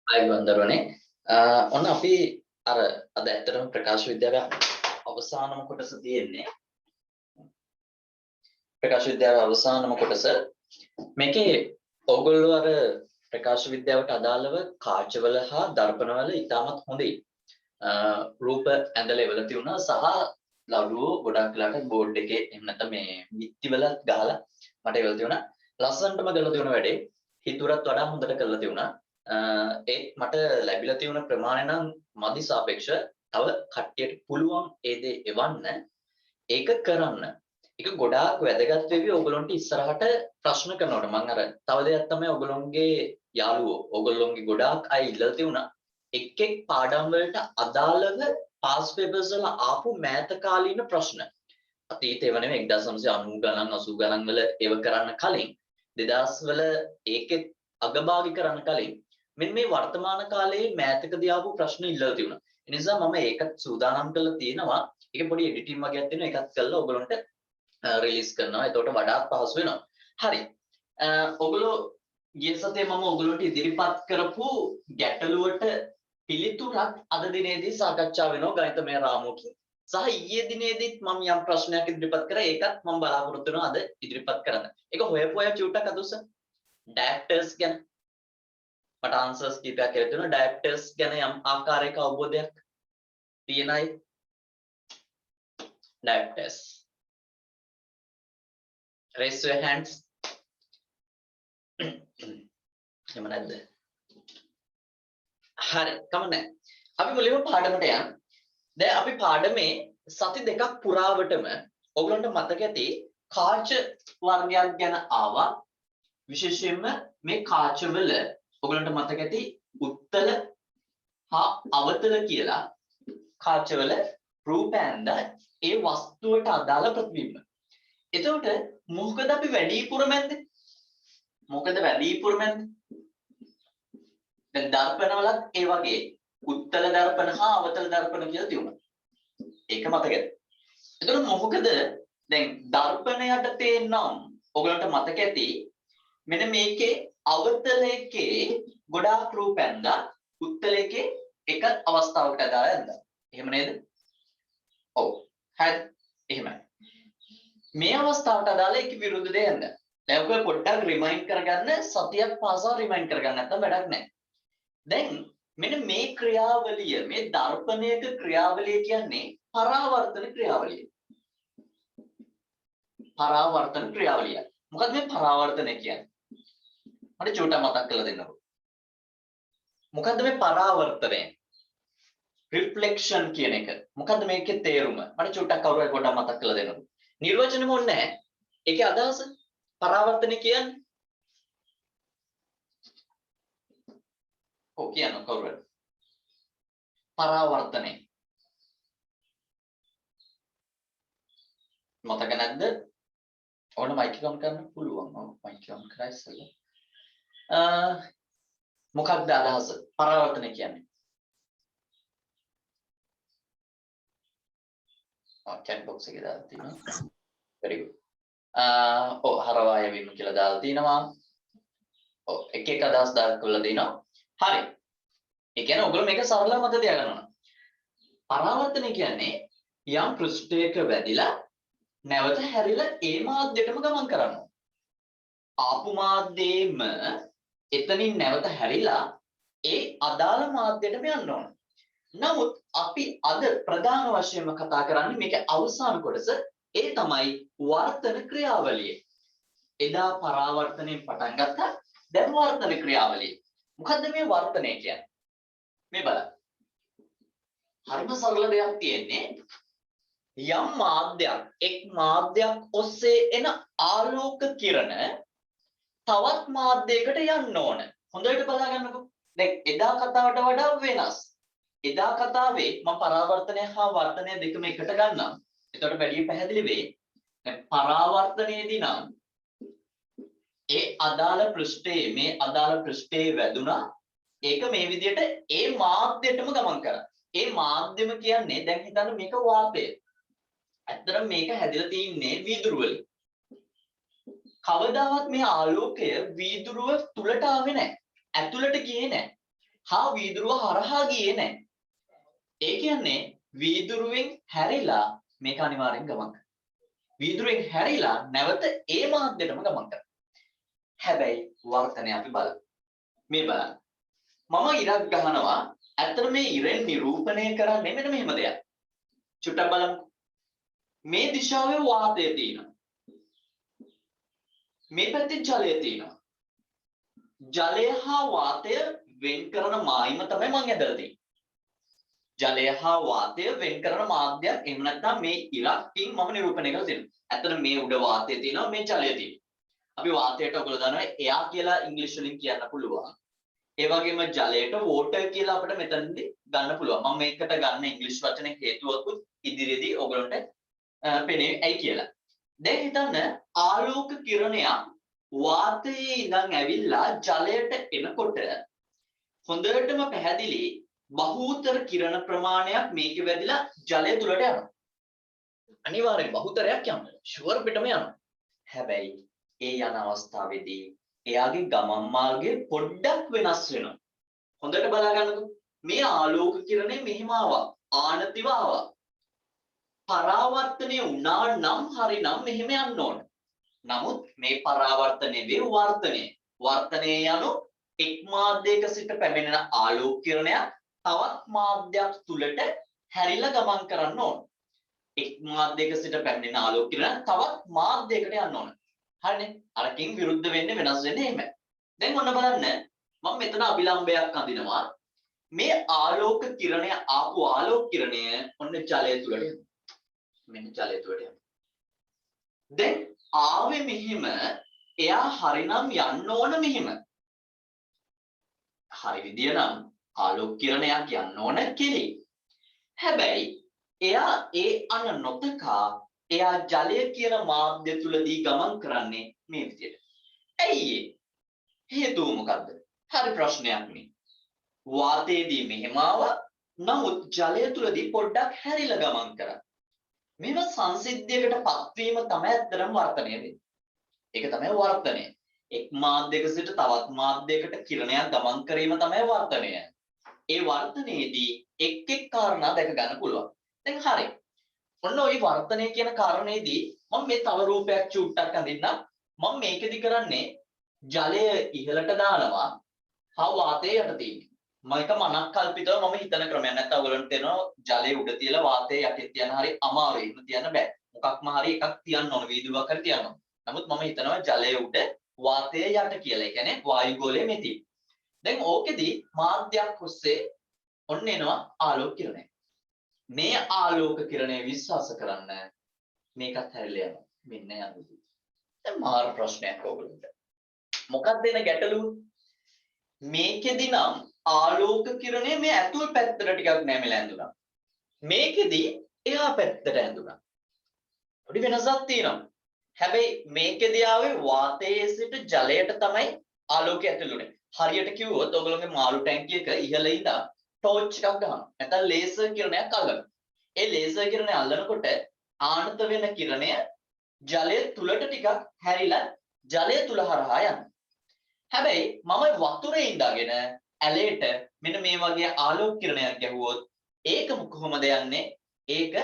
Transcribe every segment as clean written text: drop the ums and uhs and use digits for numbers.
අයිබෝන් දරුවනේ ඔන්න අපි අර අද ඇත්තටම ප්‍රකාශ විද්‍යාවේ අවසානම කොටස තියෙන්නේ ප්‍රකාශ විද්‍යාවේ අවසානම කොටස මේකේ ඕගොල්ලෝ අර ප්‍රකාශ විද්‍යාවට අදාළව කාචවල හා දර්පණවල ඉතාමත් හොඳයි රූප ඇඳලා ඉවලා තියුණා සහ ලඩුව ගොඩක් වෙලාට බෝඩ් එකේ එහෙම නැත්නම් මේ බිත්තිවල ගහලා මට ඉවලා තියුණා ලස්සනටම කරලා තියුණ වැඩේ හිතුවටත් වඩා හොඳට කරලා තියුණා ඒ මට ලැබිලා තියෙන ප්‍රමාණය නම් මදි සාපේක්ෂව තව කට්ටියට පුළුවන් ඒ දේ එවන්න ඒක කරන්න ඒක ගොඩාක් වැදගත් වෙවි ඕගොල්ලන්ට ඉස්සරහට ප්‍රශ්න කරනකොට මම අර තව දෙයක් තමයි ඕගොල්ලන්ගේ යාළුවෝ ඕගොල්ලන්ගේ ගොඩාක් අය ඉල්ලලා තියුණා එක් එක් පාඩම් වලට අදාළව පාස් පේපර්ස් වල ආපු මෑත කාලීන ප්‍රශ්න අතීතේ වනේ 1990 ගණන් 80 ගණන් වල ඒව කරන්න කලින් 2000 වල ඒකෙත් අගභාගී කරන්න කලින් මෙන්න මේ වර්තමාන කාලයේ මෑතකදී ආපු ප්‍රශ්න ඉල්ලලා තිබුණා. ඒ නිසා මම ඒකත් සූදානම් කරලා තියෙනවා. ඒක පොඩි එඩිටින් වගේක් තියෙනවා. ඒකත් කරලා ඔයගොල්ලන්ට රිලීස් කරනවා. එතකොට වඩාත් පහසු වෙනවා. හරි. ඔයගොල්ලෝ ගිය සතියේ මම ඔයගොල්ලන්ට ඉදිරිපත් කරපු ගැටලුවට පිළිතුරක් අද දිනේදී සාකච්ඡා වෙනවා ගණිතමය රාමුවකින්. සහ ඊයේ දිනේදීත් මම යම් ප්‍රශ්නයක් ඉදිරිපත් කරා. ඒකත් මම බලාපොරොත්තු වෙනවා අද ඉදිරිපත් කරන්න. ඒක හොයපු අය චූට්ටක් අදුස. ඩයරෙක්ටර්ස් ගැන මට ආන්සර්ස් කීපයක් කියලා දෙනවා ඩයරෙක්ටර්ස් ගැන යම් ආකාරයක අවබෝධයක් තියෙන අය ඩයරෙක්ටර්ස් raise your hands එහෙම නැද්ද හරි කමන්නේ අපි මුලින්ම පාඩමට යමු දැන් අපි පාඩමේ සති දෙකක් පුරාවටම ඔයගලන්ට මතක ඇති කාච වර්ගයක් ගැන ආවා විශේෂයෙන්ම මේ කාචවල ඔයගලන්ට මතක ඇති උත්තල හා අවතල කියලා කාචවල රූප ඇඳ ඒ වස්තුවට අදාළ ප්‍රතිබිම්බ. එතකොට මොකද අපි වැඩිපුර මැද්දේ? මොකද වැඩිපුර මැද්දේ? දැන් දර්පණවලත් ඒ වගේ උත්තල දර්පණ හා අවතල දර්පණ කියලා තියෙනවා. ඒක මතකද? එතකොට මොකද දැන් දර්පණයට තේන්නම් ඔයගලන්ට මතක ඇති මෙන්න මේකේ අවතලයේ ගොඩාක් රූප ඇඳලා උත්තලයේ එක අවස්ථාවකට අදාළ ඇඳලා. එහෙම නේද? ඔව්. හරි. එහෙමයි. මේ අවස්ථාවට අදාළ එක විරුද්ධ දෙයක් ඇඳලා. දැන් ඔක පොඩ්ඩක් රිමයින්ඩ් කරගන්න සතියක් පාසා රිමයින්ඩ් කරගන්න නැත්නම් වැඩක් නැහැ. දැන් මෙන්න මේ ක්‍රියාවලිය මේ දර්පණයක ක්‍රියාවලිය කියන්නේ පරාවර්තන ක්‍රියාවලිය. පරාවර්තන ක්‍රියාවලිය. මොකද මේ පරාවර්තනය කියන්නේ? මට චූටා මතක් කරලා දෙන්නකෝ. මොකද්ද මේ පරාවර්තනය? රිෆ්ලෙක්ෂන් කියන එක. මොකද්ද මේකේ තේරුම? මට චූටා කවුරු හරි පොඩ්ඩක් මතක් කරලා දෙන්නකෝ. නිර්වචනෙම ඕනේ නැහැ. ඒකේ අදහස පරාවර්තනය කියන්නේ. ඔව් කියන්න කවුරු හරි. පරාවර්තනය. මතක නැද්ද? ඕන මයික් එක ඔන් කරන්න පුළුවන්. ඔව් මයික් එක ඔන් කරලා ඉස්සෙල්ලා. මොකක්ද අදහස පරාවර්තනය කියන්නේ? chat box එකේ දාලා තිනවා. very good. ඔව් හරවාය වීම කියලා දාලා තිනවා. ඔව් එක එක අදහස් දාලා දෙනවා. හරි. ඒ කියන්නේ ඔයගොල්ලෝ මේක සරලව මතක තියාගන්න ඕන. පරාවර්තනය කියන්නේ යම් පෘෂ්ඨයක වැදිලා නැවත හැරිලා ඒ මාධ්‍යයටම ගමන් කරනවා. ආපු මාධ්‍යෙම එතනින් නැවත හැරිලා ඒ අදාළ මාධ්‍යයටම යන්න ඕන. නමුත් අපි අද ප්‍රධාන වශයෙන්ම කතා කරන්නේ මේක අවසාන කොටස ඒ තමයි වර්තන ක්‍රියාවලිය. එදා පරාවර්තනයෙන් පටන් ගත්තා දැන් වර්තන ක්‍රියාවලිය. මොකද්ද මේ වර්තනය කියන්නේ? මේ බලන්න. හරිම සරල දෙයක් තියෙන්නේ. යම් මාධ්‍යයක් එක් මාධ්‍යයක් ඔස්සේ එන ආලෝක කිරණ තවත් මාධ්‍යයකට යන්න ඕන. හොඳට බලා ගන්නකො. දැන් එදා කතාවට වඩා වෙනස්. එදා කතාවේ මම පරාවර්තනය හා වර්තනය දෙකම එකට ගන්නම්. එතකොට වැඩි පැහැදිලි වෙයි. දැන් පරාවර්තනයේදී නම් ඒ අදාළ පෘෂ්ඨයේ මේ අදාළ පෘෂ්ඨයේ වැදුනා ඒක මේ විදිහට ඒ මාධ්‍යයටම ගමන් කරා. ඒ මාධ්‍යම කියන්නේ දැන් හිතන්න මේක වාතය. ඇත්තටම මේක හැදිලා තින්නේ වීදුරු වලින්. කවදාවත් මේ ආලෝකය වීදුරුව තුලට ආවේ නැහැ. ඇතුළට ගියේ නැහැ. හා වීදුරුව හරහා ගියේ නැහැ. ඒ කියන්නේ වීදුරුවෙන් හැරිලා මේක අනිවාර්යෙන් ගමන් කරනවා. වීදුරුවෙන් හැරිලා නැවත ඒ මාධ්‍යයටම ගමන් කරනවා. හැබැයි වර්තනය අපි බලමු. මේ බලන්න. මම ඉරක් ගහනවා. ඇත්තට මේ ඉරෙන් නිරූපණය කරන්නේ මෙන්න මෙහෙම දෙයක්. චුට්ටක් බලමු. මේ දිශාවේ වාතය තියෙනවා. මේ පැත්තේ ජලය තියෙනවා. ජලය හා වාතය වෙන් කරන මායිම තමයි මම ඇදලා තියෙන්නේ. ජලය හා වාතය වෙන් කරන මාධ්‍යයක් එහෙම නැත්නම් මේ ඉරක්කින් මම නිරූපණය කරලා තියෙනවා. ඇත්තට මේ උඩ වාතය තියෙනවා මේ ජලය තියෙනවා. අපි වාතයට ඔයගොල්ලෝ දන්නවා එයා කියලා ඉංග්‍රීසි වලින් කියන්න පුළුවන්. ඒ වගේම ජලයට වෝටර් කියලා අපිට මෙතනදී ගන්න පුළුවන්. මම මේකට ගන්න ඉංග්‍රීසි වචනේ හේතුවකුත් ඉදිරියේදී ඔයගොල්ලන්ට පෙනේ ඇයි කියලා. දැන් හිතන්න ආලෝක කිරණයක් වාතයේ ඉඳන් ඇවිල්ලා ජලයට එනකොට හොඳටම පැහැදිලි බහූතර කිරණ ප්‍රමාණයක් මේකේ වැදිලා ජලය තුලට යනවා. අනිවාර්යෙන් බහුතරයක් යනවා. ෂුවර් පිටම යනවා. හැබැයි ඒ යන අවස්ථාවේදී එයාගේ ගමන් මාර්ගය පොඩ්ඩක් වෙනස් වෙනවා. හොඳට බලා ගන්නකො. මේ ආලෝක කිරණය මෙහිම ආවා. ආනතිව ආවා. පරාවර්තනය වුණා නම් හරිනම් මෙහෙම යන්න ඕන. නමුත් මේ පරාවර්තනයේ වේ වර්තනය. වර්තනයේ යනු එක් මාධ්‍යයක සිට පැමිණෙන ආලෝක කිරණයක් තවත් මාධ්‍යයක් තුලට හැරිලා ගමන් කරන්න ඕන. එක් මාධ්‍යයක සිට පැමිණෙන ආලෝක කිරණ තවත් මාධ්‍යයකට යන්න ඕන. හරිනේ? අරකින් විරුද්ධ වෙන්නේ වෙනස් වෙන්නේ එහෙමයි. දැන් ඔන්න බලන්න මම මෙතන අභිලම්බයක් අඳිනවා. මේ ආලෝක කිරණය ආපු ආලෝක කිරණය ඔන්න ජලය තුලට යනවා. මෙන්න ජලය තුලට යනවා. දැන් ආවේ මෙහිම එයා හරිනම් යන්න ඕන මෙහිම. හරි විදිය නම් ආලෝක කිරණයක් යන්න ඕන කෙලි. හැබැයි එයා ඒ අන නොතකා එයා ජලය කියන මාධ්‍ය තුලදී ගමන් කරන්නේ මේ විදියට. ඇයි හේතුව මොකද්ද? හරි ප්‍රශ්නයක් මේ. වාතයේදී මෙහෙම ආවා. නමුත් ජලය තුලදී පොඩ්ඩක් හැරිලා ගමන් කරා. මේව සංසිද්ධියකට පත්වීම තමයි ඇත්තටම වර්තනය වෙන්නේ. ඒක තමයි වර්තනය. එක් මාධ්‍යයක සිට තවත් මාධ්‍යයකට කිරණයක් ගමන් කිරීම තමයි වර්තනය. ඒ වර්තනයේදී එක් එක් කාරණා දැක ගන්න පුළුවන්. දැන් හරි. ඔන්න ওই වර්තනය කියන කාරණේදී මම මේ තව රූපයක් චුට්ටක් අඳින්නම්. මම මේකෙදි කරන්නේ ජලය ඉහළට දානවා. හා වාතය යට තියෙන්නේ. මම මනක් කල්පිතව මම හිතන ක්‍රමයක් නැත්නම් ඔයගොල්ලන්ට තේරෙනවා ජලය උඩ තියලා වාතය යටින් තියන හරි අමාරුයි. එහෙම තියන්න බෑ. මොකක්ම හරි එකක් තියන්න ඕන වීදුරුවක් හරි තියන්න ඕන. නමුත් මම හිතනවා ජලය උඩ වාතය යට කියලා. ඒ කියන්නේ වායුගෝලය මෙති. දැන් ඕකෙදි මාධ්‍යයක් ඔස්සේ ඔන්න එනවා ආලෝක කිරණය. මේ ආලෝක කිරණය විශ්වාස කරන්න මේකත් හැරිලා යනවා. මෙන්න යනවා. දැන් මාර ප්‍රශ්නයක් ඔයගොල්ලන්ට. මොකක්ද එන ගැටලුව? මේකෙදි නම් ආලෝක කිරණය මේ ඇතුල් පැත්තට ටිකක් නැමිලා ඇඳුනා. මේකෙදි එහා පැත්තට ඇඳුනා. පොඩි වෙනසක් තියෙනවා. හැබැයි මේකෙදි ආවේ වාතයේ සිට ජලයට තමයි ආලෝකය ඇතුළුනේ. හරියට කිව්වොත් ඔයගොල්ලෝගේ මාළු ටැංකියක ඉහළ ඉඳලා ටෝච් එකක් ගහනවා. නැත්නම් ලේසර් කිරණයක් අල්ලනවා. ඒ ලේසර් කිරණය අල්ලනකොට ආනත වෙන කිරණය ජලය තුලට ටිකක් හැරිලා ජලය තුල හරහා යනවා. හැබැයි මම වතුරේ ඉඳගෙන ඇලේට මෙන්න මේ වගේ ආලෝක කිරණයක් ගැහුවොත් ඒක කොහොමද යන්නේ? ඒක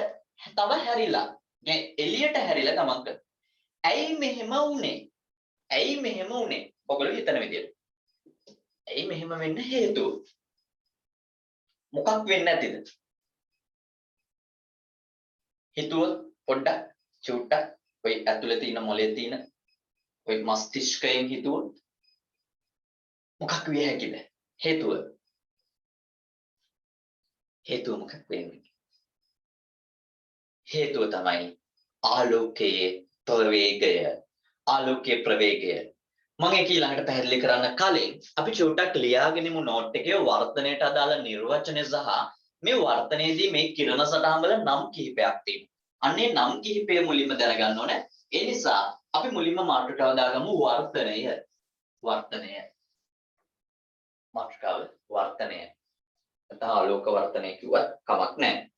තව හැරිලා. يعني එළියට හැරිලා ගමන් කරනවා. ඇයි මෙහෙම වුනේ? ඇයි මෙහෙම වුනේ? ඔයගොල්ලෝ හිතන විදියට. ඇයි මෙහෙම වෙන්න හේතුව? මොකක් වෙන්නේ නැතිද? හිතුවොත් පොඩ්ඩක් චුට්ටක් ඔය ඇතුලේ තියෙන මොලේ තියෙන ඔය මස්තිෂ්කයෙන් හිතුවොත් මොකක් විය හැකිද? හේතුව මොකක් වෙන්නේ? හේතුව තමයි ආලෝකයේ ප්‍රවේගය. ආලෝකයේ ප්‍රවේගය. මම ඒක ඊළඟට පැහැදිලි කරන්න කලින් අපි චුට්ටක් ලියාගෙනමු නෝට් එකේ වර්තනයට අදාළ නිර්වචන සහ මේ වර්තනයේදී මේ කිරණ සටහන් වල නම් කිහිපයක් තියෙනවා. අන්නේ නම් කිහිපය මුලින්ම දැනගන්න ඕනේ. ඒ නිසා අපි මුලින්ම මාතෘකාව දාගමු වර්තනය. මාතෘකාව වර්තනය. නැත්නම් ආලෝක වර්තනය කිව්වත් කමක් නැහැ.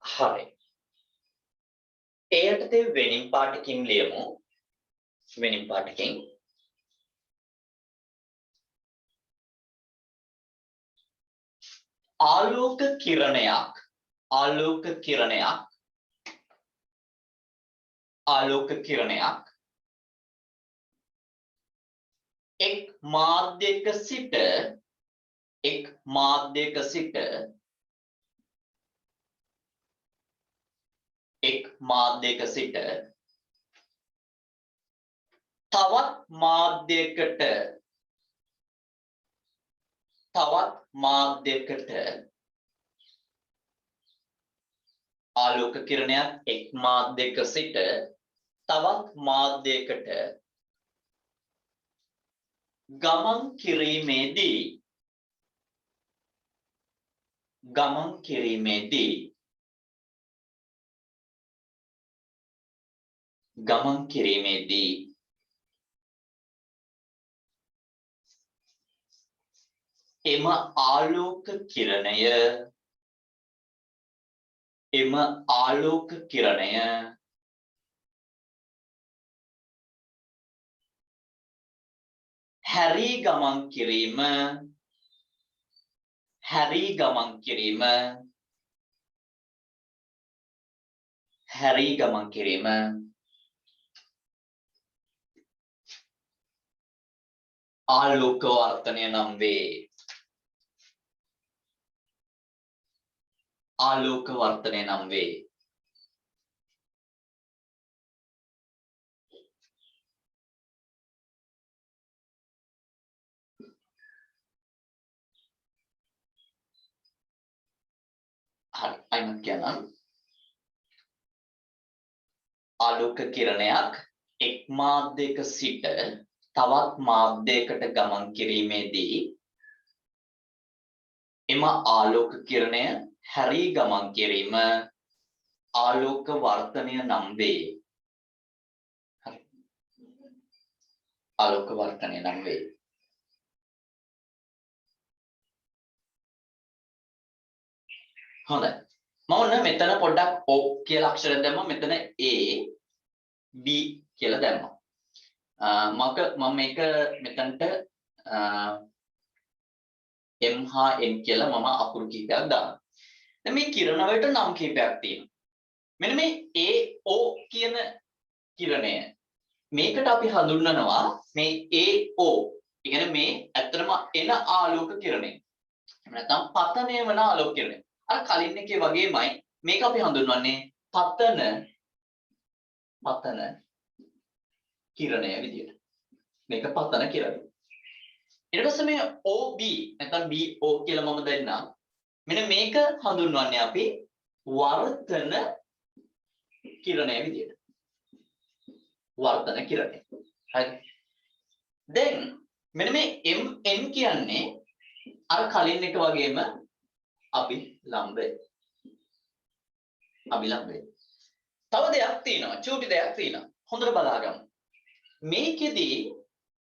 හරි. ඒ යටතේ වෙනින් පාටකින් ලියමු. වෙනින් පාටකින් ආලෝක කිරණයක් එක් මාධ්‍යයක සිට තවත් මාධ්‍යයකට ආලෝක කිරණයක් එක් මාධ්‍යයක සිට තවත් මාධ්‍යයකට ගමන් කිරීමේදී එම ආලෝක කිරණය හැරී ගමන් කිරීම ආලෝක වර්තනය නම් වේ. හරි අයිමත් කියනම් ආලෝක කිරණයක් එක් මාධ්‍යයක සිට තවත් මාධ්‍යයකට ගමන් කිරීමේදී එම ආලෝක කිරණය හැරී ගමන් කිරීම ආලෝක වර්තනය නම් වේ. හරි. ආලෝක වර්තනය නම් වේ. හොඳයි. මම ඔන්න මෙතන පොඩ්ඩක් O කියලා අක්ෂරයක් දැම්මා. මෙතන A B කියලා දැම්මා. මම මේක මෙතනට M හා N කියලා මම අකුරු කිහිපයක් දානවා. දැන් මේ කිරණ වලට නම් කිහිපයක් තියෙනවා. මෙන්න මේ AO කියන කිරණය මේකට අපි හඳුන්වනවා මේ AO. ඒ කියන්නේ මේ ඇත්තටම එන ආලෝක කිරණය. එහෙම නැත්නම් පතනය වන ආලෝක කිරණය. අර කලින් එකේ වගේමයි මේක අපි හඳුන්වන්නේ පතන කිරණය විදියට. මේක පතන කිරණය. ඊට පස්සේ මේ OB නැත්නම් BO කියලා මම දෙන්නම්. මෙන්න මේක හඳුන්වන්නේ අපි වර්තන කිරණය විදියට. වර්තන කිරණය. හරි. දැන් මෙන්න මේ MN කියන්නේ අර කලින් එක වගේම අභිලම්බය. තව දෙයක් තියෙනවා. චූටි දෙයක් තියෙනවා. හොඳට බලාගමු. මේකෙදී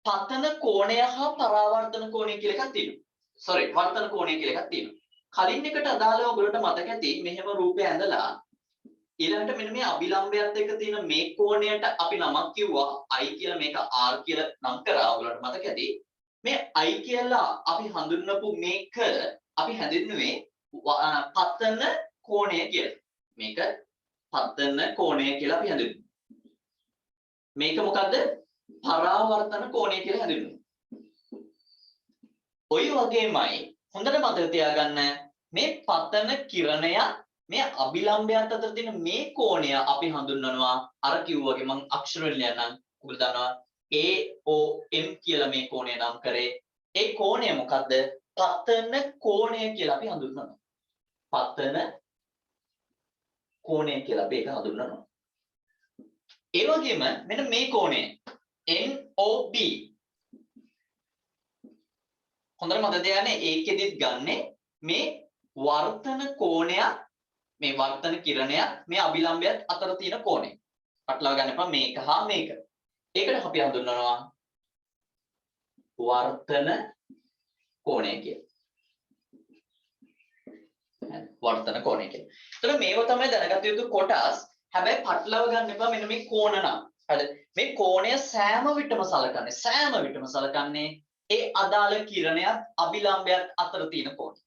පතන කෝණය හා පරාවර්තන කෝණය කියලා එකක් තියෙනවා. වර්තන කෝණය කියලා එකක් තියෙනවා. කලින් එකට අදාළව ඔයගොල්ලන්ට මතක ඇති මෙහෙම රූපය ඇඳලා ඊළඟට මෙන්න මේ අභිලම්බයත් එක්ක තියෙන මේ කෝණයට අපි නමක් කිව්වා I කියලා, මේක R කියලා නම් කරා. ඔයගොල්ලන්ට මතක ඇති මේ I කියලා අපි හඳුන්වපු මේක අපි හැඳින්නුවේ පතන කෝණය කියලා. මේක පතන කෝණය කියලා අපි හැඳින්වුවා. මේක මොකද්ද? පරාවර්තන කෝණය කියලා හැඳින්වුවා. ඔය වගේමයි හොඳට මතක තියාගන්න මේ පතන කිරණය මේ අභිලම්බයත් අතර තියෙන මේ කෝණය අපි හඳුන්වනවා අර කිව්වාගේ මම අක්ෂර වලින් ලියන්නම්. ඔයගොල්ලෝ දන්නවා AOM කියලා මේ කෝණය නම් කරේ. ඒ කෝණය මොකද්ද? පතන කෝණය කියලා අපි හඳුන්වනවා. පතන කෝණය කියලා අපි ඒක හඳුන්වනවා. ඒ වගේම මෙන්න මේ කෝණය NOB. හොඳට මතක තියාගන්න ඒකෙදිත් ගන්නෙ මේ වර්තන කෝණය, මේ වර්තන කිරණය මේ අභිලම්බයත් අතර තියෙන කෝණය. පටලවා ගන්න එපා මේක හා මේක. ඒකට අපි හඳුන්වනවා වර්තන කෝණය කියලා. වර්තන කෝණය කියලා. එතකොට මේව තමයි දැනගත යුතු කොටස්. හැබැයි පටලව ගන්න එපා මෙන්න මේ කෝණ නම්. හරිද? මේ කෝණය සෑම විටම සලකන්නේ ඒ අදාළ කිරණයත් අභිලම්බයත් අතර තියෙන කෝණය.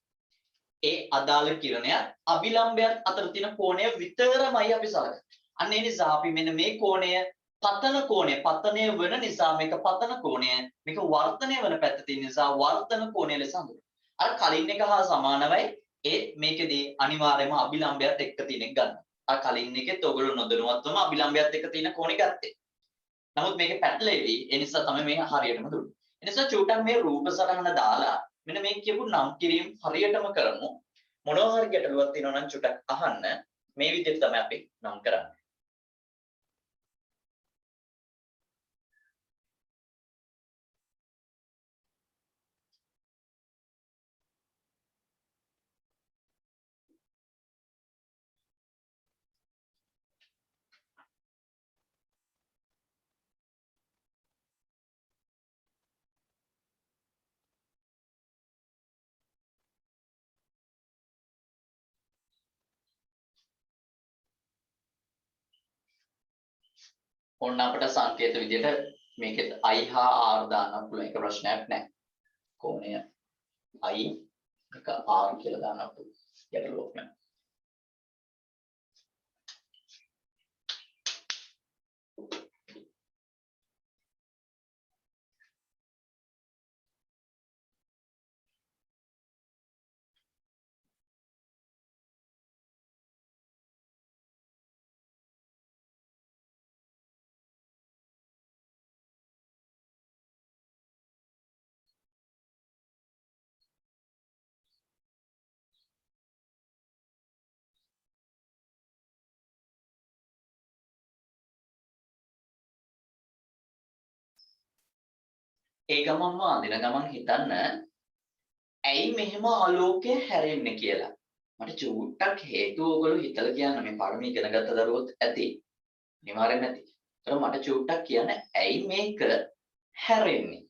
ඒ අදාළ කිරණයත් අභිලම්බයත් අතර තියෙන කෝණය විතරමයි අපි සලකන්නේ. අන්න ඒ නිසා අපි මෙන්න මේ කෝණය පතන කෝණය පතනය වෙන නිසා මේක පතන කෝණය මේක වර්තනය වෙන පැත්ත තියෙන නිසා වර්තන කෝණය ලෙස හඳුන්වනවා. අර කලින් එක හා සමානවයි ඒ මේකෙදී අනිවාර්යයෙන්ම අභිලම්බයත් එක්ක තියෙන එක ගන්න. අර කලින් එකෙත් ඔයගොල්ලෝ නොදැනුවත්වම අභිලම්බයත් එක්ක තියෙන කෝණය ගත්තේ. නමුත් මේක පැටලෙවි ඒ නිසා තමයි මේ හරියටම දුන්නේ. ඒ නිසා චූටක් මේ රූප සටහන දාලා මෙන්න මේ කියපු නම් කිරීම හරියටම කරමු. මොනවා හරි ගැටලුවක් තියෙනවා නම් චූටක් අහන්න. මේ විදිහට තමයි අපි නම් කරන්නේ. ඔන්න අපිට සංකේත විදිහට මේකෙත් i හා r දාන්න පුළුවන් එක ප්‍රශ්නයක් නැහැ. කෝණය i එක r කියලා දාන්න පුළුවන්. ගැටලුවක් නැහැ. ඒ ගමන්ම අඳින ගමන් හිතන්න ඇයි මෙහෙම ආලෝකය හැරෙන්නේ කියලා. මට චූට්ටක් හේතුව ඔයගොල්ලෝ හිතලා කියන්න මේ පාඩම ඉගෙන ගත්ත දරුවොත් ඇති. අනිවාර්යෙන්ම ඇති. ඒතර මට චූට්ටක් කියන්න ඇයි මේක හැරෙන්නේ?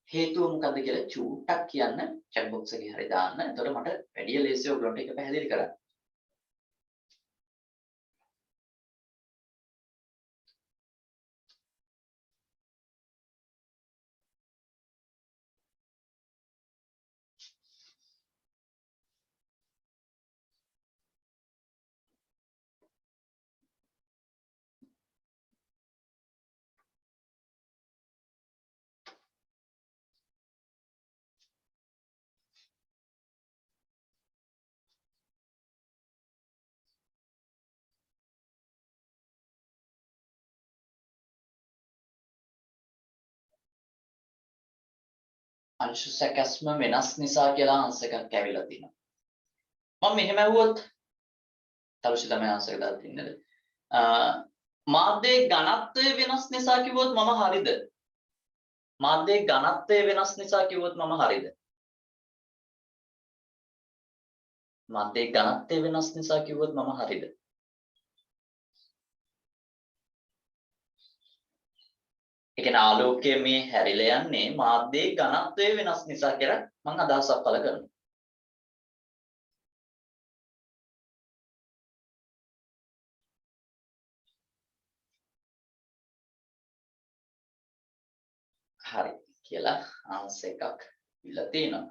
හේතුව මොකද්ද කියලා චූට්ටක් කියන්න chat box එකේ හරි දාන්න. එතකොට මට වැඩි ලේසි ඔයගොල්ලන්ට ඒක පැහැදිලි කරන්න. අංශු සැකස්ම වෙනස් නිසා කියලා ආන්සර් එකක් ඇවිල්ලා තිනවා. මම මෙහෙම ඇහුවොත් තරුෂි තමයි ආන්සර් එක දාලා තින්නේ. මාධ්‍යයේ ඝනත්වය වෙනස් නිසා කිව්වොත් මම හරිද? මාධ්‍යයේ ඝනත්වය වෙනස් නිසා කිව්වොත් මම හරිද? මාධ්‍යයේ ඝනත්වය වෙනස් නිසා කිව්වොත් මම හරිද? ඒ කියන්නේ ආලෝකය මේ හැරිලා යන්නේ මාධ්‍යයේ ඝනත්වය වෙනස් නිසා කියලා මම අදහසක් පළ කරනවා. හරි කියලා ආන්සර් එකක් ඉල්ල තියෙනවා.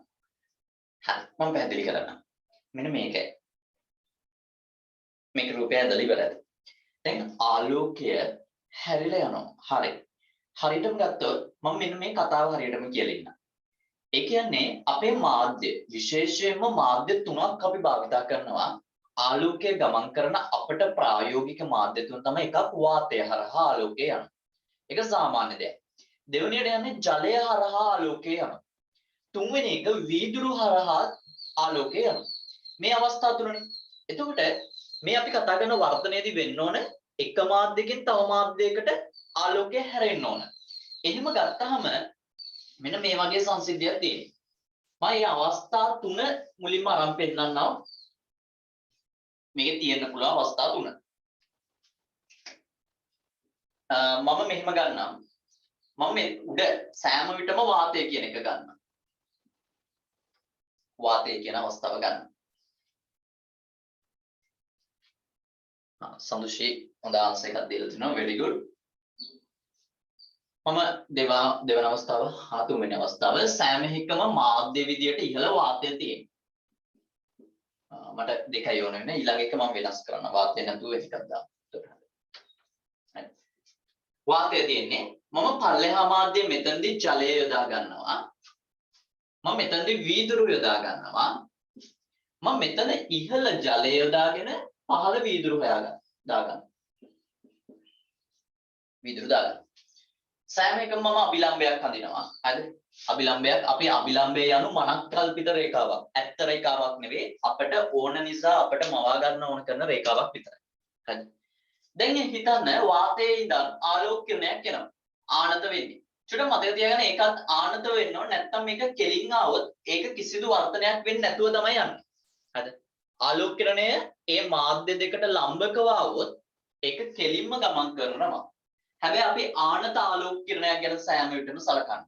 හරි මම පැහැදිලි කරන්නම්. මෙන්න මේකයි. මේක රූපය ඇදලා ඉවරයි. දැන් ආලෝකය හැරිලා යනවා. හරි. හරියටම ගත්තොත් මම මෙන්න මේ කතාව හරියටම කියලා ඉන්නම්. ඒ කියන්නේ අපේ මාධ්‍ය විශේෂයෙන්ම මාධ්‍ය තුනක් අපි භාවිතා කරනවා ආලෝකය ගමන් කරන අපට ප්‍රායෝගික මාධ්‍ය තුන තමයි එකක් වාතය හරහා ආලෝකය යනවා. ඒක සාමාන්‍ය දෙයක්. දෙවෙනියට යන්නේ ජලය හරහා ආලෝකය යනවා. තුන්වෙනි එක වීදුරු හරහා ආලෝකය යනවා. මේ අවස්ථා තුනනේ. එතකොට මේ අපි කතා කරන වර්තනයේදී වෙන්න ඕන එක මාධ්‍යකින් තව මාධ්‍යයකට ආලෝකය හැරෙන්න ඕන. එහෙම ගත්තාම මෙන්න මේ වගේ සංසිද්ධියක් තියෙනවා. මම මේ අවස්ථා තුන මුලින්ම අරන් පෙන්නන්නම්. මේකේ තියෙන්න පුළුවන් අවස්ථා තුන. මම මෙහෙම ගන්නම්. මම මේ උඩ සෑම විටම වාතය කියන එක ගන්නවා. වාතය කියන අවස්ථාව ගන්න. සඳුෂි හොඳ ආන්සර් එකක් දීලා තිනවා. very good. මම දෙවන අවස්ථාව හා තුන්වෙනි අවස්ථාව සෑම එකම මාධ්‍ය විදියට ඉහළ වාතය තියෙනවා. මට දෙකයි ඕන වෙන්නේ. ඊළඟ එක මම වෙනස් කරන්න. වාතය නැතුව එකක් දාන්න. වාතය තියෙන්නේ මම පල්ලෙහා මාධ්‍ය මෙතනදී ජලය යොදා ගන්නවා. මම මෙතනදී වීදුරු යොදා ගන්නවා. මම මෙතන ඉහළ ජලය යොදාගෙන පහළ වීදුරු දාගන්න. වීදුරු දාගන්න. සෑම එකම මම අභිලම්බයක් හඳිනවා. හරිද? අභිලම්බයක් අපි අභිලම්බය යනු මනක්කල්පිත රේඛාවක්. ඇත්ත රේඛාවක් නෙවෙයි. අපිට ඕන නිසා අපිට මවා ගන්න ඕන කරන රේඛාවක් විතරයි. හරිද? දැන් හිතන්න වාතයේ ඉඳන් ආලෝක කිරණයක් එනවා. ආනත වෙන්නේ. චුට්ටක් මතක තියාගන්න ඒකත් ආනත වෙන්න ඕන නැත්නම් මේක කෙලින් ආවොත් ඒක කිසිදු වර්තනයක් වෙන්නේ නැතුව තමයි යන්නේ. හරිද? ආලෝක කිරණය ඒ මාධ්‍ය දෙකට ලම්බකව આવොත් ඒක කෙලින්ම ගමන් කරනවා. හැබැයි අපි ආනත ආලෝක කිරණයක් ගැන සෑම විටම සලකන්න.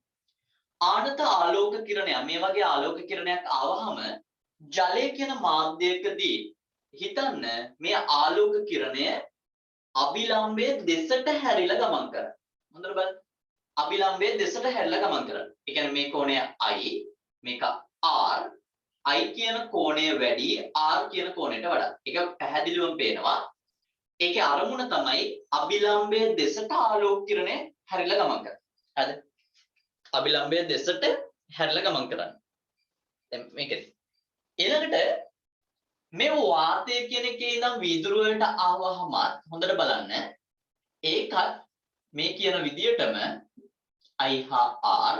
ආනත ආලෝක කිරණය මේ වගේ ආලෝක කිරණයක් ආවහම ජලය කියන මාධ්‍යයකදී හිතන්න මේ ආලෝක කිරණය අභිලම්බයේ දෙසට හැරිලා ගමන් කරනවා. හොඳට බලන්න. අභිලම්බයේ දෙසට හැරිලා ගමන් කරනවා. ඒ කියන්නේ මේ කෝණය I මේක R I කියන කෝණය වැඩි R කියන කෝණයට වඩා. ඒක පැහැදිලිවම පේනවා. ඒකේ අරමුණ තමයි අභිලම්බයේ දෙසට ආලෝක කිරණය හැරිලා ගමන් කරන්නේ. හරිද? අභිලම්බයේ දෙසට හැරිලා ගමන් කරන්නේ. දැන් මේකද. ඊළඟට මේ වාතය කියන එකේ ඉඳන් වීදුරු වලට ආවහම හොඳට බලන්න. ඒකත් මේ කියන විදියටම I හා R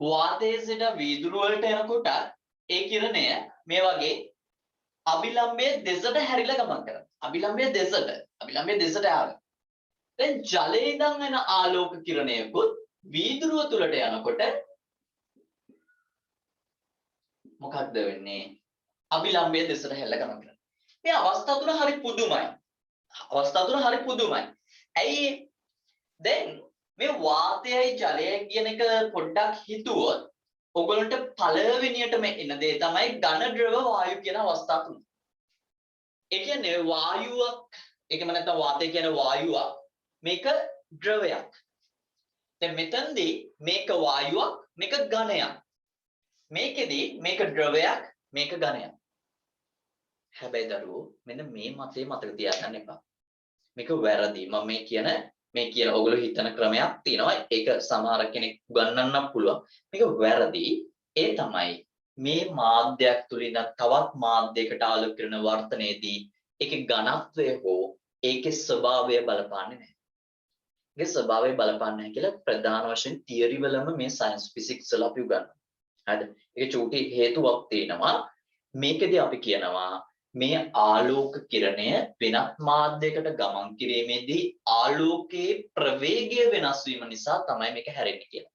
වාතයේ සිට වීදුරු වලට එනකොට ඒ කිරණය මේ වගේ අභිලම්බයේ දෙසට හැරිලා ගමන් කරනවා. අභිලම්බයේ දෙසට ආවා. දැන් ජලයේ ඉඳන් එන ආලෝක කිරණයකුත් වීදුරුව තුලට යනකොට මොකක්ද වෙන්නේ? අභිලම්බයේ දෙසට හැරිලා ගමන් කරනවා. මේ අවස්ථා තුන හරි පුදුමයි. ඇයි? දැන් මේ වාතයයි ජලයයි කියන එක පොඩ්ඩක් හිතුවොත් ඔයගොල්ලන්ට පළවෙනියටම එන දේ තමයි ඝන ද්‍රව වායු කියන අවස්ථා තුන. ඒ කියන්නේ වායුවක්, ඒකම නැත්නම් වාතය කියන්නේ වායුවක්, මේක ද්‍රවයක්. දැන් මෙතනදී මේක වායුවක්, මේක ඝනයක්. මේකෙදි මේක ද්‍රවයක්, මේක ඝනයක්. හැබැයි දරුවෝ මෙන්න මේ මතේ මතක තියාගන්න එපා. මේක වැරදි. මම මේ කියන ඔයගොල්ලෝ හිතන ක්‍රමයක් තියෙනවා. ඒක සමහර කෙනෙක් උගන්වන්නත් පුළුවන්. මේක වැරදි. ඒ තමයි මේ මාධ්‍යයක් තුලින් තවත් මාධ්‍යයකට ආලෝක කරන වර්තනයේදී ඒකේ ඝනත්වය හෝ ඒකේ ස්වභාවය බලපාන්නේ නැහැ. ඒකේ ස්වභාවය බලපාන්නේ නැහැ කියලා ප්‍රධාන වශයෙන් තියරි වලම මේ සයන්ස් ෆිසික්ස් වල අපි උගන්වනවා. හරිද? ඒක චූටි හේතුවක් තියෙනවා. මේකෙදී අපි කියනවා මේ ආලෝක කිරණය වෙනත් මාධ්‍යයකට ගමන් කිරීමේදී ආලෝකයේ ප්‍රවේගය වෙනස් වීම නිසා තමයි මේක හැරෙන්නේ කියලා.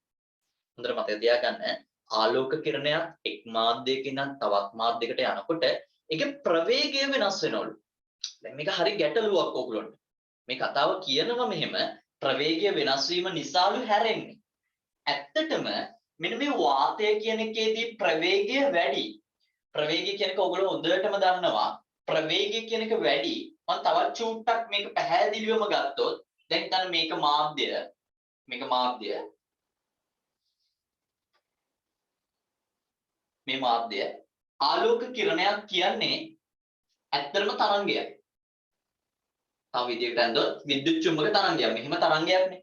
හොඳට මතක තියාගන්න. ආලෝක කිරණයක් එක් මාධ්‍යයකින් තවත් මාධ්‍යයකට යනකොට ඒකේ ප්‍රවේගය වෙනස් වෙනවලු. දැන් මේක හරි ගැටලුවක් ඕගොල්ලන්ට. මේ කතාව කියනවා මෙහෙම ප්‍රවේගය වෙනස් වීම නිසාලු හැරෙන්නේ. ඇත්තටම මෙන්න මේ වාතය කියන එකේදී ප්‍රවේගය වැඩි. ප්‍රවේගය කියන එක ඔයගොල්ලෝ හොඳටම දන්නවා. ප්‍රවේගය කියන එක වැඩි. මම තවත් චූට්ටක් මේක පැහැදිලිවම ගත්තොත් දැන් හිතන්න මේක මාධ්‍ය. මේ මාධ්‍ය ආලෝක කිරණයක් කියන්නේ ඇත්තටම තරංගයක්. තව විදිහකට අඳුත් විද්‍යුත් චුම්බක තරංගයක්. මෙහෙම තරංගයක්නේ.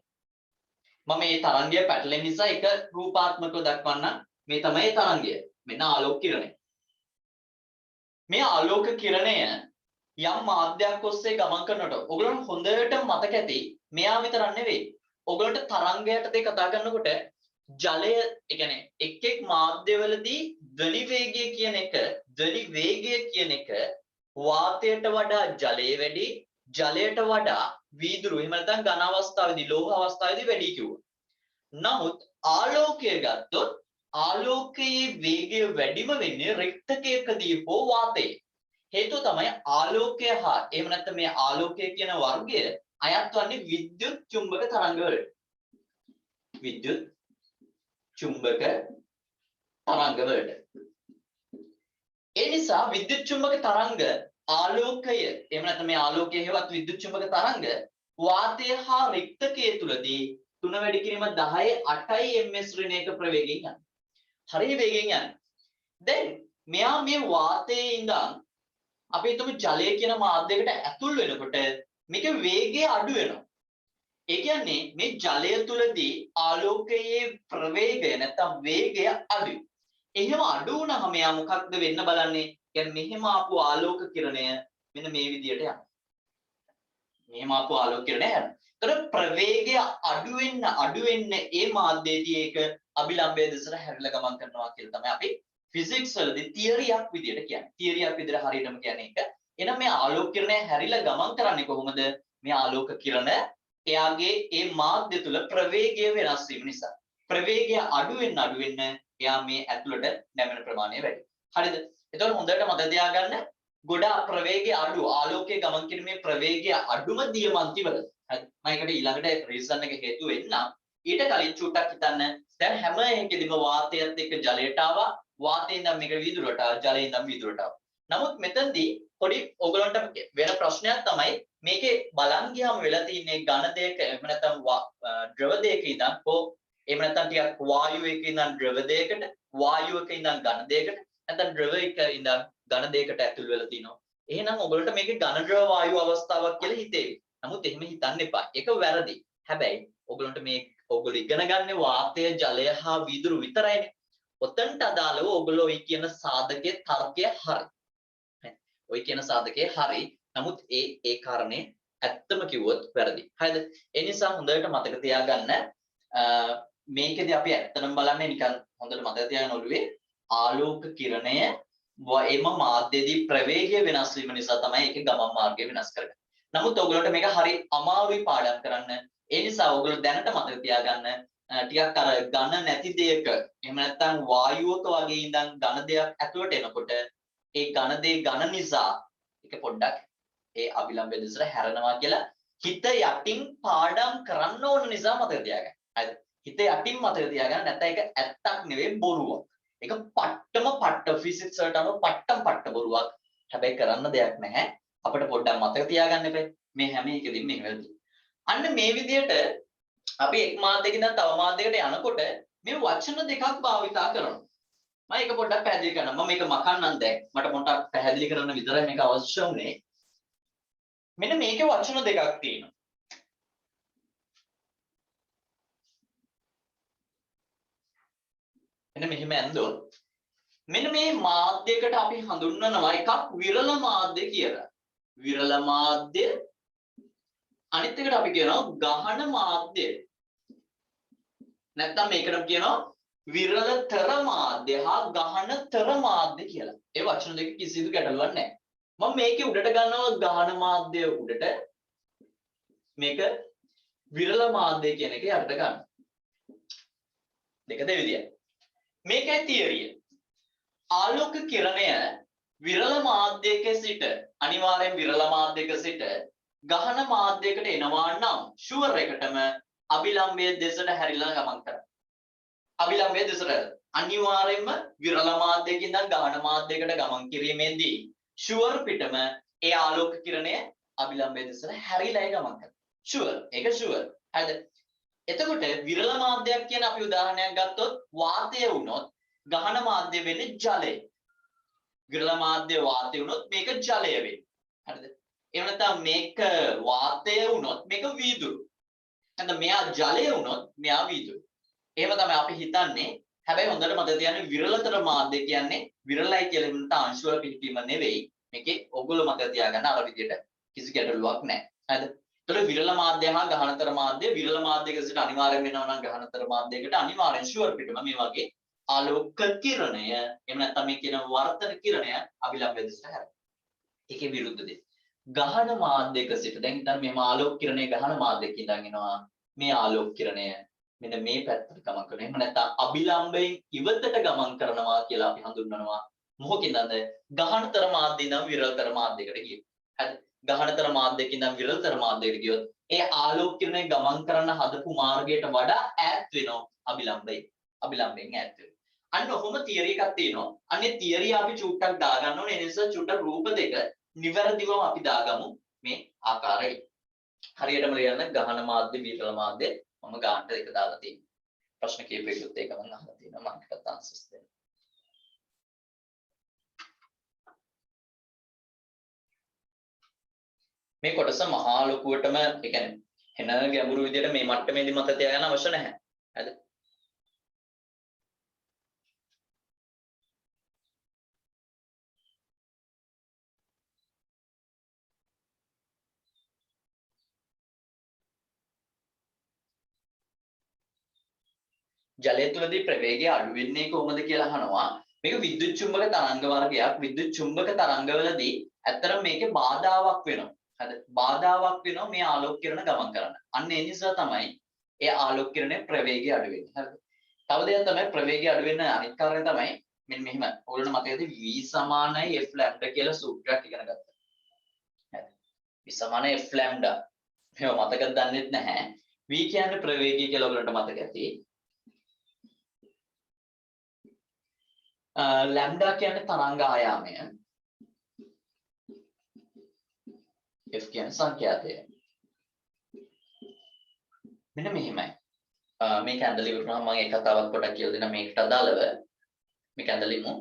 මම මේ තරංගය පැටලෙන නිසා එක රූපාත්මකව දක්වන්න. මේ තමයි තරංගය. මෙන්න ආලෝක කිරණය. මේ ආලෝක කිරණය යම් මාධ්‍යයක් ඔස්සේ ගමන් කරනකොට ඔයගොල්ලන්ට හොඳට මතක ඇති මෙයා විතරක් නෙවෙයි. ඔයගොල්ලන්ට තරංගයට දෙක කතා කරනකොට ජලය ඒ කියන්නේ එක් මාධ්‍යවලදී ධ්වනි වේගය කියන එක වාතයට වඩා ජලයේ වැඩි, ජලයට වඩා වීදුරු එහෙම නැත්නම් ඝන අවස්ථාවේදී ලෝහ අවස්ථාවේදී වැඩි කිව්වා. නමුත් ආලෝකය ගත්තොත් ආලෝකයේ වේගය වැඩිම වෙන්නේ රික්තකයකදී හෝ වාතයේ. හේතුව තමයි ආලෝකය හා එහෙම නැත්නම් මේ ආලෝකය කියන වර්ගය අයත් වන්නේ විද්‍යුත් චුම්බක තරංග වලට. විද්‍යුත් චුම්බක තරංග වලට. ඒ නිසා විද්‍යුත් චුම්බක තරංග ආලෝකය එහෙම නැත්නම් මේ ආලෝකයේ හේවත් විද්‍යුත් චුම්බක තරංග වාතය හා රික්තකයේ තුලදී 3 වැඩි කිරීම 10 8යි ms ඍණයක ප්‍රවේගයෙන් යනවා. හරිය වේගෙන් යනවා. දැන් මෙයා මේ වාතයේ ඉඳන් අපි හිතමු ජලය කියන මාධ්‍යයකට ඇතුල් වෙනකොට මේක වේගය අඩු වෙනවා. ඒ කියන්නේ මේ ජලය තුලදී ආලෝකයේ ප්‍රවේගය නැත්නම් වේගය අඩුයි. එහෙම අඩු වුණාම මෙයා මොකක්ද වෙන්න බලන්නේ? කියන්නේ මෙහෙම ආපු ආලෝක කිරණය මෙන්න මේ විදියට යනවා. මෙහෙම ආපු ආලෝක කිරණය යනවා. ඒතර ප්‍රවේගය අඩු වෙන්න ඒ මාධ්‍යයේදී ඒක අභිලම්බයේ දෙසට හැරිලා ගමන් කරනවා කියලා තමයි අපි ෆිසික්ස් වලදී තියරියක් විදියට කියන්නේ. තියරියක් විදියට හරියටම කියන්නේ ඒක. එහෙනම් මේ ආලෝක කිරණය හැරිලා ගමන් කරන්නේ කොහොමද? මේ ආලෝක කිරණ එයාගේ ඒ මාධ්‍ය තුල ප්‍රවේගය වෙනස් වීම නිසා. ප්‍රවේගය අඩු වෙන්න එයා මේ ඇතුළට නැමෙන ප්‍රමාණය වැඩි. හරිද? එතකොට හොඳට මතක තියාගන්න ගොඩාක් ප්‍රවේගය අඩු ආලෝකයේ ගමන් කිරීමේ ප්‍රවේගය අඩුම දියමන්ති වල. හරි. මම ඒකට ඊළඟට රීසන් එක හේතු වෙන්නම්. ඊට කලින් චුට්ටක් හිතන්න. දැන් හැම එකෙදිම වාතයත් එක්ක ජලයට ආවා. වාතයෙන් ඉඳන් මේක වීදුරට ආවා. ජලයෙන් ඉඳන් වීදුරට ආවා. නමුත් මෙතනදී පොඩි ඔයගලන්ට වෙන ප්‍රශ්නයක් තමයි මේකේ බලන් ගියාම වෙලා තින්නේ ඝන දෙයක එහෙම නැත්නම් ද්‍රව දෙයක ඉඳන් හෝ එහෙම නැත්නම් ටිකක් වායුවක ඉඳන් ද්‍රව දෙයකට වායුවක ඉඳන් ඝන දෙයකට නැත්නම් ද්‍රවයක ඉඳන් ඝන දෙයකට ඇතුල් වෙලා තිනවා. එහෙනම් ඔයගලන්ට මේකේ ඝන ද්‍රව වායු අවස්ථාවක් කියලා හිතේවි. නමුත් එහෙම හිතන්න එපා. ඒක වැරදි. හැබැයි ඔයගලන්ට මේ ඔයගොල්ලෝ ඉගෙන ගන්න වාතය ජලය හා වීදුරු විතරයිනේ. ඔතනට අදාළව ඔයගොල්ලෝ ඔය කියන සාධකයේ තර්කය හරි. ඔය කියන සාධකයේ හරි. නමුත් ඒ කාරණේ ඇත්තම කිව්වොත් වැරදි. හරිද? ඒ නිසා හොඳට මතක තියාගන්න මේකෙදී අපි ඇත්තටම බලන්නේ නිකන් හොඳට මතක තියාගන්න ඔළුවේ ආලෝක කිරණය එම මාධ්‍යයේදී ප්‍රවේගය වෙනස් වීම නිසා තමයි ඒකේ ගමන් මාර්ගය වෙනස් කරගන්නේ. නමුත් ඔයගොල්ලන්ට මේක හරි අමාරුයි පාඩම් කරන්න. ඒ නිසා ඔයගොල්ලෝ දැනට මතක තියාගන්න ටිකක් අර ඝන නැති දෙයක එහෙම නැත්නම් වායුවක වගේ ඉඳන් ඝන දෙයක් ඇතුළට එනකොට ඒ ඝන දේ ඝන නිසා ඒක පොඩ්ඩක් ඒ අභිලම්බය දෙසට හැරෙනවා කියලා හිත යටින් පාඩම් කරන්න ඕන නිසා මතක තියාගන්න. හරිද? හිත යටින් මතක තියාගන්න නැත්නම් ඒක ඇත්තක් නෙවෙයි බොරුවක්. ඒක පට්ට ෆිසික්ස් වලට අනුව පට්ට බොරුවක්. හැබැයි කරන්න දෙයක් නැහැ. අපිට පොඩ්ඩක් මතක තියාගන්න එපා. මේ හැම එකකින්ම මෙහෙම වෙනවා. අන්න මේ විදිහට අපි එක් මාධ්‍යයකින් ඉඳන් තව මාධ්‍යයකට යනකොට මේ වචන දෙකක් භාවිතා කරනවා. මම ඒක පොඩ්ඩක් පැහැදිලි කරනවා. මම මේක මකන්නම් දැන්. මට පොඩ්ඩක් පැහැදිලි කරන්න විතරයි මේක අවශ්‍ය වුනේ. මෙන්න මේකේ වචන දෙකක් තියෙනවා. මෙන්න මෙහෙම ඇන්දොත් මෙන්න මේ මාධ්‍යයකට අපි හඳුන්වනවා එකක් විරල මාධ්‍ය කියලා. විරල මාධ්‍ය අනිත් එකට අපි කියනවා ගහන මාධ්‍ය. නැත්නම් මේකට කියනවා විරලතර මාධ්‍ය හා ගහනතර මාධ්‍ය කියලා. ඒ වචන දෙක කිසිදු ගැටලුවක් නැහැ. මම මේකේ උඩට ගන්නවා ගහන මාධ්‍ය උඩට මේක විරල මාධ්‍ය කියන එක යටට ගන්න. දෙක දෙවිදියයි. මේකයි තියරිය. ආලෝක කිරණය විරල මාධ්‍යයක සිට අනිවාර්යෙන් විරල මාධ්‍යයක සිට ගහන මාධ්‍යයකට එනවා නම් ෂුවර් එකටම අභිලම්බයේ දෙසට හැරිලා ගමන් කරනවා. අභිලම්බයේ දෙසට අනිවාර්යෙන්ම විරල මාධ්‍යයකින් ඉඳන් ගහන මාධ්‍යයකට ගමන් කිරීමේදී ෂුවර් පිටම ඒ ආලෝක කිරණය අභිලම්බයේ දෙසට හැරිලා ගමන් කරනවා. ෂුවර්. ඒක ෂුවර්. හරිද? එතකොට විරල මාධ්‍යයක් කියන අපි උදාහරණයක් ගත්තොත් වාතය වුණොත් ගහන මාධ්‍ය වෙන්නේ ජලය. විරල මාධ්‍ය වාතය වුණොත් මේක ජලය වෙන්නේ. හරිද? එහෙම නැත්නම් මේක වාතය වුණොත් මේක වීදුරු. නැත්නම් මෙයා ජලය වුණොත් මෙයා වීදුරු. එහෙම තමයි අපි හිතන්නේ. හැබැයි හොඳට මතක තියාගන්න විරලතර මාධ්‍ය කියන්නේ විරලයි කියලා හිතන අංශ වල පිළිපීම නෙවෙයි. මේකේ ඔයගොල්ලෝ මතක තියාගන්න අර විදියට කිසි ගැටලුවක් නැහැ. හරිද? ඒතර විරල මාධ්‍ය හා ගහනතර මාධ්‍ය විරල මාධ්‍යයක සිට අනිවාර්යෙන් වෙනවා නම් ගහනතර මාධ්‍යයකට අනිවාර්යෙන් ෂුවර් පිටම මේ වගේ ආලෝක කිරණය එහෙම නැත්නම් මේ කියන වර්තන කිරණය අභිලම්බය දෙසට හැරෙනවා. ඒකේ විරුද්ධ දේ. ගහන මාධ්‍යයක සිට දැන් හිතන්න මේ ආලෝක කිරණය ගහන මාධ්‍යයක ඉඳන් එනවා. මේ ආලෝක කිරණය මෙන්න මේ පැත්තට ගමන් කරනවා. එහෙම නැත්නම් අභිලම්බයෙන් ඉවතට ගමන් කරනවා කියලා අපි හඳුන්වනවා. මොකකින්ද? ගහනතර මාධ්‍ය ඉඳන් විරලතර මාධ්‍යයකට ගියේ. හරි. ගහනතර මාධ්‍යයකින් ඉඳන් විරලතර මාධ්‍යයකට ගියොත් ඒ ආලෝක කිරණය ගමන් කරන්න හදපු මාර්ගයට වඩා ඈත් වෙනවා අභිලම්බයෙන්. අභිලම්බයෙන් ඈත් වෙනවා. අන්න ඔහොම තියරි එකක් තියෙනවා. අන්නේ තියරිය අපි චුට්ටක් දාගන්න ඕනේ. ඒ නිසා චුට්ටක් රූප දෙක නිවැරදිවම අපි දාගමු මේ ආකාරයෙන්. හරියටම ලියන්න ගහන මාධ්‍ය විරල මාධ්‍ය මම ගානට එක දාලා තියෙනවා. ප්‍රශ්න කීපයකට ඒක මම අහලා තියෙනවා මම ඒකට ආන්සර්ස් දෙන්න. මේ කොටස මහා ලොකුවටම ඒ කියන්නේ එන ගැඹුරු විදියට මේ මට්ටමේදී මත තියාගන්න අවශ්‍ය නැහැ. හරිද? ජලය තුලදී ප්‍රවේගය අඩු වෙන්නේ කොහොමද කියලා අහනවා. මේක විද්‍යුත් චුම්බක තරංග වර්ගයක්. විද්‍යුත් චුම්බක තරංගවලදී ඇත්තටම මේකේ බාධාවක් වෙනවා. හරිද? බාධාවක් වෙනවා මේ ආලෝක කිරණ ගමන් කරන්න. අන්න ඒ නිසා තමයි ඒ ආලෝක කිරණේ ප්‍රවේගය අඩු වෙන්නේ. හරිද? තව දෙයක් තමයි ප්‍රවේගය අඩු වෙන අනිත් කාරණය තමයි මෙන්න මෙහෙම. ඕගොල්ලෝ මතකද V සමානයි F ලැම්ඩා කියලා සූත්‍රයක් ඉගෙන ගත්තා. හරිද? V සමානයි F ලැම්ඩා. මේව මතකද දන්නෙත් නැහැ. V කියන්නේ ප්‍රවේගය කියලා ඔයගොල්ලන්ට මතක ඇති. ලැම්ඩා කියන්නේ තරංග ආයාමය. F කියන්නේ සංඛ්‍යාතය. මෙන්න මෙහෙමයි. මේක ඇඳලා ඉවරනම මම ඒ කතාවක් පොඩ්ඩක් කියලා දෙන්න මේකට අදාළව. මේක ඇඳලිමු.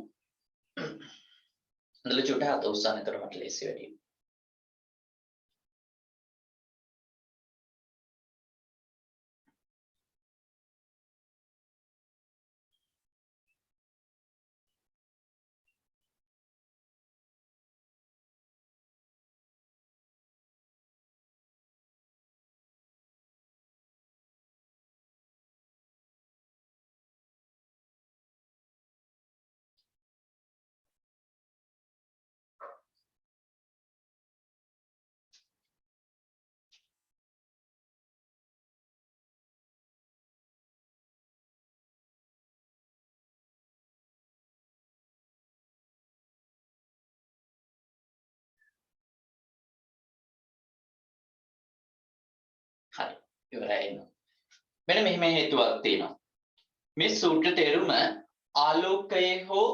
ඇඳලා චුට්ටක් අත උස්සන්න එතකොට මට ලේසි වැඩි. හරි ඉවරයි නෝ. මෙන්න මෙහෙම හේතුවක් තියෙනවා. මේ සූත්‍ර තේරුම ආලෝකයේ හෝ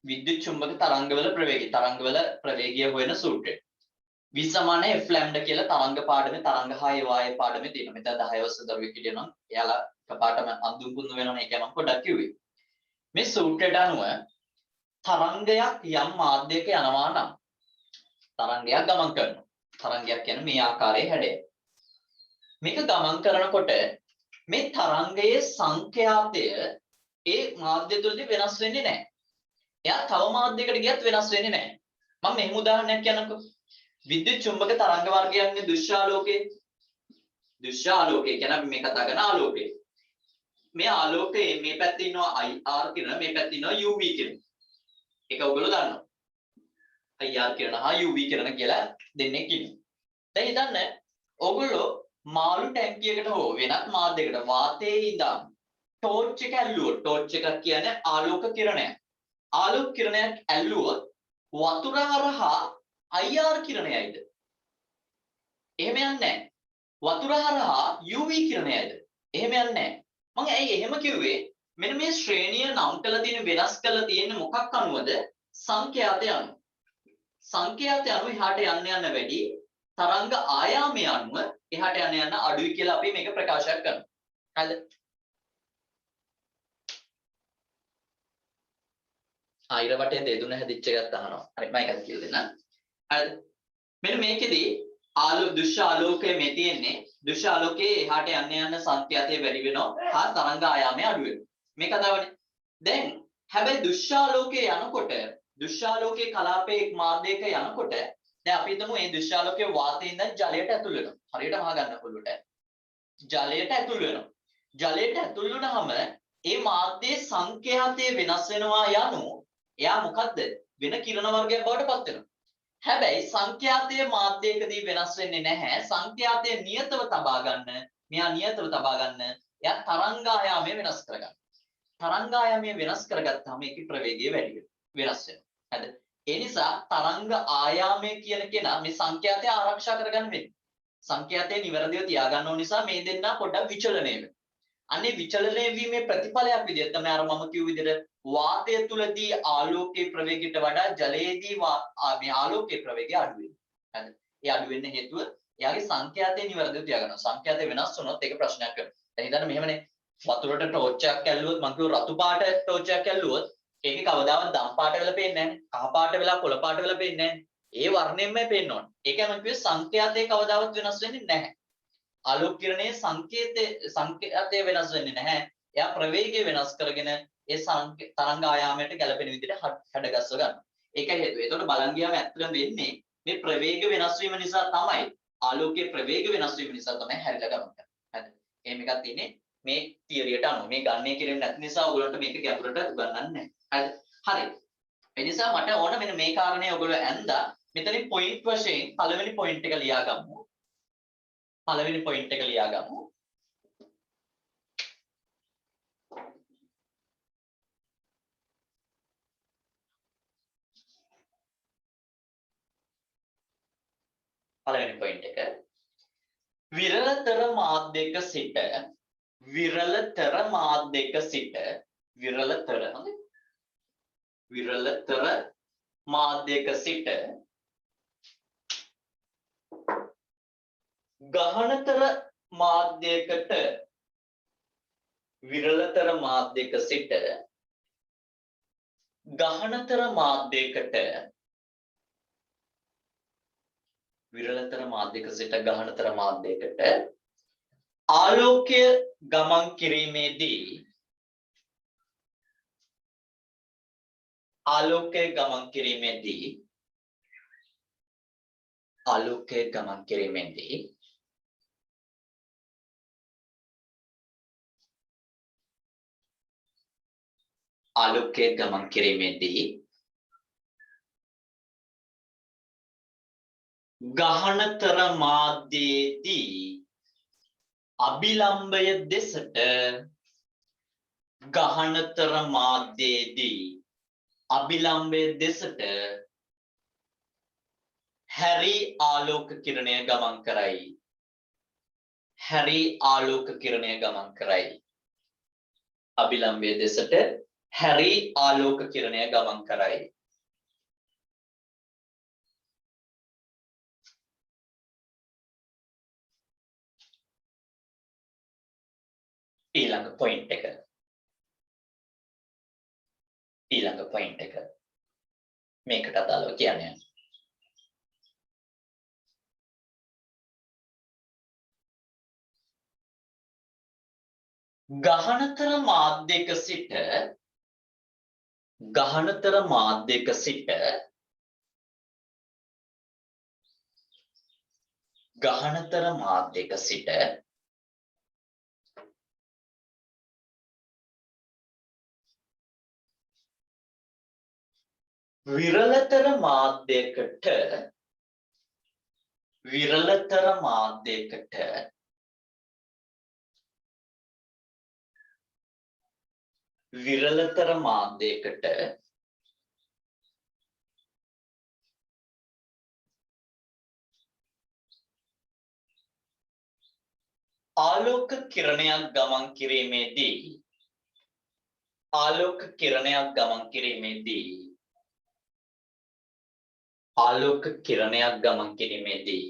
විද්‍යුත් චුම්බක තරංගවල ප්‍රවේගය හොයන සූත්‍රය. V සමාන F ලැම්ඩා කියලා තරංග පාඩමේ තරංග හා වායය පාඩමේ තියෙනවා. මෙතන 10 වසර දරුවෙක් කියනවා. එයාලා කපාටම අඳුම් කුඳු වෙනවා මේක මම පොඩ්ඩක් කිව්වේ. මේ සූත්‍රයට අනුව තරංගයක් යම් මාධ්‍යයක යනවා නම් තරංගයක් ගමන් කරනවා. තරංගයක් කියන්නේ මේ ආකාරයේ හැඩය. මේක ගමන් කරනකොට මේ තරංගයේ සංඛ්‍යාතය ඒ මාධ්‍ය තුලදී වෙනස් වෙන්නේ නැහැ. එයා තව මාධ්‍යයකට ගියත් වෙනස් වෙන්නේ නැහැ. මම මෙහෙම උදාහරණයක් කියන්නම්කෝ. විද්‍යුත් චුම්බක තරංග වර්ගයන්ගේ දෘශ්‍යාලෝකය. දෘශ්‍යාලෝකය කියන්නේ අපි මේ කතා කරන ආලෝකය. මේ ආලෝකයේ මේ පැත්තේ ඉන්නවා IR කිරණ මේ පැත්තේ ඉන්නවා UV කිරණ. ඒක ඔයගොල්ලෝ දන්නවා. IR කිරණ හා UV කිරණ කියලා දෙන්නේ කිව්වා. දැන් හිතන්න ඔයගොල්ලෝ මාළු ටැංකියකට හෝ වෙනත් මාධ්‍යයකට වාතයේ ඉඳන් ටෝච් එක ඇල්ලුවොත් ටෝච් එකක් කියන්නේ ආලෝක කිරණයක්. ආලෝක කිරණයක් ඇල්ලුවොත් වතුර හරහා IR කිරණයයිද? එහෙම යන්නේ නැහැ. වතුර හරහා UV කිරණයයිද? එහෙම යන්නේ නැහැ. මම ඇයි එහෙම කිව්වේ? මෙන්න මේ ශ්‍රේණිය නම් කළ තියෙන වෙනස් කරලා තියෙන්නේ මොකක් අනුවද? සංඛ්‍යාතය අනුව. සංඛ්‍යාතය අනුව එහාට යන්න වැඩි තරංග ආයාමය අනුව එහාට යන්න අඩුයි කියලා අපි මේක ප්‍රකාශයක් කරනවා. හරිද? ආයිර වටේ දෙදුන හැදිච්ච එකත් අහනවා. හරි මම ඒකත් කියලා දෙන්නම්. හරිද? මෙන්න මේකෙදී දෘශ්‍ය ආලෝකයේ මේ තියෙන්නේ දෘශ්‍ය ආලෝකයේ එහාට යන්න සංඛ්‍යාතය වැඩි වෙනවා හා තරංග ආයාමය අඩු වෙනවා. මේ කතාවනේ. දැන් හැබැයි දෘශ්‍ය ආලෝකයේ යනකොට දෘශ්‍ය ආලෝකයේ කලාපයේ මාධ්‍යයක යනකොට දැන් අපි හිතමු මේ දෘශ්‍ය ආලෝකයේ වාතයේ ඉඳන් ජලයට ඇතුල් වෙනවා. හරියට අහගන්න පුළුවට. ජලයට ඇතුල් වෙනවා. ජලයට ඇතුල් වුණාම ඒ මාධ්‍යයේ සංඛ්‍යාතය වෙනස් වෙනවා යනු එයා මොකද්ද? වෙන කිරණ වර්ගයක් බවට පත් වෙනවා. හැබැයි සංඛ්‍යාතයේ මාධ්‍යයකදී වෙනස් වෙන්නේ නැහැ. සංඛ්‍යාතය නියතව තබා ගන්න. මෙයා නියතව තබා ගන්න. එයා තරංගායාමය වෙනස් කරගන්න. තරංගායාමය වෙනස් කරගත්තාම ඒකේ ප්‍රවේගය වැඩි වෙනස් වෙනවා. හරිද? ඒ නිසා තරංග ආයාමය කියන කෙනා මේ සංඛ්‍යාතය ආරක්ෂා කරගන්න වෙන්නේ. සංඛ්‍යාතය නිවැරදිව තියාගන්න ඕන නිසා මේ දෙන්නා පොඩ්ඩක් විචලනය වෙනවා. අනේ විචලනය වීමේ ප්‍රතිඵලයක් විදිහට තමයි අර මම කිව්ව විදිහට වාතය තුලදී ආලෝකයේ ප්‍රවේගයට වඩා ජලයේදී මේ ආලෝකයේ ප්‍රවේගය අඩු වෙනවා. හරිද? ඒ අඩු වෙන්න හේතුව එයාගේ සංඛ්‍යාතය නිවැරදිව තියාගන්නවා. සංඛ්‍යාතය වෙනස් වුණොත් ඒක ප්‍රශ්නයක් වෙනවා. දැන් හිතන්න මෙහෙමනේ වතුරට ටෝච් එකක් ඇල්ලුවොත් මම කිව්ව රතු පාට ටෝච් එකක් ඇල්ලුවොත් ඒකේ කවදාවත් දම් පාට වෙලා පේන්නේ නැහැ. කහ පාට වෙලා කොළ පාට වෙලා පේන්නේ නැහැ. ඒ වර්ණයෙන්මයි පේන්න ඕනේ. ඒකයි මම කිව්වේ සංඛ්‍යාතය කවදාවත් වෙනස් වෙන්නේ නැහැ. ආලෝක කිරණයේ සංකේතය වෙනස් වෙන්නේ නැහැ. එයා ප්‍රවේගය වෙනස් කරගෙන ඒ තරංග ආයාමයට ගැලපෙන විදිහට හැඩගස්ව ගන්නවා. ඒකයි හේතුව. ඒතකොට බලන් ගියාම ඇත්තටම වෙන්නේ මේ ප්‍රවේග වෙනස් වීම නිසා තමයි ආලෝකයේ ප්‍රවේග වෙනස් වීම නිසා තමයි හැරිලා ගමන් කරන්නේ. හරිද? එහෙම එකක් තියෙන්නේ මේ තියරියට අනුව. මේ ගණනය කිරීම නැති නිසා ඔයගොල්ලන්ට මේක ගැඹුරට උගන්වන්නේ නැහැ. හරිද? හරි. ඒ නිසා මට ඕන මෙන්න මේ කාරණේ ඔයගොල්ලෝ ඇඳා මෙතනින් පොයින්ට් වශයෙන් පළවෙනි පොයින්ට් එක ලියාගමු. පළවෙනි පොයින්ට් එක ලියාගමු. පළවෙනි පොයින්ට් එක විරලතර මාධ්‍යක සිට විරලතර මාධ්‍යක සිට විරලතර හරි විරලතර මාධ්‍යක සිට ගහනතර මාධ්‍යකට විරලතර මාධ්‍යක සිට ගහනතර මාධ්‍යකට විරලතර මාධ්‍යක සිට ගහනතර මාධ්‍යකට ආලෝකය ගමන් කිරීමේදී ආලෝකය ගමන් කිරීමේදී ආලෝකය ගමන් කිරීමේදී ආලෝකය ගමන් කිරීමේදී ගහනතර මාධ්‍යයේදී අභිලම්බය දෙසට ගහනතර මාධ්‍යයේදී අභිලම්බය දෙසට හැරි ආලෝක කිරණය ගමන් කරයි. හැරි ආලෝක කිරණය ගමන් කරයි. අභිලම්බය දෙසට හැරි ආලෝක කිරණය ගමන් කරයි. ඊළඟ පොයින්ට් එක. ඊළඟ පොයින්ට් එක. මේකට අදාළව කියන්නේ. ගහනතර මාධ්‍යක සිට ගහනතර මාධ්‍යක සිට ගහනතර මාධ්‍යක සිට විරලතර මාධ්‍යකට විරලතර මාධ්‍යකට විරලතර මාධ්‍යකට ආලෝක කිරණයක් ගමන් කිරීමේදී ආලෝක කිරණයක් ගමන් කිරීමේදී ආලෝක කිරණයක් ගමන් කිරීමේදී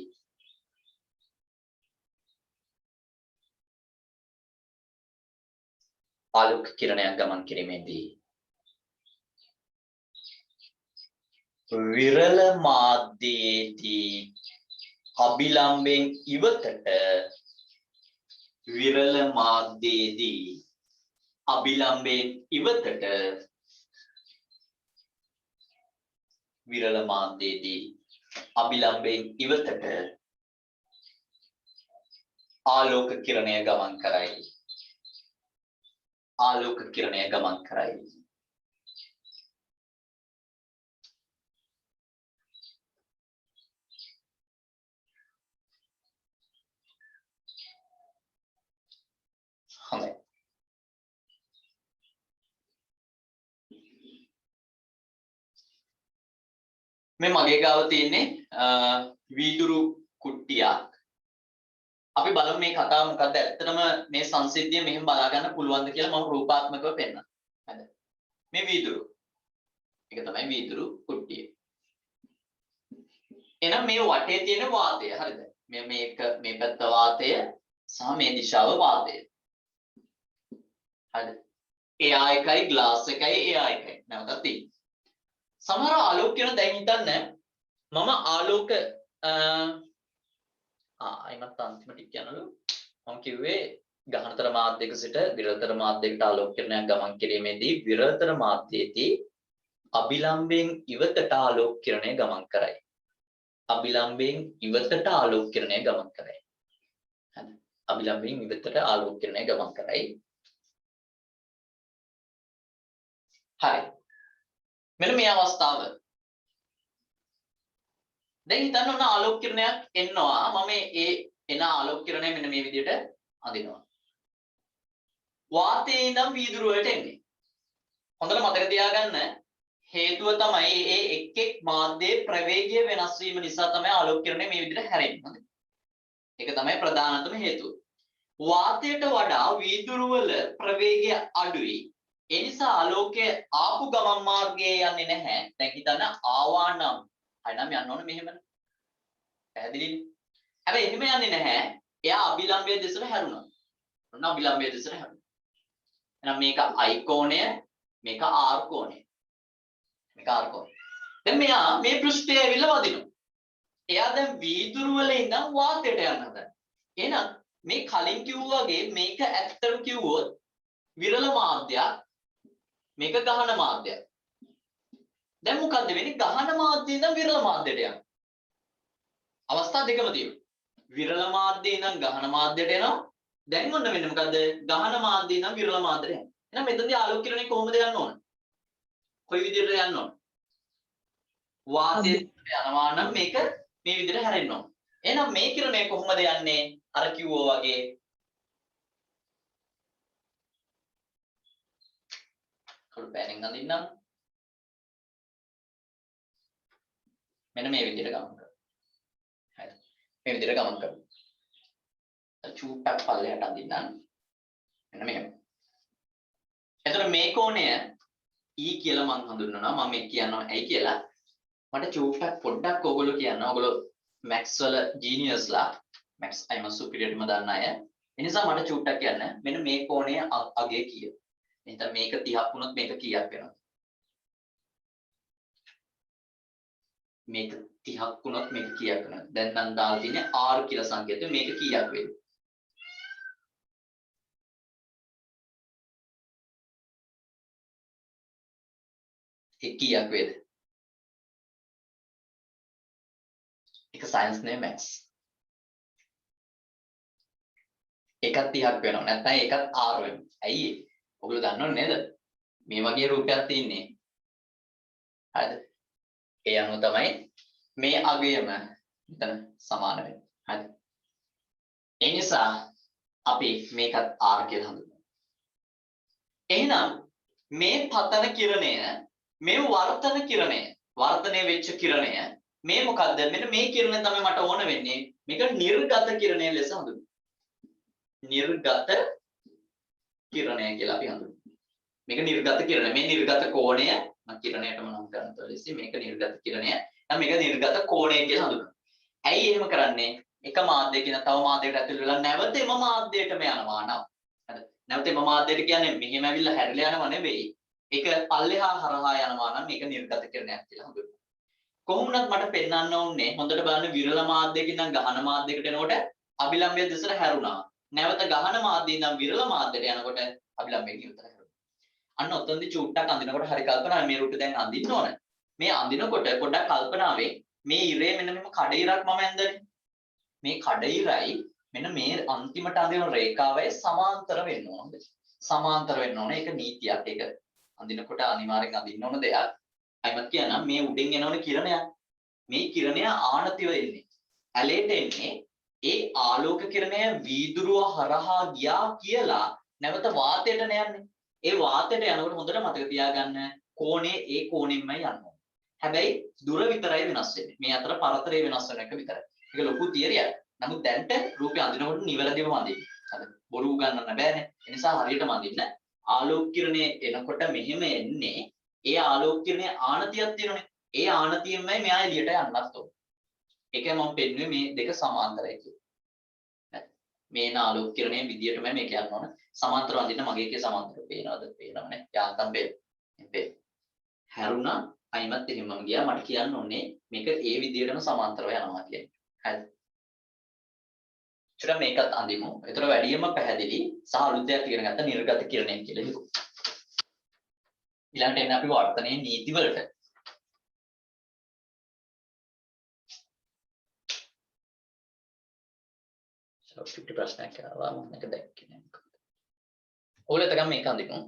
ආලෝක කිරණයක් ගමන් කිරීමේදී විරල මාධ්‍යයේදී අභිලම්බෙන් ඉවතට විරල මාධ්‍යයේදී අභිලම්බෙන් ඉවතට විරල මාධ්‍යයේදී අභිලම්බෙන් ඉවතට ආලෝක කිරණය ගමන් කරයි. ආලෝක කිරණය ගමන් කරයි. හොඳයි. මේ මගේ ගාව තියෙන්නේ වීදුරු කුට්ටියක්. අපි බලමු මේ මේ කතාව මොකද්ද ඇත්තටම මේ සංසිද්ධිය මෙහෙම බලා ගන්න පුළුවන්ද කියලා මම රූපාත්මකව පෙන්නනවා. හරිද? මේ වීදුරු. ඒක තමයි වීදුරු කුට්ටිය. එහෙනම් මේ වටේ තියෙන වාතය හරිද? මේක මේ පැත්ත වාතය සහ මේ දිශාව වාතය. හරිද? එයා එකයි ග්ලාස් එකයි එයා එකයි. නැවතත් තියෙන්නේ. සමහර ආලෝකයන දැන් හිතන්න මම ආලෝක අයිමත් අන්තිමට කියනලු මම කිව්වේ ගහනතර මාධ්‍යයක සිට විරතර මාධ්‍යයකට ආලෝක කිරණයක් ගමන් කිරීමේදී විරතර මාධ්‍යයේදී අභිලම්බයෙන් ඉවතට ආලෝක කිරණය ගමන් කරයි. අභිලම්බයෙන් ඉවතට ආලෝක කිරණය ගමන් කරයි. හරි. අභිලම්බයෙන් ඉවතට ආලෝක කිරණය ගමන් කරයි. හරි. මෙන්න මේ අවස්ථාව. දැන් හිතන්න ඕන ආලෝක කිරණයක් එනවා මම ඒ එන ආලෝක කිරණය මෙන්න මේ විදිහට අඳිනවා. වාතයේ ඉඳන් වීදුරු වලට එන්නේ. හොඳට මතක තියාගන්න හේතුව තමයි ඒ එක් මාධ්‍යයේ ප්‍රවේගය වෙනස් වීම නිසා තමයි ආලෝක කිරණය මේ විදිහට හැරෙන්නේ. ඒක තමයි ප්‍රධානතම හේතුව. වාතයට වඩා වීදුරු වල ප්‍රවේගය අඩුයි. ඒ නිසා ආලෝකය ආපු ගමන් මාර්ගයේ යන්නේ නැහැ. දැන් හිතන්න ආවා නම් අයනම් යන්න ඕනේ මෙහෙමනේ. පැහැදිලිද? හැබැයි එහෙම යන්නේ නැහැ. එයා අභිලම්බයේ දෙසට හැරුණා. ඔන්න අභිලම්බයේ දෙසට හැරුණා. එහෙනම් මේක I කෝණය, මේක R කෝණය. මේක R කෝණය. දැන් මෙයා මේ පෘෂ්ඨය ඇවිල්ලා වදිනවා. එයා දැන් වීදුරු වල ඉඳන් වාතයට යන්න හදනවා. එහෙනම් මේ කලින් කිව්වා වගේ මේක ඇත්තටම කිව්වොත් විරල මාධ්‍යයක්, මේක ගහන මාධ්‍යයක්. දැන් මොකද්ද වෙන්නේ? ගහන මාධ්‍යයෙන් ඉඳන් විරල මාධ්‍යයට යනවා. අවස්ථා දෙකම තියෙනවා. විරල මාධ්‍යයෙන් ඉඳන් ගහන මාධ්‍යයට එනවා. දැන් මොන වෙන්නේ මොකද්ද? ගහන මාධ්‍යයෙන් ඉඳන් විරල මාධ්‍යයට යනවා. එහෙනම් මෙතනදී ආලෝක කිරණේ කොහොමද යන්න ඕන? කොයි විදිහට යන්න ඕන? වාතයේ යනවා නම් මේක මේ විදිහට හැරෙන්න ඕන. එහෙනම් මේ කිරණය කොහොමද යන්නේ? අර කිව්වා වගේ කළු පෑනෙන් අඳින්නම්. මෙන්න මේ විදිහට ගමන් කරනවා. හරි. මේ විදිහට ගමන් කරනවා. චූට්ටක් පල්ලෙහාට අඳින්නම්. මෙන්න මෙහෙම. එතකොට මේ කෝණය E කියලා මම හඳුන්වනවා. මම මේ කියනවා ඇයි කියලා. මට චූට්ටක් පොඩ්ඩක් ඕගොල්ලෝ කියන්න. ඕගොල්ලෝ මැක්ස් වල ජීනියස්ලා මැක්ස් අයිම සුපිරියර්ම දන්න අය. ඒ නිසා මට චූට්ටක් කියන්න. මෙන්න මේ කෝණය අගය කීයද? එහෙනම් මේක 30ක් වුණොත් මේක කීයක් වෙනවද? මේක 30ක් වුණොත් මේක කීයක් වෙනවද? දැන් නම් දාලා තියෙන්නේ R කියලා සංකේතය. මේක කීයක් වෙයිද? ඒක කීයක් වේද? ඒක සයන්ස් නේ මැත්ස්. එකක් 30ක් වෙනවා. නැත්නම් ඒකත් R වෙනවා. ඇයි ඒ? ඔයගොල්ලෝ දන්නව නේද? මේ වගේ රූපයක් තියෙන්නේ. හරිද? ඒ අනුව තමයි මේ අගයම මෙතන සමාන වෙන්නේ. හරි. ඒ නිසා අපි මේකත් R කියලා හඳුන්වනවා. එහෙනම් මේ පතන කිරණය, මේ වර්තන කිරණය, වර්ධනය වෙච්ච කිරණය මේ මොකද්ද? මෙන්න මේ කිරණය තමයි මට ඕන වෙන්නේ. මේක නිර්ගත කිරණය ලෙස හඳුන්වනවා. නිර්ගත කිරණය කියලා අපි හඳුන්වනවා. මේක නිර්ගත කිරණය. මේ නිර්ගත කෝණය මම කිරණයටම නම් කරනවා ලෙස මේක නිර්ගත කිරණය. දැන් මේක නිර්ගත කෝණය කියලා හඳුන්වනවා. ඇයි එහෙම කරන්නේ? එක මාධ්‍යයකින් තව මාධ්‍යයකට ඇතුල් වෙලා නැවත එම මාධ්‍යයටම යනවා නම්. හරි. නැවත එම මාධ්‍යයට කියන්නේ මෙහෙම ඇවිල්ලා හැරිලා යනව නෙවෙයි. ඒක පල්ලෙහා හරහා යනවා නම් මේක නිර්ගත කිරණයක් කියලා හඳුන්වනවා. කොහොමුණත් මට පෙන්වන්න ඕනේ හොඳට බලන්න විරල මාධ්‍යයකින් නම් ගහන මාධ්‍යයකට එනකොට අභිලම්බය දෙසට හැරුණා. නැවත ගහන මාධ්‍යයෙන් නම් විරල මාධ්‍යයට යනකොට අභිලම්බයෙන් ඉවතට හැරුණා. අන්න ඔතනදී චූට්ටක් අඳිනකොට හරි කල්පනා මේ රුට දැන් අඳින්න ඕන. මේ අඳිනකොට පොඩ්ඩක් කල්පනාවේ මේ ඉරේ මෙන්න මෙම කඩිරක් මම ඇඳන්නේ. මේ කඩිරයි මෙන්න මේ අන්තිමට අඳින රේඛාවයි සමාන්තර වෙන්න ඕන. සමාන්තර වෙන්න ඕන. ඒක නීතියක්. ඒක අඳිනකොට අනිවාර්යෙන් අඳින්න ඕන දෙයක්. අයිමත් කියනවා මේ උඩින් එනවනේ කිරණයක්. මේ කිරණය ආනතිව එන්නේ. ඇලේට එන්නේ ඒ ආලෝක කිරණය වීදුරුව හරහා ගියා කියලා නැවත වාතයට යන්නේ. ඒ වාතයට යනකොට හොඳට මතක තියාගන්න කෝණේ ඒ කෝණයෙන්මයි යන්නේ. හැබැයි දුර විතරයි වෙනස් වෙන්නේ. මේ අතර පරතරය වෙනස් වෙන එක විතරයි. ඒක ලොකු තියරියක්. නමුත් දැන්ට රූපය අඳිනකොට නිවැරදිව අඳින්න. හරි. බොරු ගන්නන්න බෑනේ. ඒ නිසා හරියටම අඳින්න. ආලෝක කිරණය එනකොට මෙහෙම එන්නේ. ඒ ආලෝක කිරණයේ ආනතියක් තියෙනනේ. ඒ ආනතියෙන්මයි මෙයා එළියට යන්නත් ඕන. ඒකයි මම පෙන්නුවේ මේ දෙක සමාන්තරයි කියලා. මේ ආලෝක කිරණයේ විදියටම මේක යන්න ඕන. සමාන්තරව අඳින්න මගේ එකේ සමාන්තර පේනවද? පේනවනේ. යාන්තම් පේන. හැරුණා අයිමත් එහෙමම ගියා. මට කියන්න ඕනේ මේක ඒ විදියටම සමාන්තරව යනවා කියන්නේ. හරිද? චුට්ටක් මේකත් අඳිමු. ඒතර වැඩියම පැහැදිලි සහ අලුත් දෙයක් ඉගෙන ගත්ත නිර්ගත කිරණය කියලා හිතමු. ඊළඟට එන්න අපි වර්තනයේ නීති වලට. පිට ප්‍රශ්නයක් ආවා මම මේක දැක්කේ නෑ. ඔයගොල්ලෝ එතකම් මේක අඳිමු.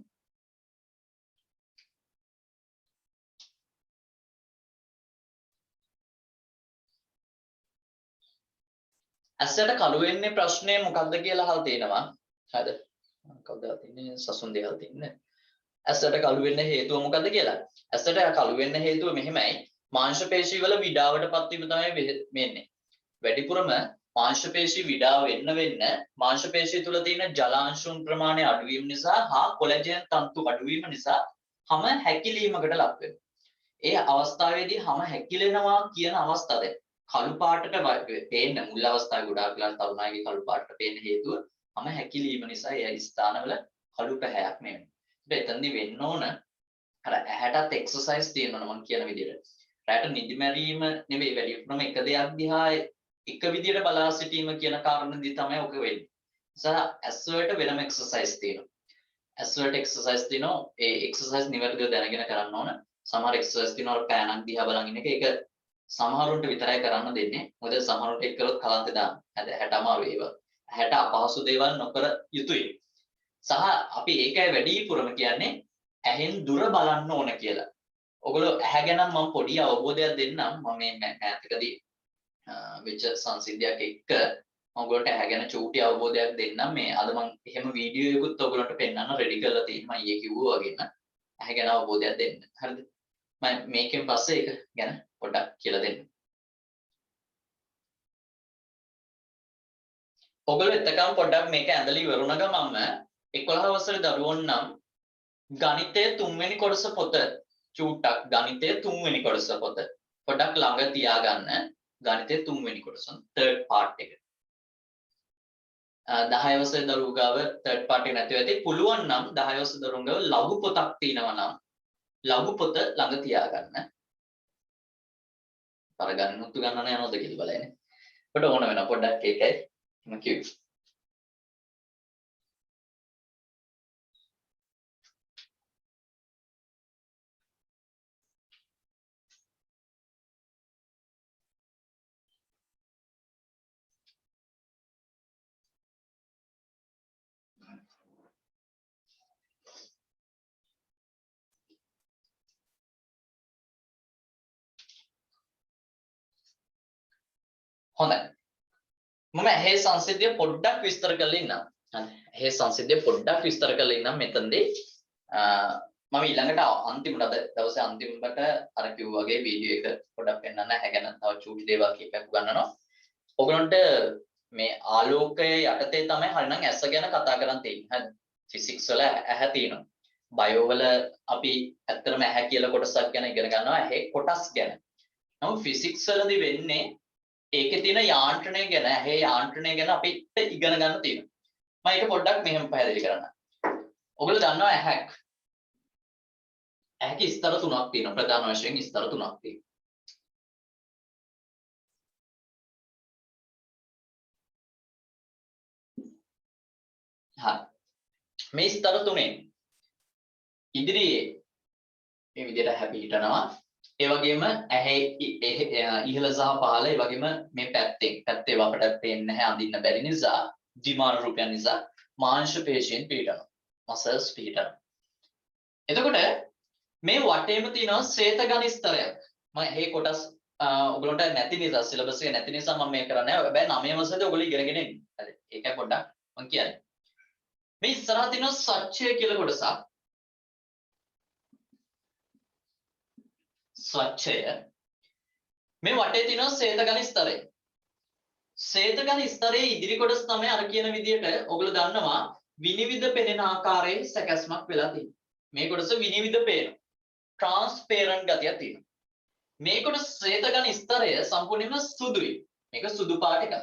ඇසට කළු වෙන්නේ ප්‍රශ්නේ මොකක්ද කියලා අහලා තියෙනවා. හරිද? කවුද තින්නේ සසුන් දෙහල් තින්නේ. ඇසට කළු වෙන්න හේතුව මොකක්ද කියලා. ඇසට කළු වෙන්න හේතුව මෙහෙමයි. මාංශ පේශී වල විඩාවටපත් වීම තමයි වෙන්නේ. වැඩිපුරම මාංශ පේශී විඩාව වෙන්න මාංශ පේශී තුල තියෙන ජලාංශුන් ප්‍රමාණය අඩු වීම නිසා හා කොලජන් තන්තු අඩු වීම නිසා හැම හැකිලීමකට ලක් වෙනවා. ඒ අවස්ථාවේදී හැම හැකිලෙනවා කියන අවස්ථාවේ කළු පාටට පේන්න මුල් අවස්ථාවේ ගොඩාක් වෙලා තරුණයිගේ කළු පාටට පේන්න හේතුව හැම හැකිලීම නිසා ඒ ස්ථානවල කළු පැහැයක් නෙමෙයි. එතනදි වෙන්න ඕන අර ඇහැටත් එක්සර්සයිස් තියෙනවා මම කියන විදිහට. රැට නිදි මැරීම නෙවෙයි වැඩිපුරම එක දෙයක් දිහා එක විදිහට බලා සිටීම කියන කාරණේදී තමයි ඔක වෙන්නේ. නිසා ඇස් වලට වෙනම එක්සර්සයිස් තියෙනවා. ඇස් වලට එක්සර්සයිස් තියෙනවා. ඒ එක්සර්සයිස් නිවැරදිව දැනගෙන කරන්න ඕන. සමහර එක්සර්සයිස් තියෙනවා අර පෑනක් දිහා බලන් ඉන්න එක. ඒක සමහරුන්ට විතරයි කරන්න දෙන්නේ. මොකද සමහරුන්ට ඒක කළොත් කලන්තේ දාන්න. ඇහැට අමාරු ඒවා. ඇහැට අපහසු දේවල් නොකර යුතුයි. සහ අපි ඒකයි වැඩිපුරම කියන්නේ ඇහෙන් දුර බලන්න ඕන කියලා. ඔගොල්ලෝ ඇහැ ගැන මම පොඩි අවබෝධයක් දෙන්නම්. මම මේ මෑතකදී වෙච්ච සංසිද්ධියක් එක්ක ඔයගොල්ලන්ට ඇහැ ගැන චූටි අවබෝධයක් දෙන්නම්. මේ අද මම එහෙම වීඩියෝ එකකුත් ඔයගොල්ලන්ට පෙන්වන්න රෙඩි කරලා තියෙනවා. ඊයේ කිව්වා වගේම ඇහැ ගැන අවබෝධයක් දෙන්න. හරිද? මම මේකෙන් පස්සේ ඒක ගැන පොඩ්ඩක් කියලා දෙන්න. ඔයගොල්ලෝ එතකම් පොඩ්ඩක් මේක ඇඳලා ඉවරුණ ගමන්ම 11 වසරේ දරුවෝ නම් ගණිතයේ 3 වෙනි කොටස පොත චූට්ටක් ගණිතයේ 3 වෙනි කොටස පොත පොඩ්ඩක් ළඟ තියාගන්න. ගණිතයේ 3 වෙනි කොටස third part එක. 10 වසරේ දරුවෝ ගාව third part එක නැතිව ඇති. පුළුවන් නම් 10 වසරේ දරුවෝ ගාව ලඝු පොතක් තියෙනවා නම් ලඝු පොත ළඟ තියාගන්න. අර ගන්න මුතු ගන්නන යනවද කියලා බලන්න. ඔබට ඕන වෙන පොඩ්ඩක් ඒකයි මම කිව්වේ. හොඳයි. මම ඇහි සංසිද්ධිය පොඩ්ඩක් විස්තර කරලා ඉන්නම්. හරි. ඇහි සංසිද්ධිය පොඩ්ඩක් විස්තර කරලා ඉන්නම් මෙතනදී. මම ඊළඟට අන්තිමට අද දවසේ අන්තිමට අර කිව්වා වගේ වීඩියෝ එක පොඩ්ඩක් පෙන්නන්න හැගෙන තව චූටි දේවල් කීපයක් ගන්නවා. ඔයගොල්ලන්ට මේ ආලෝකයේ යටතේ තමයි හරිනම් ඇස ගැන කතා කරන් තියෙන්නේ. හරි. ෆිසික්ස් වල ඇහැ තියෙනවා. බයෝ වල අපි ඇත්තටම ඇහැ කියලා කොටසක් ගැන ඉගෙන ගන්නවා. ඇහි කොටස් ගැන. නමුත් ෆිසික්ස් වලදී වෙන්නේ ඒකේ තියෙන යාන්ත්‍රණය ගැන ඇහි යාන්ත්‍රණය ගැන අපිට ඉගෙන ගන්න තියෙනවා. මම ඒක පොඩ්ඩක් මෙහෙම පැහැදිලි කරන්නම්. ඔයගොල්ලෝ දන්නවා ඇහැක්. ඇහැක ස්තර තුනක් තියෙනවා. ප්‍රධාන වශයෙන් ස්තර තුනක් තියෙනවා. හරි. මේ ස්තර තුනෙන් ඉදිරියේ මේ විදිහට ඇහැ පිහිටනවා. ඒ වගේම ඇහි ඉහළ සහ පහළ ඒ වගේම මේ පැත්තේ අපට පේන්නේ නැහැ අඳින්න බැරි නිසා ද්විමාන රූපයන් නිසා මාංශ පේශීන් පිහිටනවා. මසල්ස් පිහිටනවා. එතකොට මේ වටේම තියෙනවා ශ්වේත ගනිස්තරයක්. මම මේ කොටස් ඔයගලන්ට නැති නිසා සිලබස් එක නැති නිසා මම මේ කරන්නේ නැහැ. හැබැයි 9 වසරේදී ඔයගොල්ලෝ ඉගෙනගෙන ඉන්නේ. හරි. ඒකයි පොඩ්ඩක් මම කියන්නේ. මේ ඉස්සරහ තියෙනවා සච්ඡය කියලා කොටසක්. ස්වච්ඡය මේ වටේ තියෙනවා ශ්වේත ගනිස්තරය. ශ්වේත ඝන ස්තරයේ ඉදිරි කොටස තමයි අර කියන විදිහට ඔයගොල්ලෝ දන්නවා විනිවිද පෙනෙන ආකාරයේ සැකස්මක් වෙලා තියෙනවා. මේ කොටස විනිවිද පේනවා. ට්‍රාන්ස්පේරන්ට් ගතියක් තියෙනවා. මේ කොටස ශ්වේත ඝන ස්තරය සම්පූර්ණයෙන්ම සුදුයි. මේක සුදු පාට එකක්.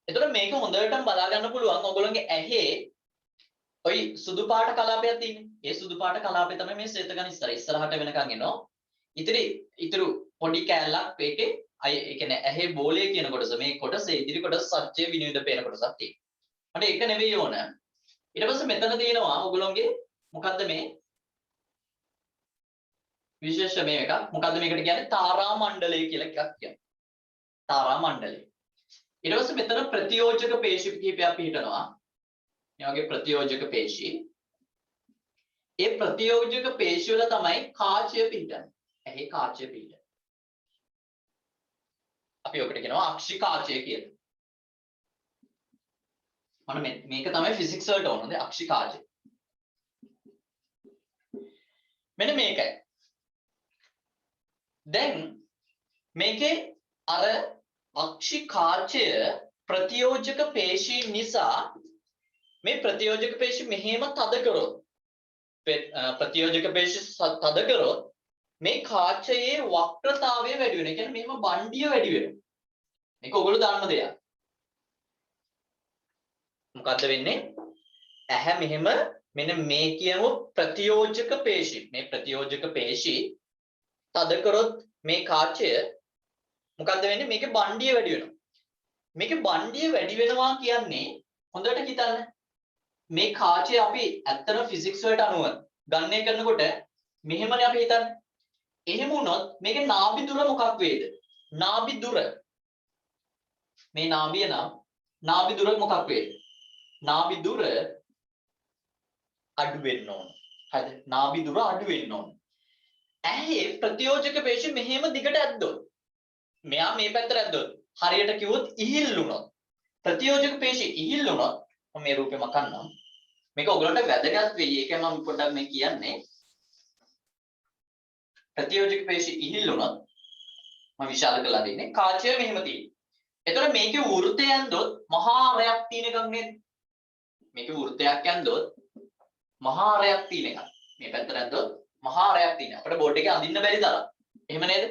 එතකොට මේක හොඳටම බලා ගන්න පුළුවන් ඔයගොල්ලෝගේ ඇහි ඔයි සුදු පාට කලාපයක් තියෙන්නේ. ඒ සුදු පාට කලාපය තමයි මේ ශ්වේත ඝන ස්තරය. ඉස්සරහට වෙනකන් එනවා. ඉතුරු පොඩි කෑල්ලක් ඒකේ ඒ කියන්නේ ඇහි බෝලය කියන කොටස මේ කොටසේ ඉදිරි කොටස සත්‍ය විනිවිද පේන කොටසක් තියෙනවා. මට ඒක නෙවෙයි ඕන. ඊට පස්සේ මෙතන තියෙනවා ඔයගොල්ලෝගේ මොකද්ද මේ විශේෂ මේ එකක්. මොකද්ද මේකට කියන්නේ තාරා මණ්ඩලය කියලා එකක් කියන්නේ. තාරා මණ්ඩලය. ඊට පස්සේ මෙතන ප්‍රතියෝජක පේශි කිහිපයක් පිහිටනවා. මේ වගේ ප්‍රතියෝජක පේශි. ඒ ප්‍රතියෝජක පේශි වල තමයි කාචය පිහිටන්නේ. ඇහි කාචය පිහිටන්නේ. අපි ඔකට කියනවා අක්ෂි කාචය කියලා. මම මේක තමයි ෆිසික්ස් වලට ඕනද අක්ෂි කාචය. මෙන්න මේකයි. දැන් මේකේ අර අක්ෂි කාචය ප්‍රතියෝජක පේශි නිසා මේ ප්‍රතියෝජක පේශි මෙහෙම තද කරොත් ප්‍රතියෝජක පේශි තද කරොත් මේ කාචයේ වක්‍රතාවය වැඩි වෙනවා. ඒ කියන්නේ මෙහෙම බණ්ඩිය වැඩි වෙනවා. මේක ඔයගොල්ලෝ දන්න දෙයක්. මොකද්ද වෙන්නේ? ඇහැ මෙහෙම මෙන්න මේ කියමු ප්‍රතියෝජක පේශි. මේ ප්‍රතියෝජක පේශි තද කරොත් මේ කාචය මොකද්ද වෙන්නේ? මේකේ බණ්ඩිය වැඩි වෙනවා. මේකේ බණ්ඩිය වැඩි වෙනවා කියන්නේ හොඳට හිතන්න. මේ කාචය අපි ඇත්තට ෆිසික්ස් වලට අනුව ගණනය කරනකොට මෙහෙමනේ අපි හිතන්නේ. එහෙම වුණොත් මේකේ නාභි දුර මොකක් වේද? නාභි දුර. මේ නාභිය නම් නාභි දුර මොකක් වේද? නාභි දුර අඩු වෙන්න ඕන. හරිද? නාභි දුර අඩු වෙන්න ඕන. ඇහි ප්‍රතියෝජක පේශි මෙහෙම දිගට ඇද්දොත් මෙයා මේ පැත්තට ඇද්දොත් හරියට කිව්වොත් ඉහිල් වුණොත් ප්‍රතියෝජක පේශි ඉහිල් වුණොත් මම මේ රූපේ මකන්නම්. මේක ඔයගලන්ට වැදගත් වෙයි. ඒක මම පොඩ්ඩක් මේ කියන්නේ. ප්‍රතියෝජක පේශි ඉහිල් වුණොත් මම විශාල කරලා දෙන්නේ. කාචය මෙහෙම තියෙනවා. එතකොට මේකේ වෘත්තය ඇන්දොත් මහා රයක් තියෙන එකක් නේද? මේකේ වෘත්තයක් ඇන්දොත් මහා රයක් තියෙන එකක්. මේ පැත්තට ඇන්දොත් මහා රයක් තියෙන. අපිට බෝඩ් එකේ අඳින්න බැරි තරම්. එහෙම නේද?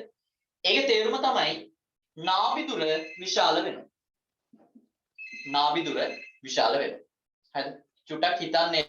ඒකේ තේරුම තමයි නාභි දුර විශාල වෙනවා. නාභි දුර විශාල වෙනවා. හරිද? චුට්ටක් හිතන්නේ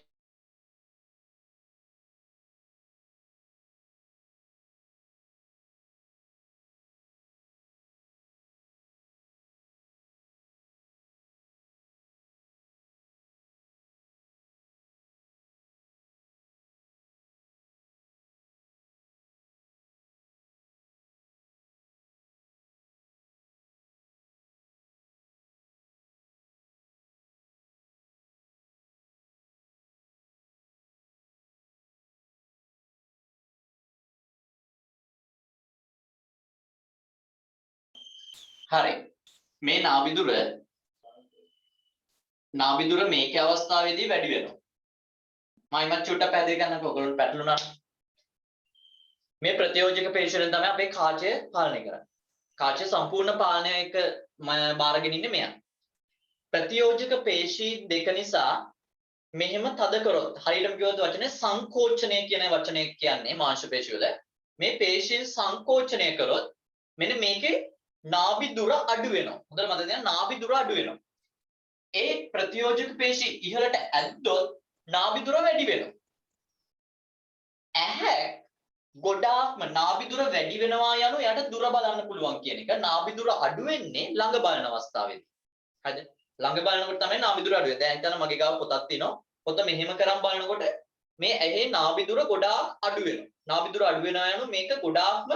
හරි. මේ නාභි දුර මේකේ අවස්ථාවේදී වැඩි වෙනවා. මම චුට්ටක් පැහැදිලි කරන්නකෝ ඔයගොල්ලෝ පැටලුණා. මේ ප්‍රතියෝජක පේශියෙන් තමයි අපේ කාචය පාලනය කරන්නේ. කාචය සම්පූර්ණ පාලනය එක බාරගෙන ඉන්නේ මෙයා. ප්‍රතියෝජක පේශි දෙක නිසා මෙහෙම තද කරොත් හරියටම කියවද වචනේ සංකෝචනය කියන වචනේ කියන්නේ මාංශ පේශි වල මේ පේශිය සංකෝචනය කරොත් මෙන්න මේකේ නාභි දුර අඩු වෙනවා. හොඳට මතක තියාගන්න නාභි දුර අඩු වෙනවා. ඒ ප්‍රතියෝජක පේශි ඉහළට ඇද්දොත් නාභි දුර වැඩි වෙනවා. ඇහැ ගොඩාක්ම නාභි දුර වැඩි වෙනවා යනු යට දුර බලන්න පුළුවන් කියන එක. නාභි දුර අඩු වෙන්නේ ළඟ බලන අවස්ථාවේදී. හරිද? ළඟ බලනකොට තමයි නාභි දුර අඩු වෙන්නේ. දැන් හිතන්න මගේ ගාව පොතක් තියෙනවා. පොත මෙහෙම කරන් බලනකොට මේ ඇහි නාභි දුර ගොඩාක් අඩු වෙනවා. නාභි දුර අඩු වෙනවා යනු මේක ගොඩාක්ම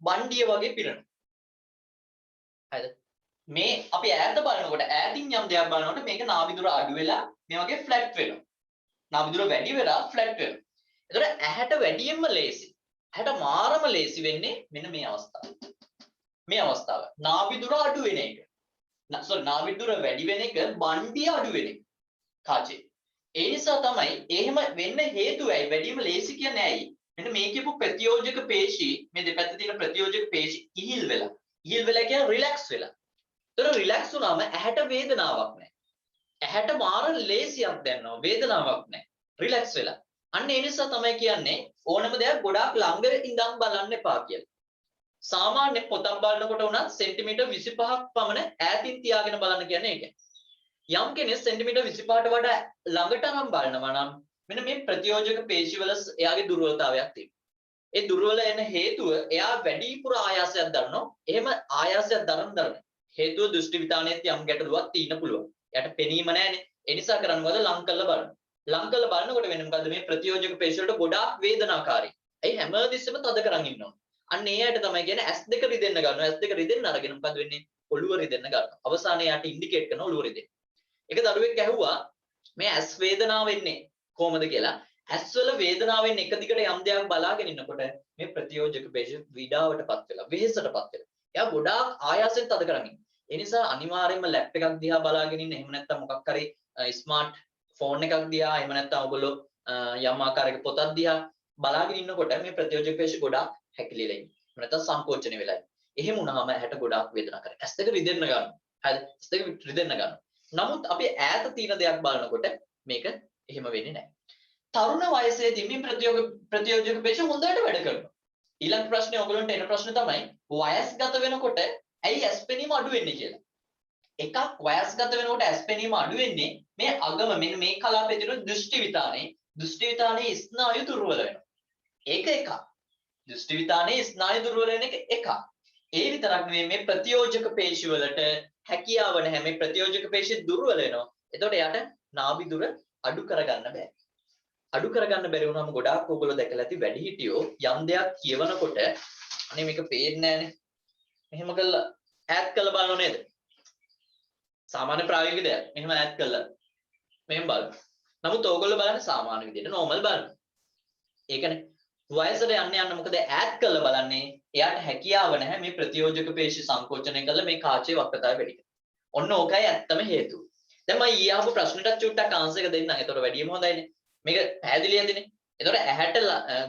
බණ්ඩිය වගේ පිරෙනවා. හරිද? මේ අපි ඈත බලනකොට ඈතින් යම් දෙයක් බලනකොට මේක නාභි දුර අඩු වෙලා මේ වගේ ෆ්ලැට් වෙනවා. නාභි දුර වැඩි වෙලා ෆ්ලැට් වෙනවා. ඒතකොට ඇහැට වැඩියෙන්ම ලේසි. ඇහැට මාරම ලේසි වෙන්නේ මෙන්න මේ අවස්ථාව. මේ අවස්ථාව. නාභි දුර අඩු වෙන එක. නාභි දුර වැඩි වෙන එක බණ්ඩිය අඩු වෙන එක. කාචේ. ඒ නිසා තමයි එහෙම වෙන්න හේතුව ඇයි වැඩිම ලේසි කියන්නේ ඇයි? මෙන්න මේ කියපු ප්‍රතියෝජක පේශී මේ දෙපැත්තේ තියෙන ප්‍රතියෝජක පේශී ඉහිල් වෙලා කියන්නේ රිලැක්ස් වෙලා. ඒතර රිලැක්ස් වුණාම ඇහැට වේදනාවක් නැහැ. ඇහැට මාර ලේසියක් දැනෙනවා වේදනාවක් නැහැ. රිලැක්ස් වෙලා. අන්න ඒ නිසා තමයි කියන්නේ ඕනම දෙයක් ගොඩාක් ළඟ ඉඳන් බලන්න එපා කියලා. සාමාන්‍ය පොතක් බලනකොට උනත් සෙන්ටිමීටර් 25ක් පමණ ඈතින් තියාගෙන බලන්න කියන්නේ ඒක. යම් කෙනෙක් සෙන්ටිමීටර් 25ට වඩා ළඟට නම් බලනවා නම් මෙන්න මේ ප්‍රතියෝජක පේශිවල එයාගේ දුර්වලතාවයක් තියෙනවා. ඒ දුර්වල එන හේතුව එයා වැඩිපුර ආයාසයක් දරනවා. එහෙම ආයාසයක් දරන හේතුව දෘෂ්ටි විතානයේත් යම් ගැටලුවක් තියෙන්න පුළුවන්. එයාට පෙනීම නැහැනේ. ඒ නිසා කරන්න මොකද ලං කරලා බලන්න. ලං කරලා බලනකොට වෙන්නේ මොකද්ද මේ ප්‍රතියෝජක පේශි වලට ගොඩාක් වේදනාකාරී. ඇයි හැමදෙස්සෙම තද කරන් ඉන්නවා. අන්න ඒ ඇයට තමයි කියන්නේ S2 රිදෙන්න ගන්නවා. S2 රිදෙන්න අරගෙන මොකද වෙන්නේ? ඔළුව රිදෙන්න ගන්නවා. අවසානයේ යාට ඉන්ඩිකේට් කරන ඔළුව රිදෙන්න. එක දරුවෙක් ඇහුවා මේ ඇස් වේදනාව වෙන්නේ කොහොමද කියලා. ඇස් වල වේදනාවෙන් එක දිගට යම් දෙයක් බලාගෙන ඉන්නකොට මේ ප්‍රතියෝජක පේශි විඩාවටපත් වෙලා වෙහෙසටපත් වෙලා. එයා ගොඩාක් ආයාසෙන් තද කරන් ඉන්නවා. ඒ නිසා අනිවාර්යයෙන්ම ලැප් එකක් දිහා බලාගෙන ඉන්න එහෙම නැත්නම් මොකක් හරි ස්මාර්ට් ෆෝන් එකක් දිහා එහෙම නැත්නම් ඔයගොල්ලෝ යම් ආකාරයක පොතක් දිහා බලාගෙන ඉන්නකොට මේ ප්‍රතියෝජක පේශි ගොඩාක් හැකිලිලා ඉන්නේ. එහෙම නැත්නම් සංකෝචන වෙලා ඉන්නේ. එහෙම වුණාම ඇහැට ගොඩාක් වේදනාවක් කරනවා. ඇස් දෙක රිදෙන්න ගන්නවා. හරිද? ඇස් දෙක රිදෙන්න ගන්නවා. නමුත් අපි ඈත තියෙන දෙයක් බලනකොට මේක එහෙම වෙන්නේ නැහැ. තරුණ වයසේදී මේ ප්‍රතියෝජක පේශි හොඳට වැඩ කරනවා. ඊළඟ ප්‍රශ්නේ ඔයගොල්ලන්ට එන ප්‍රශ්නේ තමයි වයස්ගත වෙනකොට ඇයි ඇස් පෙනීම අඩු වෙන්නේ කියලා. එකක් වයස්ගත වෙනකොට ඇස් පෙනීම අඩු වෙන්නේ මේ අගම මෙන්න මේ කලාපයේ තියෙන දෘෂ්ටි විතානයේ ස්නායු දුර්වල වෙනවා. ඒක එකක්. දෘෂ්ටි විතානයේ ස්නායු දුර්වල වෙන එක එකක්. ඒ විතරක් නෙමෙයි මේ ප්‍රතියෝජක පේශි වලට හැකියාව නැහැ. මේ ප්‍රතියෝජක පේශි දුර්වල වෙනවා. එතකොට යාට නාභි දුර අඩු කරගන්න බෑ. අඩු කරගන්න බැරි වුණාම ගොඩාක් ඔයගොල්ලෝ දැකලා ඇති වැඩිහිටියෝ යම් දෙයක් කියවනකොට අනේ මේක පේන්නේ නැහනේ. මෙහෙම කළා ඈත් කළා බලනව නේද? සාමාන්‍ය ප්‍රායෝගික දෙයක්. මෙහෙම ඈත් කළා. මෙහෙම බලන්න. නමුත් ඕගොල්ලෝ බලන්නේ සාමාන්‍ය විදිහට normal බලන්න. ඒකනේ. වයසට යන්න මොකද ඈත් කළා බලන්නේ. එයාට හැකියාව නැහැ මේ ප්‍රතියෝජක පේශි සංකෝචනය කළා මේ කාචේ වක්‍රතාවය වැඩි කරන්න. ඔන්න ඕකයි ඇත්තම හේතුව. දැන් මම ඊයේ අහපු ප්‍රශ්නෙට චුට්ටක් ආන්සර් එක දෙන්නම්. ඒතකොට වැඩියම හොඳයිනේ. මේක පැහැදිලි ඇතිනේ. ඒතකොට ඇහැට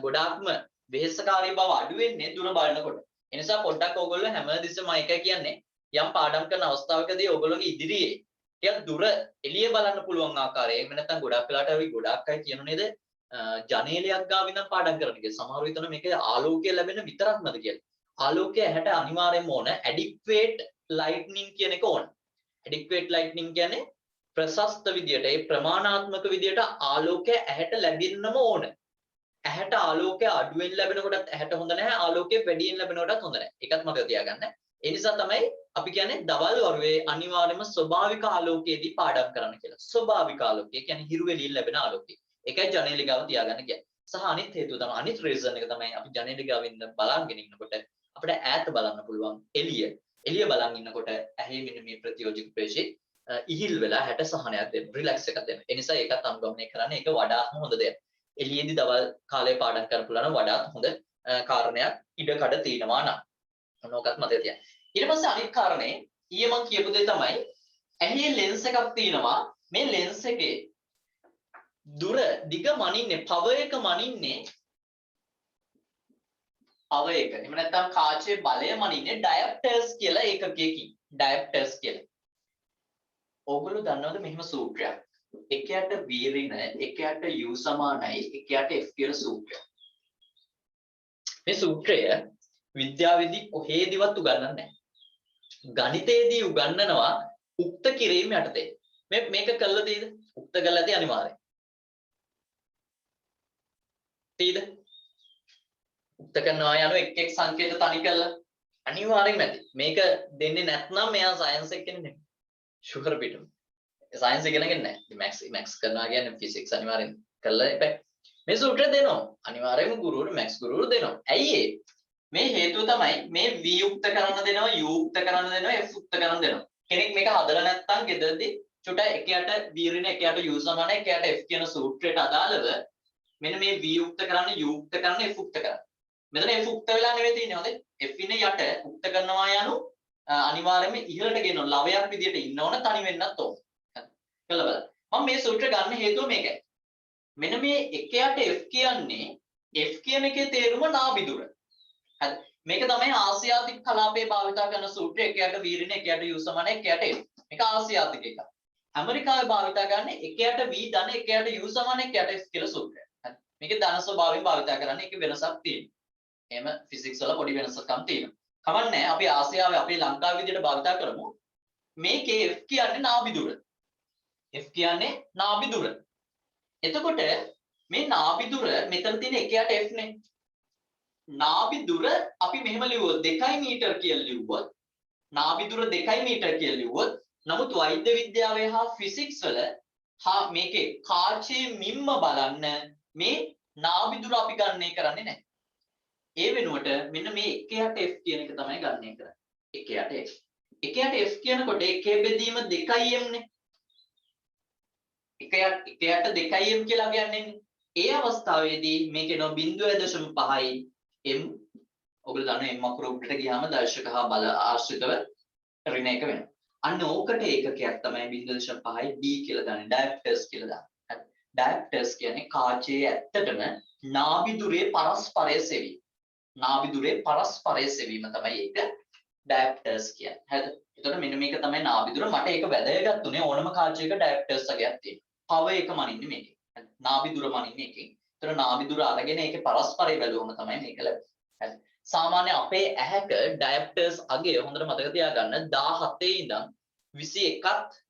ගොඩාක්ම වෙහෙසකාරී බව අඩු වෙන්නේ දුර බලනකොට. ඒ නිසා පොඩ්ඩක් ඕගොල්ලෝ හැමදෙස්සම මම එකයි කියන්නේ යම් පාඩම් කරන අවස්ථාවකදී ඕගොල්ලෝගේ ඉදිරියේ ටිකක් දුර එළිය බලන්න පුළුවන් ආකාරය. එහෙම නැත්නම් ගොඩක් වෙලාට අපි ගොඩක් අය කියනු නේද ජනේලයක් ගාව ඉඳන් පාඩම් කරන්න කියලා. සමහරව හිතන මේක ආලෝකය ලැබෙන විතරක්මද කියලා. ආලෝකය ඇහැට අනිවාර්යයෙන්ම ඕන. adequate lightning කියන එක ඕන. adequate lightning කියන්නේ ප්‍රශස්ත විදියට ඒ ප්‍රමාණාත්මක විදියට ආලෝකය ඇහැට ලැබෙන්නම ඕන. ඇහැට ආලෝකය අඩුවෙන් ලැබෙනකොටත් ඇහැට හොඳ නැහැ. ආලෝකය වැඩියෙන් ලැබෙනකොටත් හොඳ නැහැ. ඒකත් මතක තියාගන්න. ඒ නිසා තමයි අපි කියන්නේ දවල් වරුවේ අනිවාර්යයෙන්ම ස්වභාවික ආලෝකයේදී පාඩම් කරන්න කියලා. ස්වභාවික ආලෝකය කියන්නේ හිරු වෙලින් ලැබෙන ආලෝකය. ඒකයි ජනේලි ගාව තියාගන්න කියන්නේ. සහ අනිත් හේතුව තමයි අනිත් රීසන් එක තමයි අපි ජනේලි ගාවින් බලන්ගෙන ඉන්නකොට අපිට ඈත බලන්න පුළුවන් එළිය බලන් ඉන්නකොට ඇහි මෙන්න මේ ප්‍රතියෝජක පේශි ඉහිල් වෙලා හැට සහනයක් දෙන්න රිලැක්ස් එකක් දෙන්න. ඒ නිසා ඒකත් අනුගමනය කරන්න ඒක වඩාත්ම හොඳ දෙයක්. එළියේදී දවල් කාලේ පාඩම් කරන්න පුළුවන් නම් වඩාත් හොඳ කාරණයක් ඉඩකඩ තියෙනවා නම්. මොනවාක්වත් මතක තියාගන්න. ඊට පස්සේ අනිත් කාරණේ ඊයේ මම කියපු දේ තමයි ඇහි ලෙන්ස් එකක් තියෙනවා. මේ ලෙන්ස් එකේ දුර දිග මනින්නේ පවර් එක මනින්නේ පවර් එක. එහෙම නැත්නම් කාචේ බලය මනින්නේ ඩයප්ටර්ස් කියලා ඒකකයකින්. ඩයප්ටර්ස් කියලා. ඕගොල්ලෝ දන්නවද මෙහෙම සූත්‍රයක්? එකයට v ඍණ එකයට u සමානයි එකයට f කියලා සූත්‍රයක්. මේ සූත්‍රය විද්‍යාවේදී කොහේදිවත් උගන්වන්නේ නැහැ. ගණිතයේදී උගන්වනවා උක්ත කිරීම යටතේ. මේක කළා තියෙද? උක්ත කළා තියෙ අනිවාර්යයෙන්. තියෙද? උක්ත කරනවා යන එක් සංකේත තනි කළා අනිවාර්යෙන්ම ඇති. මේක දෙන්නේ නැත්නම් මෙයා සයන්ස් එක කෙනෙක් නෙමෙයි. ෂුගර් පිටු. සයන්ස් ඉගෙන ගන්න නැහැ. මැක්ස් කරනවා කියන්නේ ෆිසික්ස් අනිවාර්යෙන් කළා එපා. මේ සූත්‍රය දෙනවා. අනිවාර්යෙන්ම ගුරුවරු මැක්ස් ගුරුවරු දෙනවා. ඇයි ඒ? මේ හේතුව තමයි මේ v යුක්ත කරන්න දෙනවා u යුක්ත කරන්න දෙනවා f යුක්ත කරන්න දෙනවා. කෙනෙක් මේක හදලා නැත්නම් ගෙදරදී චුට්ට එකයට v ඍණ එකයට u සමානයි එකයට f කියන සූත්‍රයට අදාළව මෙන්න මේ v යුක්ත කරන්න u යුක්ත කරන්න f යුක්ත කරන්න. මෙතන f යුක්ත වෙලා නෙවෙයි තියෙන්නේ හොඳේ. f ඉන්නේ යට යුක්ත කරනවා යනු අනිවාර්යයෙන්ම ඉහළට ගෙනන ලවයක් විදියට ඉන්න ඕන තනි වෙන්නත් ඕන. කළා බලන්න. මම මේ සූත්‍රය ගන්න හේතුව මේකයි. මෙන්න මේ එකයට f කියන්නේ F කියන එකේ තේරුම නාභිදුර. හරි. මේක තමයි ආසියාතික කලාපයේ භාවිත කරන සූත්‍රය. එකයට වීරින එකයට u සමාන එකයට f. මේක ආසියාතික එකක්. ඇමරිකාවේ භාවිත කරන්නේ එකයට v ධන එකයට u සමාන එකයට f කියලා සූත්‍රය. හරි. මේකේ ධන ස්වභාවයෙන් භාවිත කරන්නේ ඒක වෙනසක් තියෙනවා. එහෙම ෆිසික්ස් වල පොඩි වෙනසක්ම් තියෙනවා. කමන්නේ අපි ආසියාවේ අපේ ලංකාවේ විදිහට භාවිත කරමු. මේකේ f කියන්නේ නාභිදුර. f කියන්නේ නාභිදුර. එතකොට මේ නාභිදුර මෙතන තියෙන එකයට f නේ. නාභිදුර අපි මෙහෙම ලිව්වොත් 2 මීටර කියලා ලිව්වොත් නාභිදුර 2 මීටර කියලා ලිව්වොත් නමුත් වෛද්‍ය විද්‍යාවේ හා ෆිසික්ස් වල මේකේ කාචයේ මිම්ම බලන්න මේ නාභිදුර අපි ගණනය කරන්නේ නැහැ. ඒ වෙනුවට මෙන්න මේ එකයට f කියන එක තමයි ගණනය කරන්නේ. එකයට f. එකයට f කියනකොට එකේ බෙදීම 2m නේ. එකයට 2m කියලා කියන්නේ. ඒ අවස්ථාවේදී මේක එනවා 0.5යි m. ඔයගොල්ලෝ දන්නවා m අකුර උඩට ගියාම දර්ශක හා බල ආශ්‍රිතව ඍණ එක වෙනවා. අන්න ඕකට ඒකකයක් තමයි 0.5යි d කියලා දාන්නේ. ඩයප්ටර්ස් කියලා දාන්නේ. හරි. ඩයප්ටර්ස් කියන්නේ කාචයේ ඇත්තටම නාභිදුරේ පරස්පරය සෙවීම. නාභිදුරේ පරස්පරය සෙවීම තමයි ඒක ඩයප්ටර්ස් කියන්නේ. හරිද? එතකොට මෙන්න මේක තමයි නාභිදුර. මට ඒක වැදගත් උනේ ඕනම කාචයක ඩයප්ටර්ස් වගේක් තියෙනවා. පව එක මනින්නේ මේකේ. නාභිදුර මනින්නේ එකෙන්. ඒතර නාභිදුර අරගෙන ඒකේ පරස්පරය බැලුවම තමයි මේක ලැබෙන්නේ. හරි. සාමාන්‍ය අපේ ඇහැක ඩයප්ටර්ස් අගය හොඳට මතක තියාගන්න 17 ඉඳන් 21ක්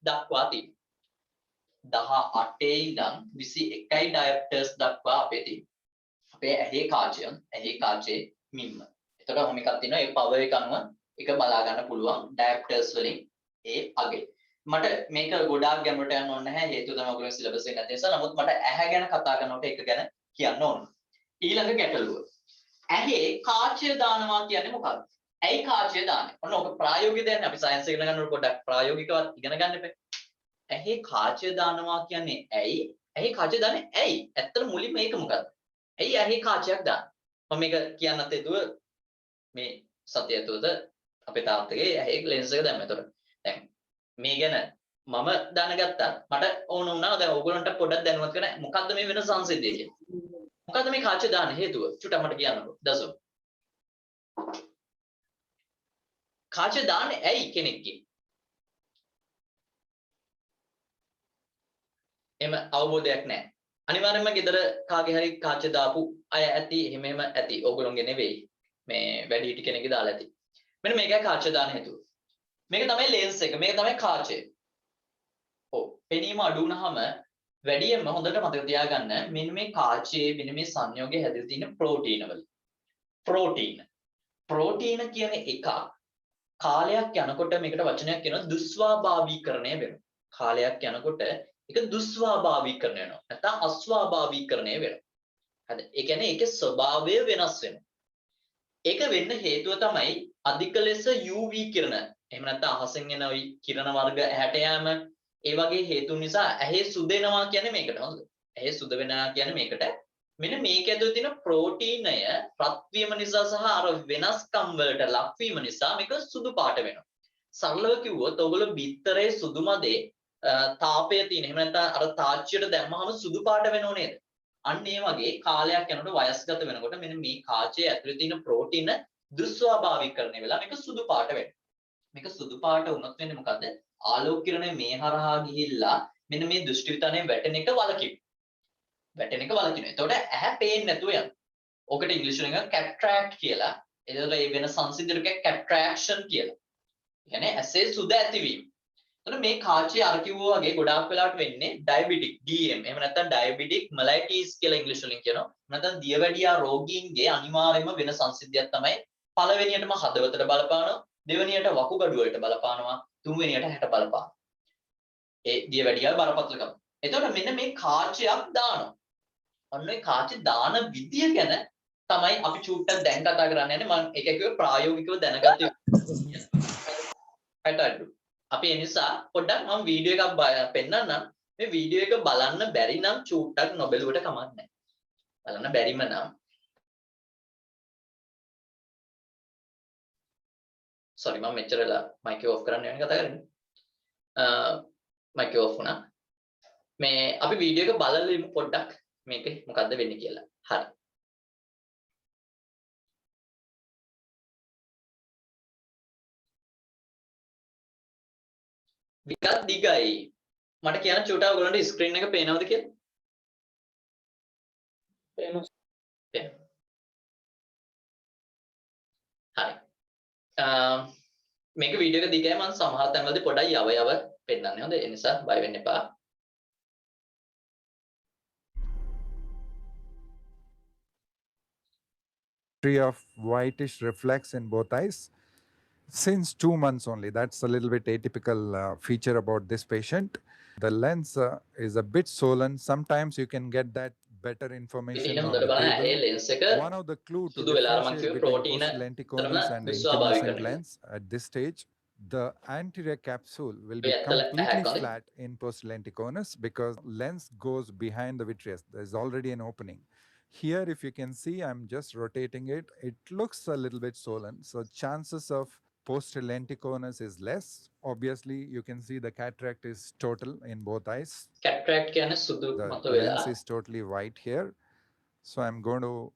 දක්වා තියෙනවා. 18 ඉඳන් 21යි ඩයප්ටර්ස් දක්වා අපේ තියෙනවා. අපේ ඇහි කාචයේ මිම්ම. එතකොට ඔහොම එකක් තියෙනවා. ඒ පවර් එක අනුව එක බලා ගන්න පුළුවන් ඩයප්ටර්ස් වලින් ඒ අගය. මට මේක ගොඩාක් ගැඹුරට යන්න ඕනේ නැහැ. හේතුව තමයි ඔයගොල්ලෝ සිලබස් එක නැති නිසා. නමුත් මට ඇහැ ගැන කතා කරනකොට ඒක ගැන කියන්න ඕන. ඊළඟ ගැටලුව. ඇහි කාචය දානවා කියන්නේ මොකක්ද? ඇයි කාචය දාන්නේ? ඔන්න ඔක ප්‍රායෝගික දෙයක් නේ. අපි සයන්ස් ඉගෙන ගන්නකොට පොඩ්ඩක් ප්‍රායෝගිකව ඉගෙන ගන්න එපා. ඇහි කාචය දානවා කියන්නේ ඇයි? ඇහි කාචය දාන්නේ ඇයි? ඇත්තට මුලින්ම මේක මොකක්ද? ඇයි ඇහි කාචයක් දාන්නේ? මම මේක කියන්නත් හේතුව මේ සතිය තුළද අපේ තාත්තගේ ඇහි ලෙන්ස් එක දැම්මා. ඒතකොට දැන් මේ ගැන මම දැනගත්තා. මට ඕන වුණා දැන් ඕගොල්ලන්ට පොඩ්ඩක් දැනුවත් කරන්න මොකද්ද මේ වෙන සංසිද්ධිය කියලා. මොකද්ද මේ කාචය දාන්න හේතුව? චුට්ටක් මට කියන්නකෝ. දසෝ. කාචය දාන්නේ ඇයි කෙනෙක්ගේ? එහෙම අවබෝධයක් නැහැ. අනිවාර්යයෙන්ම ගෙදර කාගේ හරි කාචය දාපු අය ඇති. එහෙම ඇති. ඕගොල්ලෝගේ නෙවෙයි. මේ වැඩිහිටි කෙනෙක්ගේ දාලා ඇති. මෙන්න මේකයි කාචය දාන්න හේතුව. මේක තමයි ලෙන්ස් එක. මේක තමයි කාචය. ඔව්. පෙනීම අඩු වුනහම වැඩියෙන්ම හොඳට මතක තියාගන්න මෙන්න මේ කාචයේ මෙන්න මේ සංයෝගයේ හැදිලා තියෙන ප්‍රෝටීන වල. ප්‍රෝටීන කියන එක කාලයක් යනකොට මේකට වචනයක් කියනවා දුස්වාභාවීකරණය වෙනවා. කාලයක් යනකොට ඒක දුස්වාභාවීකරණය වෙනවා. නැත්නම් අස්වාභාවීකරණය වෙනවා. හරිද? ඒ කියන්නේ ඒකේ ස්වභාවය වෙනස් වෙනවා. ඒක වෙන්න හේතුව තමයි අධික ලෙස UV කිරණ. එහෙම නැත්නම් අහසෙන් එන කිරණ වර්ග ඇහැට යෑම ඒ වගේ හේතුන් නිසා ඇහි සුදෙනවා කියන්නේ මේකට. හොඳද? ඇහි සුද වෙනවා කියන්නේ මේකට. මෙන්න මේක ඇතුළේ තියෙන ප්‍රෝටීනය රත් වීම නිසා සහ අර වෙනස්කම් වලට ලක් වීම නිසා මේක සුදු පාට වෙනවා. සරලව කිව්වොත් ඔයගොල්ලෝ බිත්තරේ සුදු මදේ තාපය තියෙන. එහෙම නැත්නම් අර තාච්චියට දැම්මහම සුදු පාට වෙනව නේද? අන්න ඒ වගේ කාලයක් යනකොට වයස්ගත වෙනකොට මෙන්න මේ කාචයේ ඇතුළේ තියෙන ප්‍රෝටීන දුස්වාභාවීකරණය වෙලා මේක සුදු පාට වෙනවා. මේක සුදු පාට වුණොත් වෙන්නේ මොකද්ද? ආලෝක කිරණය මේ හරහා ගිහිල්ලා මෙන්න මේ දෘෂ්ටි විතනේ වැටෙන එක වලකිනවා. එතකොට ඇහැ පේන්නේ නැතුව යනවා. ඔකට ඉංග්‍රීසි වලින් කැට්‍රැක්ට් කියලා. එතකොට මේ වෙන සංසිද්ධියකට කැට්‍රැක්ෂන් කියලා. කියන්නේ ඇසේ සුද ඇතිවීම. එතකොට මේ කාචයේ අර කිව්වා වගේ ගොඩාක් වෙලාවට වෙන්නේ ඩයබටික් DM. එහෙම නැත්නම් ඩයබටික් මෙලයිටිස් කියලා ඉංග්‍රීසි වලින් කියනවා. නැත්නම් දියවැඩියා රෝගීන්ගේ අනිවාර්යයෙන්ම වෙන සංසිද්ධියක් තමයි පළවෙනියටම හදවතට බලපානවා. දෙවෙනියට වකුගඩු වලට බලපානවා. තුන්වෙනියට හැට බලපානවා. ඒ දියවැඩියාවේ බරපතලකම. එතකොට මෙන්න මේ කාචයක් දානවා. අන්න ඒ කාචය දාන විදිය ගැන තමයි අපි චූට්ටක් දැන් කතා කරන්න යන්නේ. මම ඒක කිව්වේ ප්‍රායෝගිකව දැනගත යුතු. අපි ඒ නිසා පොඩ්ඩක් මම වීඩියෝ එකක් පෙන්නන්නම්. මේ වීඩියෝ එක බලන්න බැරි නම් චූට්ටක් නොබැලුවට කමක් නැහැ. බලන්න බැරිම නම් sorry මම මෙච්චරලා මයික් එක ඔෆ් කරන්න යන්නේ කතා කරන්නේ. මයික් එක ඔෆ් වුණා. මේ අපි වීඩියෝ එක බලලා ඉමු පොඩ්ඩක් මේකේ මොකද්ද වෙන්නේ කියලා. හරි. විකත් දිගයි. මට කියන්න චූටා ඔයගොල්ලන්ට ස්ක්‍රීන් එක පේනවද කියලා? පේනවා. හරි. මේක වීඩියෝ එක දිගයි මම සමහර තැන්වලදී පොඩ්ඩක් යව යව පෙන්නන්නේ. හොඳ ඒ නිසා බය වෙන්න එපා. Of whitish reflex in both eyes since 2 months only. That's a little bit atypical feature about this patient. The lens is a bit swollen. Sometimes you can get that better information on the table. One of the clues to differentiate between post-lenticonus and intumescent lens at this stage, the anterior capsule will be completely flat in post-lenticonus because lens goes behind the vitreous. There's already an opening. Here, if you can see, I'm just rotating it. It looks a little bit swollen. So chances of posterior lenticonus is less. Obviously, you can see the cataract is total in both eyes. Cataract the lens is totally white here. So I'm going to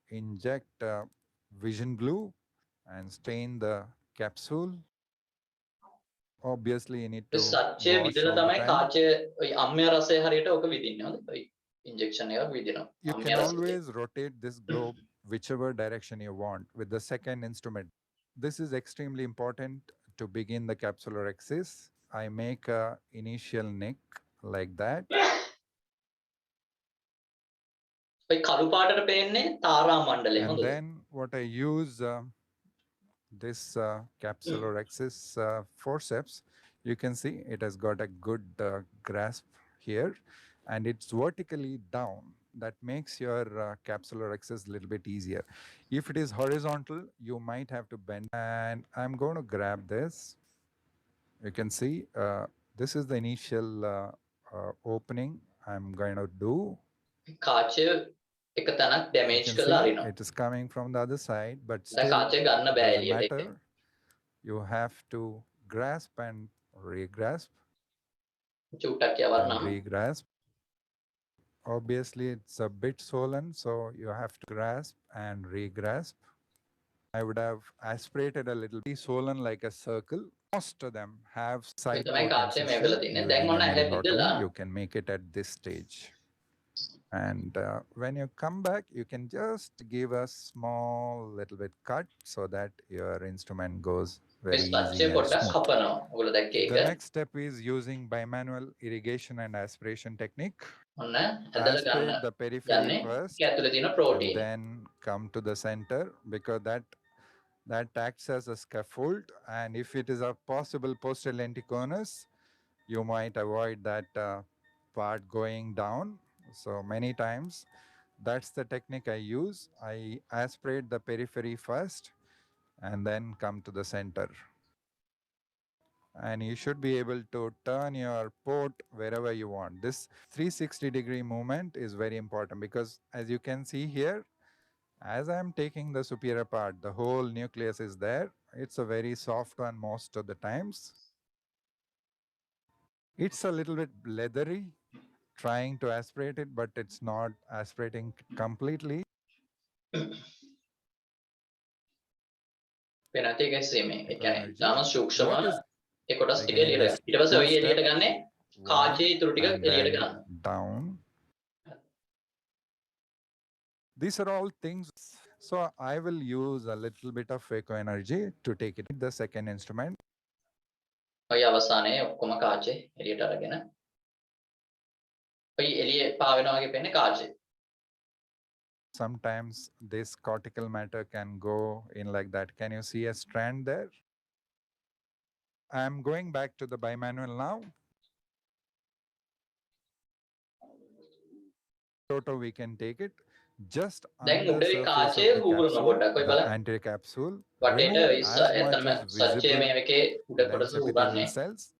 inject vision blue and stain the capsule. Obviously, you need to wash all the time. Injection you can always rotate this globe whichever direction you want with the second instrument. This is extremely important to begin the capsular axis. I make a initial nick like that. And then what I use this capsular axis forceps, you can see it has got a good grasp here, and it's vertically down. That makes your capsular axis a little bit easier. If it is horizontal, you might have to bend. And I'm going to grab this. You can see this is the initial opening I'm going to do. It is coming from the other side, but still doesn't matter. You have to grasp and re-grasp. Re-grasp. Obviously, it's a bit swollen, so you have to grasp and re-grasp. I would have aspirated a little bit swollen like a circle. Most of them have side incision using a nail rotary. You can make it at this stage. And when you come back, you can just give a small little bit cut so that your instrument goes very easy and smooth. The next step is using bimanual irrigation and aspiration technique. Aspirate the periphery first and then come to the center, because that acts as a scaffold, and if it is a possible posterior lenticonus, you might avoid that part going down. So many times that's the technique I use. I aspirate the periphery first and then come to the center. And you should be able to turn your port wherever you want. This 360-degree movement is very important, because as you can see here, as I'm taking the superior part, the whole nucleus is there. It's a very soft one most of the times. It's a little bit leathery, trying to aspirate it, but it's not aspirating completely. Down. These are all things. So I will use a little bit of phaco energy to take it. The second instrument. Sometimes this cortical matter can go in like that. Can you see a strand there? I'm going back to the bimanual now. Total, we can take it just under the surface of the capsule, the anterior capsule. Remove as much as visible lens epithelial cells.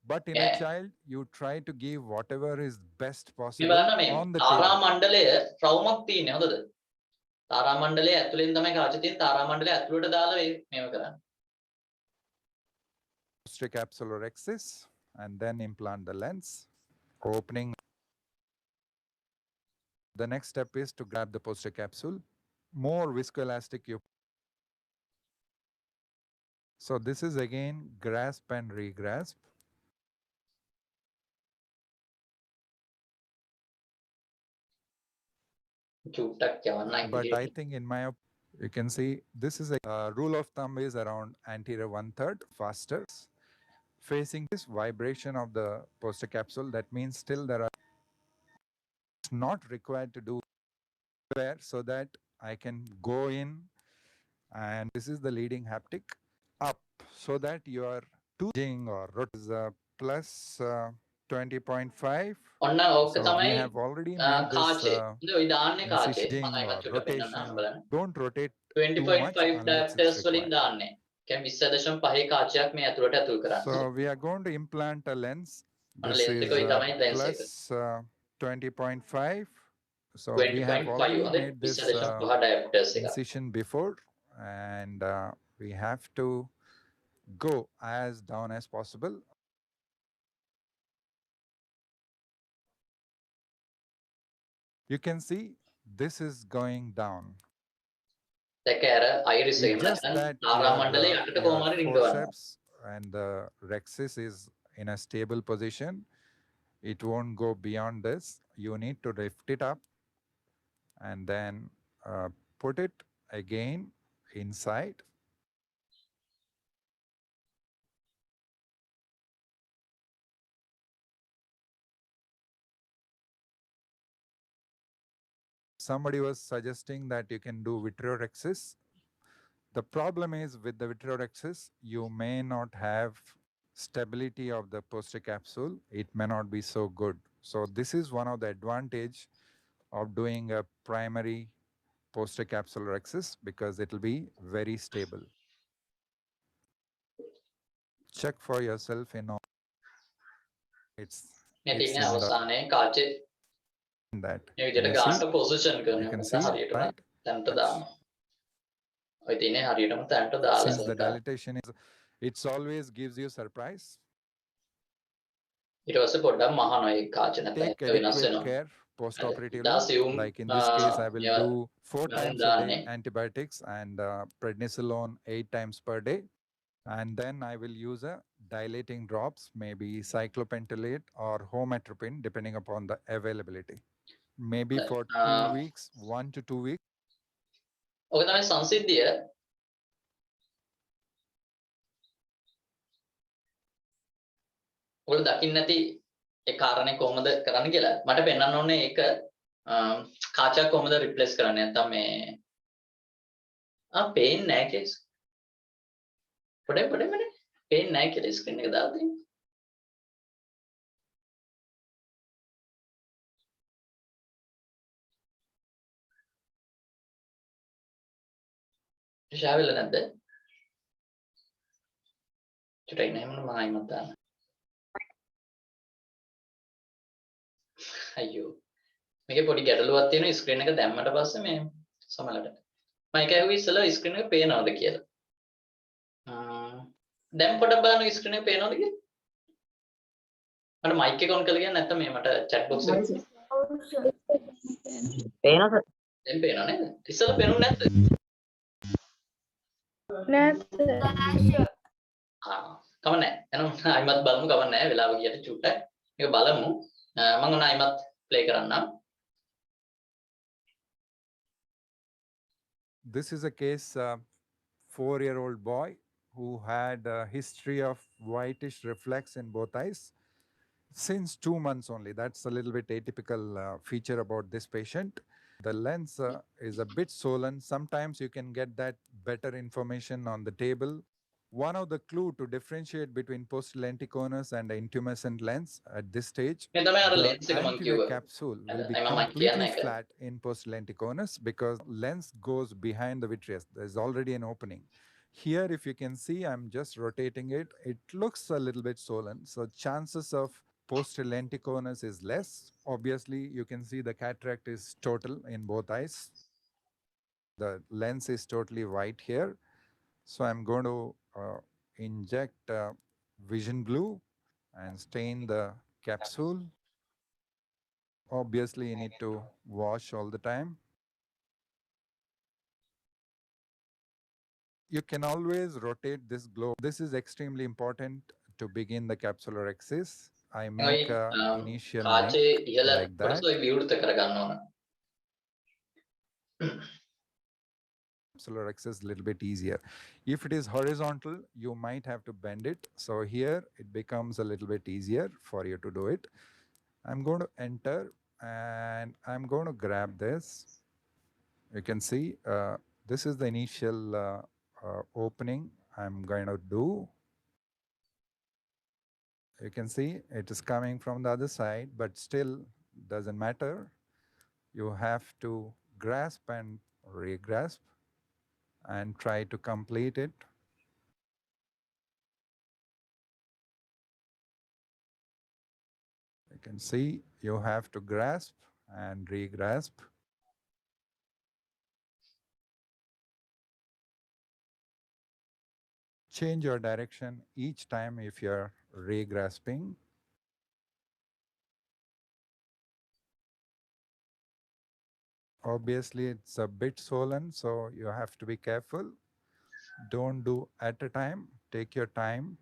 But in a child, you try to give whatever is best possible on the table. Posterior capsular axis, and then implant the lens. Opening. The next step is to grab the posterior capsule. More viscoelastic you. So this is again grasp and regrasp. But I think in my you can see this is a rule of thumb is around anterior 1/3 faster. Facing this vibration of the poster capsule, that means still there are not required to do there, so that I can go in, and this is the leading haptic up, so that you are twitching or rotating plus 20.5. ඔන්න ඕක So we තමයි have already made this කාචේ. ඔය දාන්නේ කාචේ. මම incision or අයිමත් චුට්ටක් පෙන්නන්නම් rotation. බලන්න. Don't rotate too much 20.5 unless it's diopters වලින් required. දාන්නේ. කියන්නේ 20.5 කාචයක් මේ ඇතුළට ඇතුල් කරන්න. So we are going to implant a lens. අන්න This lens is එක ඔය තමයි lens එක. plus 20.5. So we have 20.5 already හොඳයි. made this 20.5 diopters එක. incision before, and we have to go as down as possible. You can see this is going down. දැක්ක අර iris එක It's just නැත්නම් that තාරා මණ්ඩලයේ your, යටට කොහොම හරි රිංගවනවා. forceps and the rhexis is in a stable position. It won't go beyond this. You need to lift it up and then put it again inside. Somebody was suggesting that you can do vitreorhexis. The problem is with the vitreorhexis, you may not have stability of the poster capsule. It may not be so good. So this is one of the advantage of doing a primary poster capsule rhexis, because it will be very stable. Check for yourself in all. It's ඉතින් in අවසානයේ කාචේ that. මේ විදිහට You ගාන්න see? Position You කරනවා. can නැත්නම් see, හරියටම right? තැනට දානවා. ඔය තියෙන්නේ හරියටම තැනට දාලා Since the centre. dilatation is, it's always gives you surprise. ඊට පස්සේ පොඩ්ඩක් මහනවා ඒ කාචේ නැත්නම් Take ඒක වෙනස් adequate වෙනවා. care post-operatively. ඉතා සියුම් Like in this case, I will මේවා do 4 මම times a දාන්නේ. day antibiotics and prednisolone 8 times per day. And then I will use a dilating drops, maybe cyclopentolate or homatropine, depending upon the availability. Maybe for 2 weeks, 1 to 2 weeks. ඔක තමයි සංසිද්ධිය. ඔයගොල්ලෝ දකින්න නැති ඒ කාරණේ කොහොමද කරන්න කියලා. මට පෙන්වන්න ඕනේ ඒක කාචයක් කොහොමද රිප්ලේස් කරන්නේ නැත්නම් මේ පේන්නේ නැහැ කේස්. පොඩේ පේන්නේ නැහැ කියලා ස්ක්‍රීන් එක දාලා තියෙනවා. ෂෙයාර් වෙලා නැද්ද? චුට්ටක් ඉන්න හැමෝම මම අයිමත් දාන්න. අයියෝ. මේකේ පොඩි ගැටලුවක් තියෙනවා ස්ක්‍රීන් එක දැම්මට පස්සේ මේ සමහරවිට. මම ඒක ඇහුවේ ඉස්සෙල්ලා ස්ක්‍රීන් එක පේනවද කියලා. දැන් පොඩ්ඩක් බලන්න ස්ක්‍රීන් එක පේනවද කියලා. මට මයික් එක ඔන් කරලා කියන්න නැත්නම් මේ මට chat box එක පේනවද? දැන් පේනව නේද? ඉස්සෙල්ලා පේනුනේ නැද්ද? කමන්නේ. එහෙනම් අයිමත් බලමු කමන්නේ නැහැ. වෙලාව ගියට චුට්ටක්. මේක බලමු. මම ඔන්න අයිමත් ප්ලේ කරන්නම්. This is a case, 4-year-old boy who had a history of whitish reflex in both eyes since 2 months only. That's a little bit atypical feature about this patient. The lens is a bit swollen. Sometimes you can get that better information on the table. One of the clue to differentiate between post-lenticonus and the intumescent lens at this stage, මේ තමයි අර the lens එක මම anterior කිව්වා. capsule will be අයිමා මයික් completely කියන්න එක. flat in post-lenticonus because lens goes behind the vitreous. There's already an opening. Here, if you can see, I'm just rotating it. It looks a little bit swollen. So chances of post-lenticonus is less. Obviously, you can see the cataract is total in both eyes. The lens is totally white here. So I'm going to inject vision glue and stain the capsule. Obviously, you need to wash all the time. You can always rotate this globe. This is extremely important to begin the capsular axis. I make a initial neck කාචේ ඉහළ like කොටස that. ඔය විවෘත කරගන්න ඕන. Capsular axis a little bit easier. If it is horizontal, you might have to bend it. So here it becomes a little bit easier for you to do it. I'm going to enter and I'm going to grab this. You can see this is the initial opening I'm going to do. You can see it is coming from the other side, but still doesn't matter. You have to grasp and re-grasp and try to complete it. You can see you have to grasp and re-grasp. Change your direction each time if you're re-grasping. Obviously, it's a bit swollen, so you have to be careful. Don't do at a time. Take your time,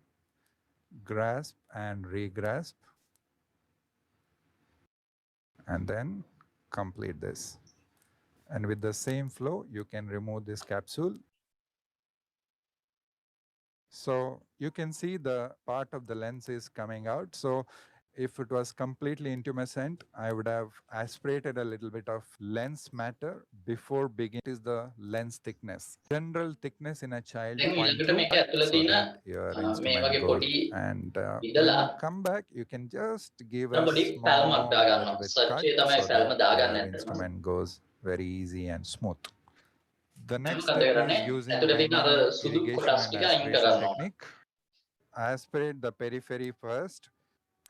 grasp and re-grasp, and then complete this. And with the same flow, you can remove this capsule. So you can see the part of the lens is coming out. So if it was completely intumescent, I would have aspirated a little bit of lens matter before beginning. It is the lens thickness. General thickness in a child දැන් ඊළඟට 0.2, මේක ඇතුළේ so තියෙන that your මේ instrument වගේ goes. පොඩි And when ඉඳලා you come back, you can just give a පොඩි small පැල්මක් දාගන්නවා. little bit cut සච්චේ තමයි so පැල්ම that දාගන්න your ඇත්තටම. instrument goes very easy and smooth. The next මොකද step කරන්නේ? is using ඇතුළේ තියෙන අර bimanual සුදු irrigation කොටස් and ටික අයින් aspiration කරන්න ඕන. technique. Aspirate the periphery first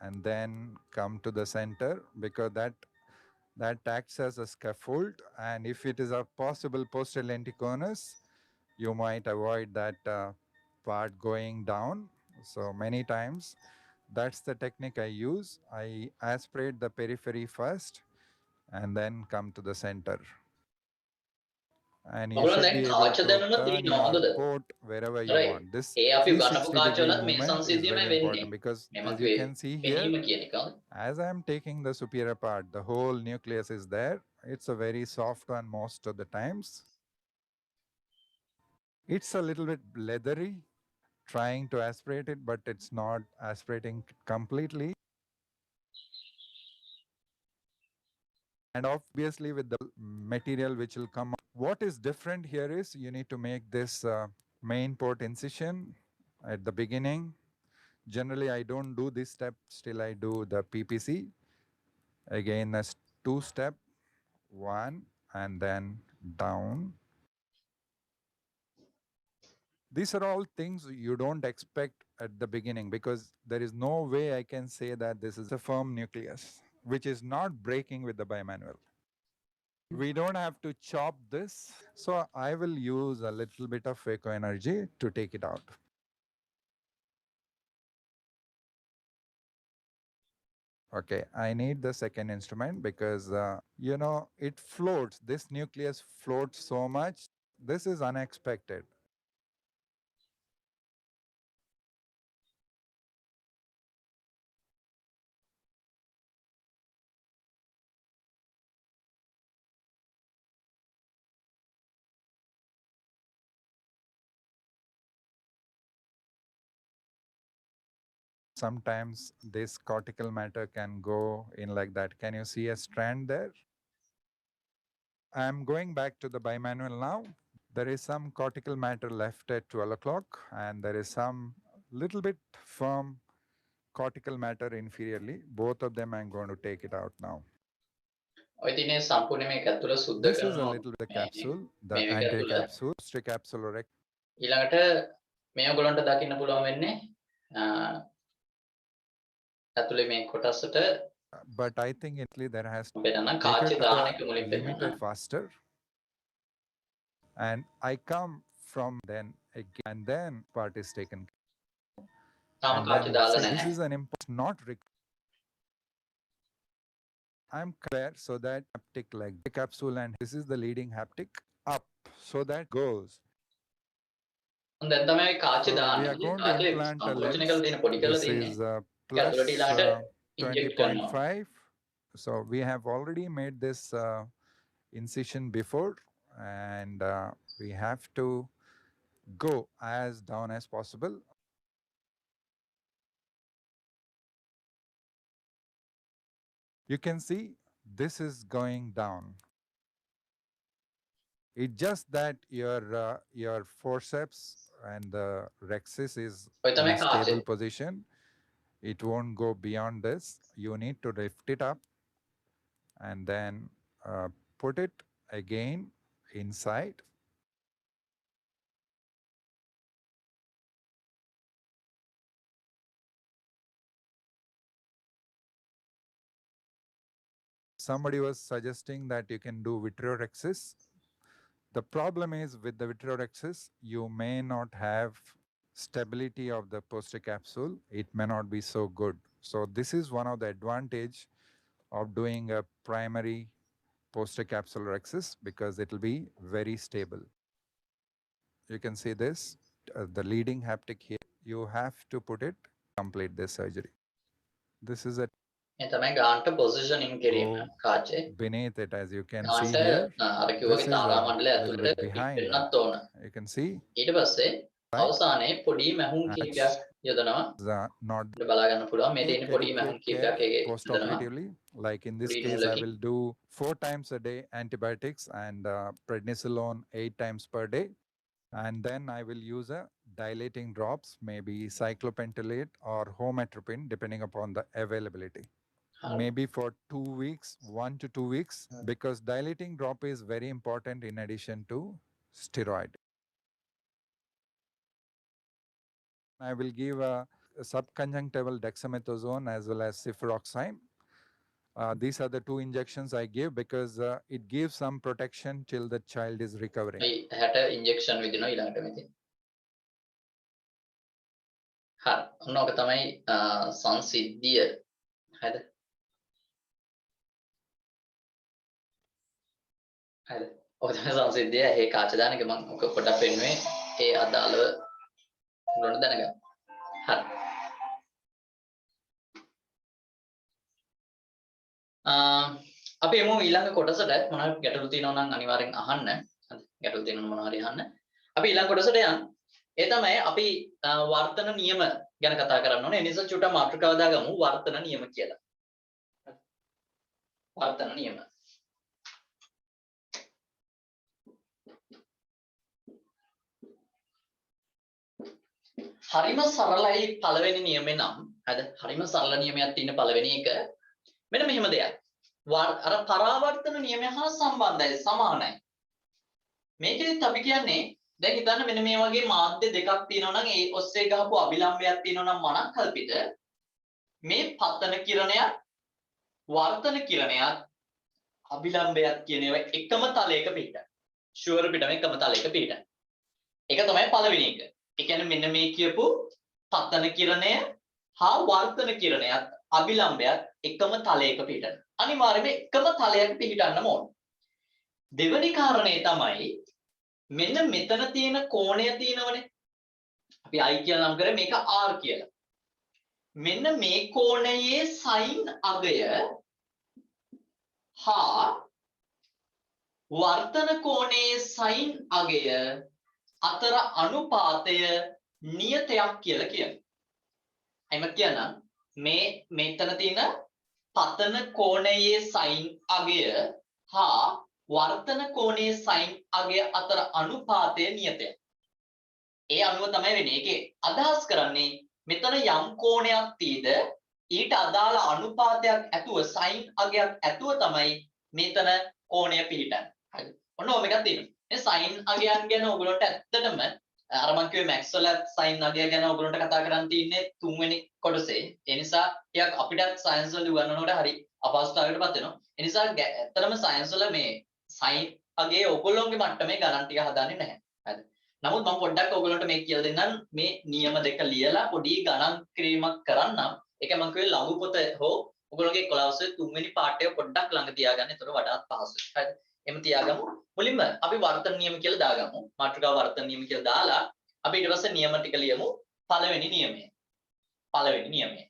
and then come to the center, because that acts as a scaffold, and if it is a possible posterior lenticonus, you might avoid that part going down. So many times that's the technique I use. I aspirate the periphery first and then come to the center. And you ඔයගොල්ලෝ should දැන් be able කාච to දැනුණොත් turn තියෙනවා your හොඳද? port wherever you Right. want. This ඒ අපි ගන්නපු 360 degree කාචවලත් මේ movement is සංසිද්ධියමයි very වෙන්නේ. important, because මේ as මම you කිව්වේ can see here, පෙනීම කියන එක. as I'm taking the superior part, the whole nucleus is there. It's a very soft one most of the times. It's a little bit leathery, trying to aspirate it, but it's not aspirating completely. And obviously with the material which will come out. What is different here is you need to make this main port incision at the beginning. Generally, I don't do this step, still I do the PPC. Again, that's 2-step, 1 and then down. These are all things you don't expect at the beginning, because there is no way I can say that this is a firm nucleus, which is not breaking with the bimanual. We don't have to chop this. So I will use a little bit of phaco energy to take it out. Okay, I need the second instrument because, it floats. This nucleus floats so much. This is unexpected. Sometimes this cortical matter can go in like that. Can you see a strand there? I'm going back to the bimanual now. There is some cortical matter left at 12 o'clock, and there is some little bit firm cortical matter inferiorly. Both of them I'm going to take it out now. ඔය තියෙන සම්පූර්ණ මේක ඇතුළ සුද්ධ This is a කරනවා. little bit the capsule, the මේක anterior ඇතුළ. capsule, capsule. ඊළඟට මේ ඔයගොල්ලන්ට දකින්න පුළුවන් වෙන්නේ ඇතුලේ මේ කොටසට But I think Italy there has to පෙන්නන make කාච it දාන එක මුලින් limited පෙන්නන. faster. And I come from then again, and then part is taken. තාම And කාච then, දාලා so නැහැ. this is an important, not I'm clear so that haptic like the capsule, and this is the leading haptic up, so that goes දැන් තමයි කාචේ So we දාන්නේ. are going to කාචේ implant a සංකෝචනය lens. කරලා තියෙන පොඩි කරලා This තියෙන්නේ. is ඒක ඇතුළට plus ඊළඟට ඉන්ජෙක්ට් කරනවා. 20.5. So we have already made this incision before, and we have to go as down as possible. You can see this is going down. It's just that your forceps and the rhexis is ඔය in තමයි a කාචේ. stable position. It won't go beyond this. You need to lift it up and then put it again inside. Somebody was suggesting that you can do vitreorhexis. The problem is with the vitreorhexis, you may not have stability of the posterior capsule. It may not be so good. So this is one of the advantage of doing a primary posterior capsular rhexis because it will be very stable. You can see this, the leading haptic here. You have to put it, complete this surgery. This is a මේ තමයි ගාන්ට positioning කිරීම go කාචේ. beneath it, as you can see ගාන්ට here. අර This කිව්වාගේ is Tara a මණ්ඩලය little ඇතුළට bit behind. වෙන්නත් ඕන. You can see ඊට පස්සේ right? අවසානයේ පොඩි මැහුම් කිහිපයක් යොදනවා. Not අපිට බලා ගන්න පුළුවන් මේ තියෙන පොඩි adequate මැහුම් care කිහිපයක් ඒකේ යොදනවා. post-operatively. Like in this Puri case, I nulaki. will do 4 times a day antibiotics and prednisolone 8 times per day. And then I will use a dilating drops, maybe cyclopentolate or homatropine, depending upon the availability. Maybe for 2 weeks, 1 to 2 weeks, because dilating drop is very important in addition to steroid. I will give a subconjunctival dexamethasone as well as ciprofloxacin. These are the 2 injections I give because it gives some protection till the child is recovering. 60 injection විදිනවා ඊළඟට මෙතන. හරි. ඔන්න ඔක තමයි සංසිද්ධිය. හරිද? හරිද? ඔක තමයි සංසිද්ධිය. ඒ කාච දාන එක මම ඔක පොඩ්ඩක් පෙන්නුවේ ඒ අදාළව උගලන්න දැනගන්න. හරි. අපි එමු ඊළඟ කොටසට මොනවද ගැටලු තියෙනවා නම් අනිවාර්යෙන් අහන්න. හරි. ගැටලු තියෙනවා මොනවා හරි අහන්න. අපි ඊළඟ කොටසට යන්. ඒ තමයි අපි වර්තන නියම ගැන කතා කරන්න ඕනේ. ඒ නිසා චුට්ටක් මාතෘකාව දාගමු වර්තන නියම කියලා. වර්තන නියම. හරිම සරලයි පළවෙනි නියමේ නම්. හරිද? හරිම සරල නියමයක් තියෙන පළවෙනි එක. මෙන්න මෙහෙම දෙයක්. අර පරාවර්තන නියමය හා සම්බන්ධයි සමානයි. මේකෙදිත් අපි කියන්නේ දැන් හිතන්න මෙන්න මේ වගේ මාධ්‍ය දෙකක් තියෙනවා නම් ඒ ඔස්සේ ගහපු අභිලම්බයක් තියෙනවා නම් මනක් කල්පිත මේ පතන කිරණයක් වර්තන කිරණයක් අභිලම්බයක් කියන ඒවා එකම තලයක පිටයි. ෂුවර් පිටම එකම තලයක පිටයි. ඒක තමයි පළවෙනි එක. ඒ කියන්නේ මෙන්න මේ කියපු පතන කිරණය හා වර්තන කිරණයක් අභිලම්බයක් එකම තලයක පිටන. අනිවාර්යයෙන්ම එකම තලයක පිටන්න ඕන. දෙවෙනි කාරණේ තමයි මෙන්න මෙතන තියෙන කෝණය තියෙනවනේ. අපි I කියලා නම් කරේ මේක R කියලා. මෙන්න මේ කෝණයේ sin අගය හා වර්තන කෝණයේ sin අගය අතර අනුපාතය නියතයක් කියලා කියනවා. අයිම කියනනම් මේ මෙතන තියෙන පතන කෝණයේ sin අගය හා වර්තන කෝණයේ sin අගය අතර අනුපාතය නියතයක්. ඒ අනුව තමයි වෙන්නේ. ඒකේ අදහස් කරන්නේ මෙතන යම් කෝණයක් තීද ඊට අදාළ අනුපාතයක් ඇතුව sin අගයක් ඇතුව තමයි මෙතන කෝණය පිහිටන්නේ. හරිද? ඔන්න ඔය එකක් තියෙනවා. මේ sin අගයන් ගැන ඔයගොල්ලන්ට ඇත්තටම අර මං කිව්වේ මැක්ස්වෙල් sin අගය ගැන ඔයගොල්ලන්ට කතා කරන්න තියෙන්නේ 3 වෙනි කොටසේ. ඒ නිසා ටිකක් අපිටත් සයන්ස් වල උගන්වනකොට හරි අපහසුතාවයකටපත් වෙනවා. ඒ නිසා ඇත්තටම සයන්ස් වල මේ sin අගය ඔයගොල්ලෝගේ මට්ටමේ ගණන් ටික හදාන්නේ නැහැ. හරිද? නමුත් මම පොඩ්ඩක් ඔයගොල්ලන්ට මේක කියලා දෙන්නම්. මේ නියම දෙක ලියලා පොඩි ගණන් කිරීමක් කරන්නම්. ඒක මම කිව්වේ ලඝු පොත හෝ ඔයගොල්ලෝගේ 11 3 වෙනි පාඩය පොඩ්ඩක් ළඟ තියාගන්න. ඒතර වඩාත් පහසුයි. හරිද? එමු තියාගමු. මුලින්ම අපි වර්තන නියම කියලා දාගමු. මාතෘකාව වර්තන නියම කියලා දාලා අපි ඊට පස්සේ නියම ටික ලියමු. පළවෙනි නියමය. පළවෙනි නියමය.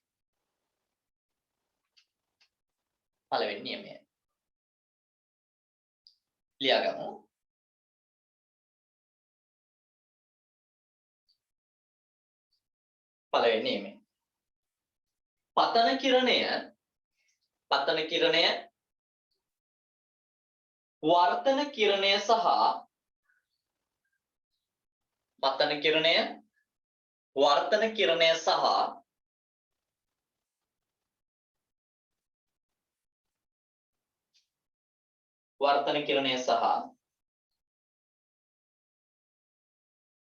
පළවෙනි නියමය. ලියාගමු. පළවෙනි නියමය. පතන කිරණය වර්තන කිරණය සහ පතන කිරණය වර්තන කිරණය සහ වර්තන කිරණය සහ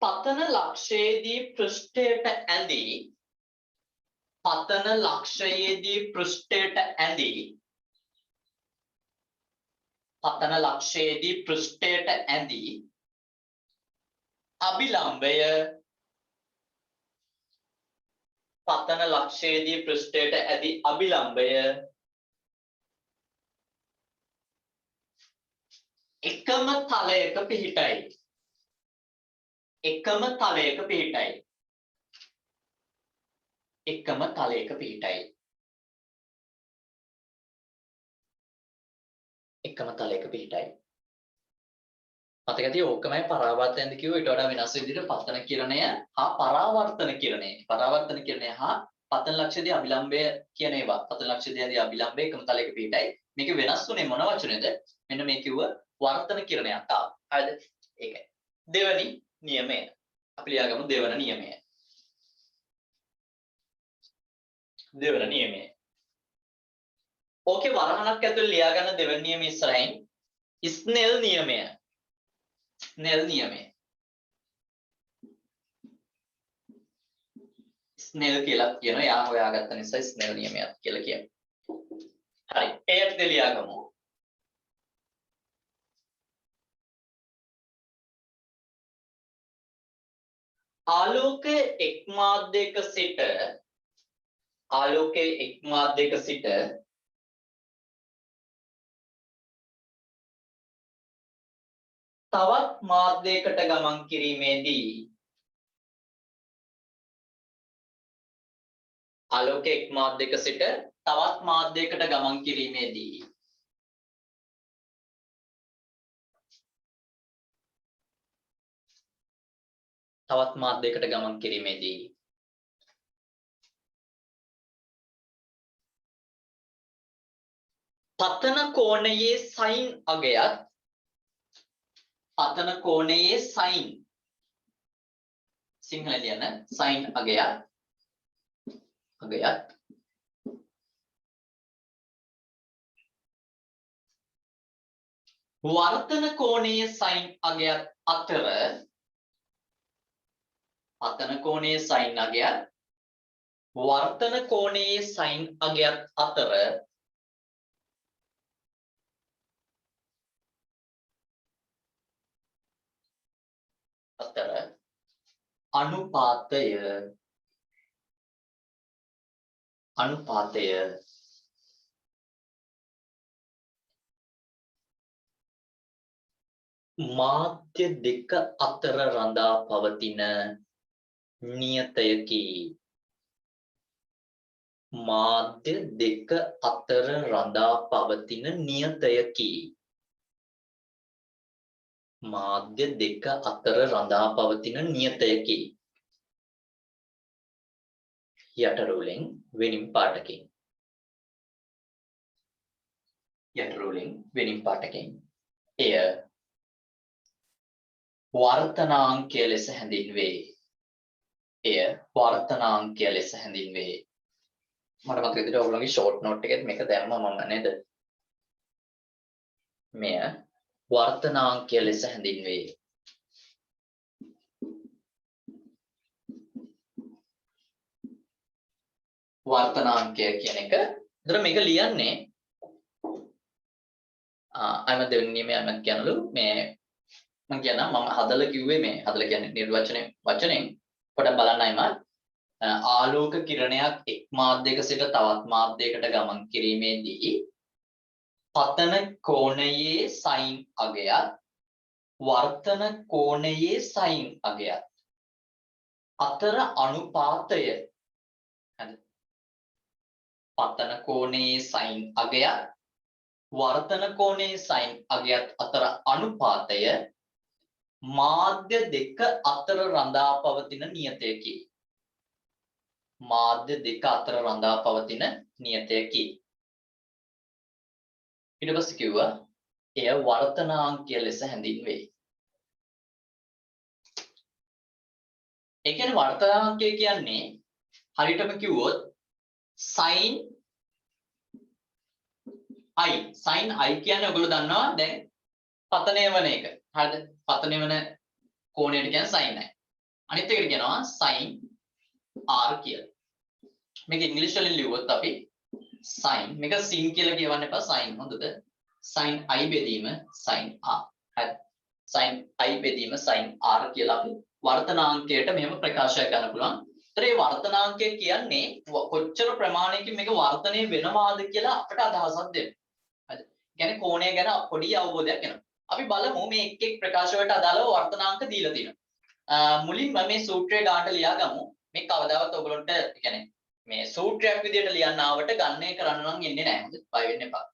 පතන ලක්ෂයේදී පෘෂ්ඨයට ඇඳී පතන ලක්ෂයේදී පෘෂ්ඨයට ඇඳී පතන ලක්ෂයේදී පෘෂ්ඨයට ඇඳී අභිලම්බය පතන ලක්ෂයේදී පෘෂ්ඨයට ඇඳී අභිලම්බය එකම තලයක පිහිටයි. එකම තලයක පිහිටයි. එකම තලයක පිහිටයි. එකම තලයක පිහිටයි. මතකදී ඕකමයි පරාවර්තනද කිව්ව ඊට වඩා වෙනස් විදිහට පතන කිරණය හා පරාවර්තන කිරණය. පරාවර්තන කිරණය හා පතන ලක්ෂයේදී අභිලම්බය කියන ඒවා. පතන ලක්ෂයේදී අභිලම්බය එකම තලයක පිහිටයි. මේක වෙනස් වුනේ මොන වචනේද? මෙන්න මේ කිව්ව වර්තන කිරණයක් ආවා. හරිද? ඒකයි. දෙවනි නියමය. අපි ලියාගමු දෙවන නියමය. දෙවන නියමය. ඕකේ වරහණක් ඇතුළේ ලියා ගන්න දෙවන නියමය ඉස්සරහින් ස්නෙල් නියමය. ස්නෙල් නියමය. ස්නෙල් කියලා කියනවා. යා හොයාගත්ත නිසා ස්නෙල් නියමයක් කියලා කියනවා. හරි. ඒත් ලියාගමු. ආලෝකයේ එක් මාධ්‍යයක සිට තවත් මාධ්‍යයකට ගමන් කිරීමේදී ආලෝකයේ එක් මාධ්‍යයක සිට තවත් මාධ්‍යයකට ගමන් කිරීමේදී තවත් මාධ්‍යයකට ගමන් කිරීමේදී පතන කෝණයේ සයින් අගයත් පතන කෝණයේ සයින් සිංහල ලියන්න සයින් අගයත් වර්තන කෝණයේ සයින් අගයත් අතර පතන කෝණයේ සයින් අගයත් වර්තන කෝණයේ සයින් අගයත් අතර අනුපාතය මාධ්‍ය දෙක අතර රඳා පවතින නියතයකි. මාධ්‍ය දෙක අතර රඳා පවතින නියතයකි. මාධ්‍ය දෙක අතර රඳා පවතින නියතයකි. යට රූලෙන් වෙනින් පාටකින්. යට රූලෙන් වෙනින් පාටකින්. එය වර්තනාංකය ලෙස හැඳින්වේ. එය වර්තනාංකය ලෙස හැඳින්වේ. මට මතක විදිහට ඔයගොල්ලෝගේ ෂෝට් නෝට් එකෙත් මේක දැම්මම මම නේද? මෙය වර්තනාංකය ලෙස හැඳින්වේ. වර්තනාංකය කියන එක. ඒතර මේක ලියන්නේ අයම දෙවෙනි නියමය අයම කියනලු මේ මම කියනවා මම හදලා කිව්වේ මේ හදලා කියන්නේ නිර්වචනයේ වචනෙන් පොඩ්ඩක් බලන්න අයම ආලෝක කිරණයක් එක් මාධ්‍යයක සිට තවත් මාධ්‍යයකට ගමන් කිරීමේදී පතන කෝණයේ සයින් අගයත් වර්තන කෝණයේ සයින් අගයත් අතර අනුපාතය හරි පතන කෝණයේ sin අගයත් වර්තන කෝණයේ sin අගයත් අතර අනුපාතය මාධ්‍ය දෙක අතර රඳා පවතින නියතයකි. මාධ්‍ය දෙක අතර රඳා පවතින නියතයකි. ඊට පස්සේ කිව්වා එය වර්තනාංකය ලෙස හැඳින්වේ. ඒ කියන්නේ වර්තනාංකය කියන්නේ හරියටම කිව්වොත් sin i කියන්නේ ඔයගොල්ලෝ දන්නවා දැන් පතනය වන එක. හරිද? පතනය වන කෝණයට කියන්නේ sin i. අනිත් එකට කියනවා sin r කියලා. මේක ඉංග්‍රීසි වලින් ලියුවොත් අපි sin මේක sin කියලා කියවන්න එපා sin හොඳද? sin i බෙදීම sin r. හරි. sin i බෙදීම sin r කියලා අපි වර්තනාංකයට මෙහෙම ප්‍රකාශය ගන්න පුළුවන්. ඒතර මේ වර්තනාංකය කියන්නේ කොච්චර ප්‍රමාණයකින් මේක වර්ධනය වෙනවාද කියලා අපිට අදහසක් දෙන්න. හරිද? කියන්නේ කෝණය ගැන පොඩි අවබෝධයක් එනවා. අපි බලමු මේ එක් එක් ප්‍රකාශ වලට අදාළව වර්තනාංක දීලා තියෙනවා. මුලින්ම මේ සූත්‍රය ගන්නට ලියා ගමු. මේ කවදාවත් ඔයගලන්ට කියන්නේ මේ සූත්‍රයක් විදියට ලියන්න ආවට ගණනය කරන්න නම් එන්නේ නැහැ. හොඳ බය වෙන්න එපා.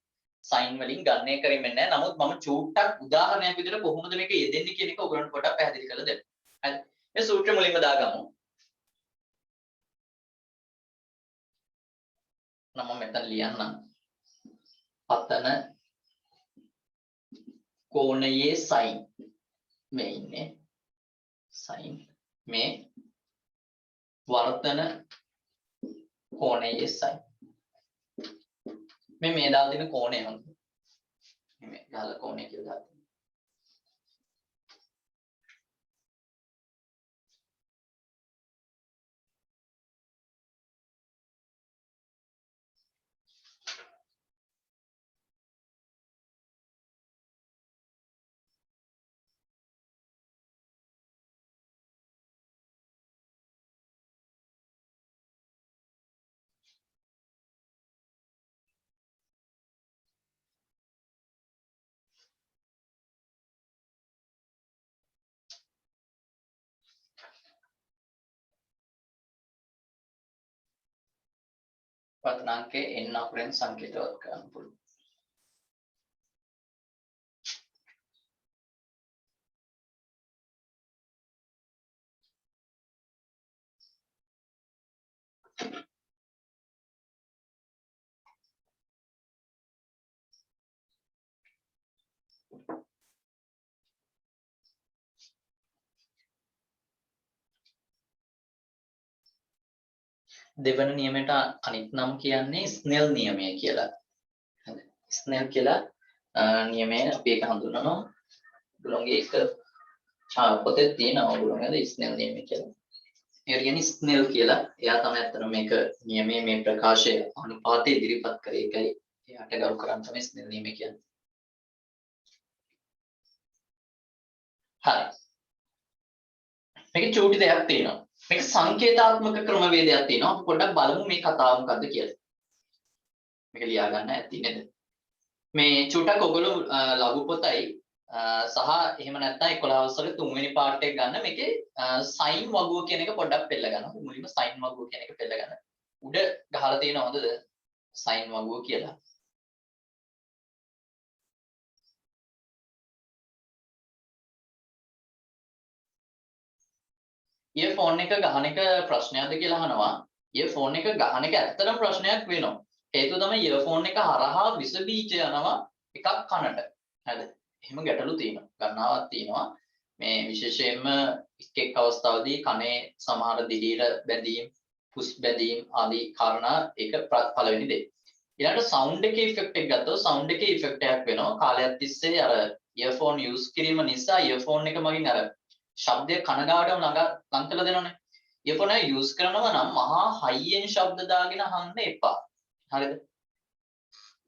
සයින් වලින් ගණනය කරෙන්නේ නැහැ. නමුත් මම චූට්ටක් උදාහරණයක් විදියට කොහොමද මේක යෙදෙන්නේ කියන එක ඔයගලන්ට පොඩ්ඩක් පැහැදිලි කරලා දෙන්න. හරි. මේ සූත්‍රය මුලින්ම දාගමු. නම් මම මෙතන ලියන්නම්. පතන කෝණයේ sin මේ ඉන්නේ sin මේ වර්තන කෝණයේ sin මේ දාලා දෙන කෝණය හොඳ මේ ගහලා කෝණය කියලා දාලා වර්තනාංකයේ n අකුරෙන් සංකේතවත් කරන්න පුළුවන්. දෙවන නියමයට අනිත් නම් කියන්නේ ස්නෙල් නියමය කියලා. හරි. ස්නෙල් කියලා නියමය අපි ඒක හඳුන්වනවා. ඔයගොල්ලෝගේ එක පොතේ තියෙනවා ඔයගොල්ලෝගේ ස්නෙල් නියමය කියලා. ඒ කියන්නේ ස්නෙල් කියලා. එයා තමයි අතන මේක නියමයේ මේ ප්‍රකාශය අනුපාතය ඉදිරිපත් කරේ. ඒකයි එයාට ගරු කරන් තමයි ස්නෙල් නියමය කියන්නේ. හරි. මේක චූටි දෙයක් තියෙනවා. මේක සංකේතාත්මක ක්‍රමවේදයක් තියෙනවා. අපි පොඩ්ඩක් බලමු මේ කතාව මොකද්ද කියලා. මේක ලියා ගන්න ඇති නේද? මේ චූටක් ඔයගොල්ලෝ ලඝු පොතයි සහ එහෙම නැත්නම් 11 වසරේ තුන්වෙනි පාර්ට් එක ගන්න මේකේ සයින් වගුව කියන එක පොඩ්ඩක් පෙළ ගන්න. මුලින්ම සයින් වගුව කියන එක පෙළ ගන්න. උඩ ගහලා තියෙන හොඳද? සයින් වගුව කියලා. ඊයර්ෆෝන් එක ගහන එක ප්‍රශ්නයක්ද කියලා අහනවා. ඊයර්ෆෝන් එක ගහන එක ඇත්තටම ප්‍රශ්නයක් වෙනවා. හේතුව තමයි ඊයර්ෆෝන් එක හරහා විස බීජ යනවා එකක් කනට. හරිද? එහෙම ගැටලු තියෙනවා. ගණනාවක් තියෙනවා. මේ විශේෂයෙන්ම එක් අවස්ථාවලදී කනේ සමහර දිලීර බැඳීම්, පුස් බැඳීම් ආදී කාරණා ඒක පළවෙනි දේ. ඊළඟට සවුන්ඩ් එකේ ඉෆෙක්ට් එක ගත්තොත් සවුන්ඩ් එකේ ඉෆෙක්ට් එකක් වෙනවා. කාලයක් තිස්සේ අර ඊයර්ෆෝන් යූස් කිරීම නිසා ඊයර්ෆෝන් එක මගින් අර ශබ්දය කනගාටම ලං කරලා දෙනවනේ. ඊයර්ෆෝන් එක යූස් කරනවා නම් මහා හයියෙන් ශබ්ද දාගෙන අහන්න එපා. හරිද?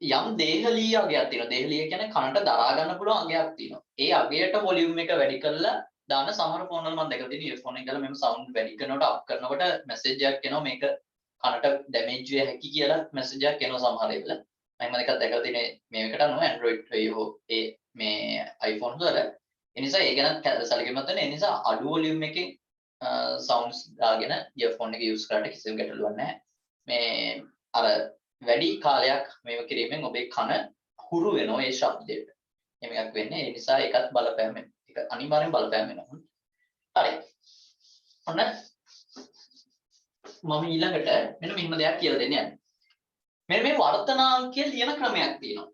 යම් දේහලීය අගයක් තියෙනවා. දේහලීය කියන්නේ කනට දරා ගන්න පුළුවන් අගයක් තියෙනවා. ඒ අගයට වොලියුම් එක වැඩි කරලා දාන සමහර ෆෝන් වල මම දැකලා තියෙන ඊයර්ෆෝන් එක ගාලා මෙහෙම සවුන්ඩ් වැඩි කරනකොට අප් කරනකොට මැසේජ් එකක් එනවා මේක කනට ඩැමේජ් විය හැකි කියලා මැසේජ් එකක් එනවා සමහර වෙලාවට. මම එකක් දැකලා තියෙන්නේ මේකට අනුව Android ඒ මේ iPhone වල. ඒ නිසා ඒ ගැන සැලකිලිමත් වෙන්න. ඒ නිසා අඩු වොලියුම් එකෙන් sounds දාගෙන earphone එක use කරලා කිසිම ගැටලුවක් නැහැ. මේ අර වැඩි කාලයක් මේව කිරීමෙන් ඔබේ කන හුරු වෙනවා ඒ ශබ්දයට. එහෙම එකක් වෙන්නේ. ඒ නිසා ඒකත් බලපෑම ඒක අනිවාර්යෙන් බලපෑම වෙනවා. හරි. ඔන්න මම ඊළඟට මෙන්න මෙහෙම දෙයක් කියලා දෙන්න යන්නේ. මෙන්න මේ වර්තනාංකය ලියන ක්‍රමයක් තියෙනවා.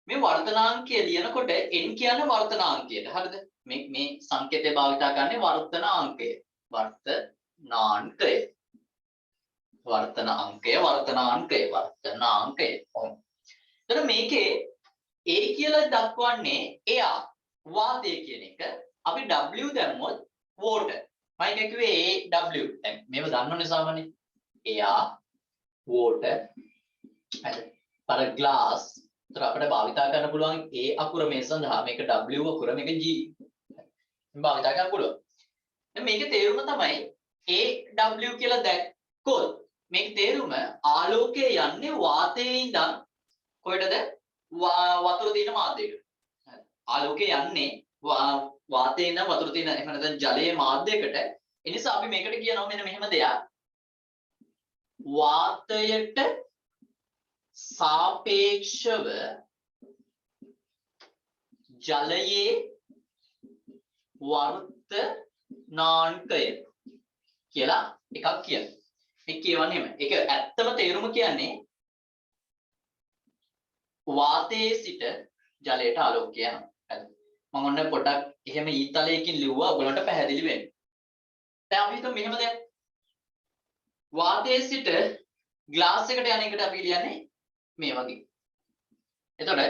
මේ වර්තනාංකය ලියනකොට n කියන්නේ වර්තනාංකයට. හරිද? මේ සංකේතය භාවිත කරන්නේ වර්තනාංකය. වර්තනාංකය. ඔහොම. එතන මේකේ a කියලා දක්වන්නේ එයා වාතය කියන එක. අපි w දැම්මොත් water. මම කිව්වේ AW. දැන් මේව දන්නවනේ සාමාන්‍යයෙන්. එයා water. හරි. per glass. ඒතර අපිට භාවිතා කරන්න පුළුවන් a අකුර මේ සඳහා මේක w අකුර මේක g. මේ භාවිතා කරන්න පුළුවන්. දැන් මේකේ තේරුම තමයි AW කියලා දැක්කොත් මේක තේරුම ආලෝකය යන්නේ වාතයේ ඉඳන් කොහෙටද වතුර තියෙන මාධ්‍යයකට. ආලෝකය යන්නේ වාතයේ ඉඳන් වතුර තියෙන එහෙම නැත්නම් ජලයේ මාධ්‍යයකට. ඒ නිසා අපි මේකට කියනවා මෙන්න මෙහෙම දෙයක්. වාතයට සාපේක්ෂව ජලයේ වර්තනාංකය කියලා එකක් කියනවා. මේ කියවන්නේ එහෙම. ඒක ඇත්තම තේරුම කියන්නේ වාතයේ සිට ජලයට ආලෝකය යනවා. හරි. මම ඔන්න පොඩක් එහෙම ඊතලයකින් ලිව්වා ඔයගලන්ට පැහැදිලි වෙන්න. දැන් අපි හිතමු මෙහෙම දෙයක්. වාතයේ සිට ග්ලාස් එකට යන එකට අපි කියන්නේ මේ වගේ. එතකොට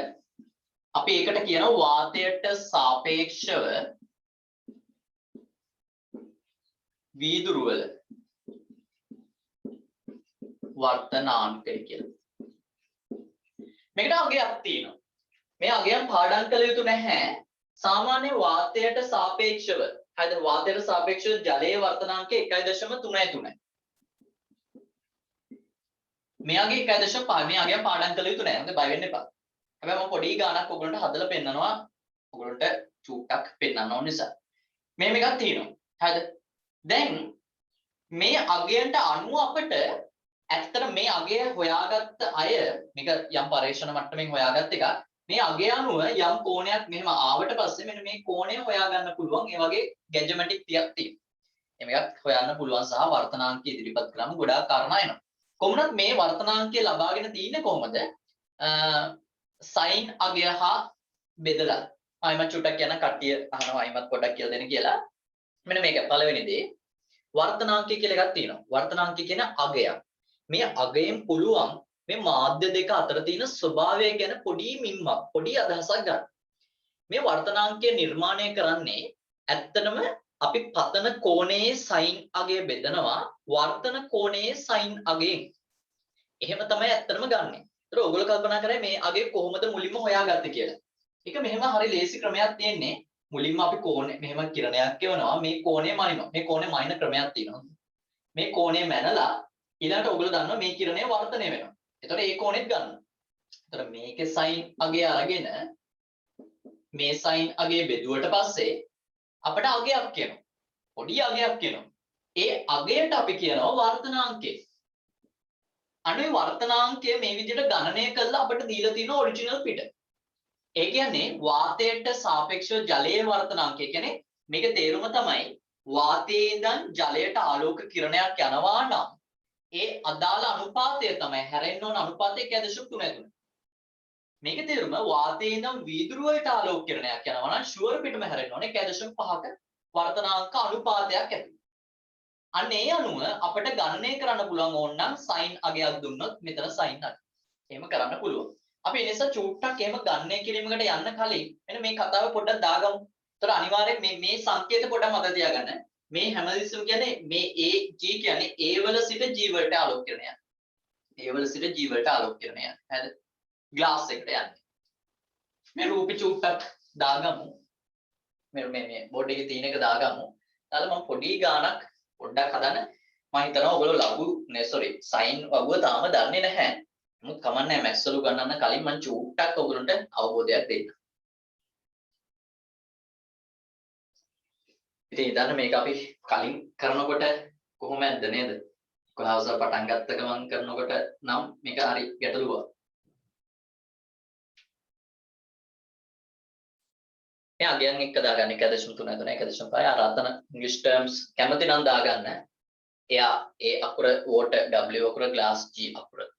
අපි ඒකට කියනවා වාතයට සාපේක්ෂව වීදුරු වල වර්තනාංකය කියලා. මේකට අගයක් තියෙනවා. මේ අගයන් පාඩම් කළ යුතු නැහැ. සාමාන්‍ය වාතයට සාපේක්ෂව හරිද? වාතයට සාපේක්ෂව ජලයේ වර්තනාංකය 1.33. මෙයාගේ 1.5 මේ අගයන් පාඩම් කළ යුතු නැහැ. හොඳ බය වෙන්න එපා. හැබැයි මම පොඩි ගාණක් ඔයගොල්ලන්ට හදලා පෙන්නනවා. ඔයගොල්ලන්ට චූට්ටක් පෙන්නන්න ඕන නිසා. මේ මේකක් තියෙනවා. හරිද? දැන් මේ අගයන්ට අනුව අපිට ඇත්තට මේ අගය හොයාගත්ත අය මේක යම් පරීක්ෂණ මට්ටමින් හොයාගත්ත එක මේ අගය අනුව යම් කෝණයක් මෙහෙම ආවට පස්සේ මෙන්න මේ කෝණය හොයාගන්න පුළුවන් ඒ වගේ ගැජමැටික් ටිකක් තියෙනවා. මේකත් හොයන්න පුළුවන් සහ වර්තනාංකය ඉදිරිපත් කරාම ගොඩාක් කාරණා එනවා. කොහොමද මේ වර්තනාංකය ලබාගෙන තියෙන්නේ කොහොමද? සයින් අගය හා බෙදලා ආයිමත් චුට්ටක් යන කට්ටිය අහනවා ආයිමත් පොඩක් කියලා දෙන්න කියලා. මෙන්න මේක පළවෙනි දේ වර්තනාංකය කියලා එකක් තියෙනවා. වර්තනාංකය කියන අගයක්. මේ අගයෙන් පුළුවන් මේ මාධ්‍ය දෙක අතර තියෙන ස්වභාවය ගැන පොඩි මිම්මක් පොඩි අදහසක් ගන්න. මේ වර්තනාංකය නිර්මාණය කරන්නේ ඇත්තටම අපි පතන කෝණයේ සයින් අගය බෙදනවා වර්තන කෝණයේ සයින් අගයෙන්. එහෙම තමයි ඇත්තටම ගන්නෙ. ඒතර ඔයගොල්ලෝ කල්පනා කරේ මේ අගය කොහොමද මුලින්ම හොයාගත්තේ කියලා. ඒක මෙහෙම හරි ලේසි ක්‍රමයක් තියෙන්නේ. මුලින්ම අපි කෝණය මෙහෙම කිරණයක් එවනවා මේ කෝණය මනිනවා. මේ කෝණය මනින ක්‍රමයක් තියෙනවා. මේ කෝණය මැනලා ඊළඟට ඔයගොල්ලෝ දන්නවා මේ කිරණය වර්ධනය වෙනවා. එතකොට ඒ කෝණෙත් ගන්නවා. එතකොට මේකේ සයින් අගය අරගෙන මේ සයින් අගය බෙදුවට පස්සේ අපිට අගයක් කියනවා. පොඩි අගයක් කියනවා. ඒ අගයට අපි කියනවා වර්තනාංකය. අනේ වර්තනාංකය මේ විදිහට ගණනය කරලා අපිට දීලා තියෙන ඔරිජිනල් පිට. ඒ කියන්නේ වාතයට සාපේක්ෂව ජලයේ වර්තනාංකය කියන්නේ මේක තේරුම තමයි වාතයේ ඉඳන් ජලයට ආලෝක කිරණයක් යනවා නම් ඒ අදාළ අනුපාතය තමයි හැරෙන්න ඕන අනුපාතය 1.33. මේක තේරුම වාතයේ ඉඳන් වීදුරු වලට ආලෝක කිරණයක් යනවා නම් ෂුවර් පිටම හැරෙන්න ඕනේ 1.5ක වර්තනාංක අනුපාතයක් ඇති. අන්න ඒ අනුව අපිට ගණනය කරන්න පුළුවන් ඕනනම් සයින් අගයක් දුන්නොත් මෙතන සයින් අගය. එහෙම කරන්න පුළුවන්. අපි ඒ නිසා චූට්ටක් එහෙම ගණනය කිරීමකට යන්න කලින් මෙන්න මේ කතාව පොඩ්ඩක් දාගමු. ඒතර අනිවාර්යෙන් මේ සංකේත පොඩ්ඩක් මතක තියාගන්න. මේ හැමදෙස්සම කියන්නේ මේ A G කියන්නේ A වල සිට G වලට ආලෝක කිරණය. A වල සිට G වලට ආලෝක කිරණය. හරිද? ග්ලාස් එකට යන්නේ. මේ රූපේ චූට්ටක් දාගමු. මේ බෝඩ් එකේ තියෙන එක දාගමු. ඊළඟ මම පොඩි ගාණක් පොඩ්ඩක් හදන්න. මම හිතනවා ඔයගොල්ලෝ ලඝු සයින් වගුව තාම දන්නේ නැහැ. නමුත් කමන්නේ මැක්ස් වල ගන්නන්න කලින් මම චූට්ටක් ඔයගොල්ලන්ට අවබෝධයක් දෙන්න. ඉතින් ඉතින් මේක අපි කලින් කරනකොට කොහොමද නේද? 11 පටන් ගත්ත ගමන් කරනකොට නම් මේක හරි ගැටලුවක්. මේ අගයන් එක්ක දාගන්න 1.3 1.5 අර අතන ඉංග්‍රීසි ටර්ම්ස් කැමති නම් දාගන්න. එයා A අකුර water W අකුර glass G අකුර.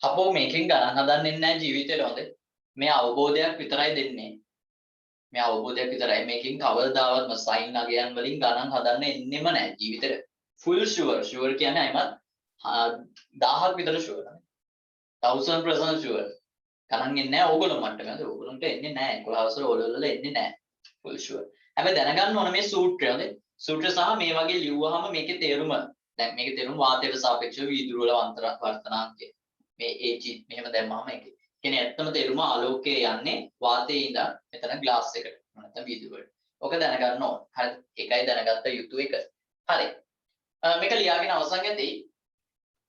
අපෝ මේකෙන් ගණන් හදන්නේ නැහැ ජීවිතේට හොඳ. මේ අවබෝධයක් විතරයි දෙන්නේ. මේ අවබෝධයක් විතරයි මේකෙන් කවදාවත්ම සයින් අගයන් වලින් ගණන් හදන්න එන්නෙම නැහැ ජීවිතේට. ෆුල් ෂුවර් කියන්නේ අයිමත් 1000ක් විතර ෂුවර්. 1000% ෂුවර්. ගණන් එන්නේ නැහැ ඕගොල්ලෝ මට්ටමේ. ඕගොල්ලන්ට එන්නේ නැහැ. 11 වසර ඕලෙවල් වල එන්නේ නැහැ. Full sure. හැබැයි දැනගන්න ඕන මේ සූත්‍රය හොඳේ. සූත්‍රය සහ මේ වගේ ලිව්වහම මේකේ තේරුම දැන් මේකේ තේරුම වාතයට සාපේක්ෂව වීදුරු වල වර්තනාංකය. මේ AG මෙහෙම දැම්මම ඒක. කියන්නේ ඇත්තම තේරුම ආලෝකයේ යන්නේ වාතයේ ඉඳන් මෙතන ග්ලාස් එකට. නැත්නම් වීදුරු වලට. ඔක දැනගන්න ඕන. හරි. ඒකයි දැනගත්ත යුතු එක. හරි. මේක ලියාගෙන අවසන් යද්දී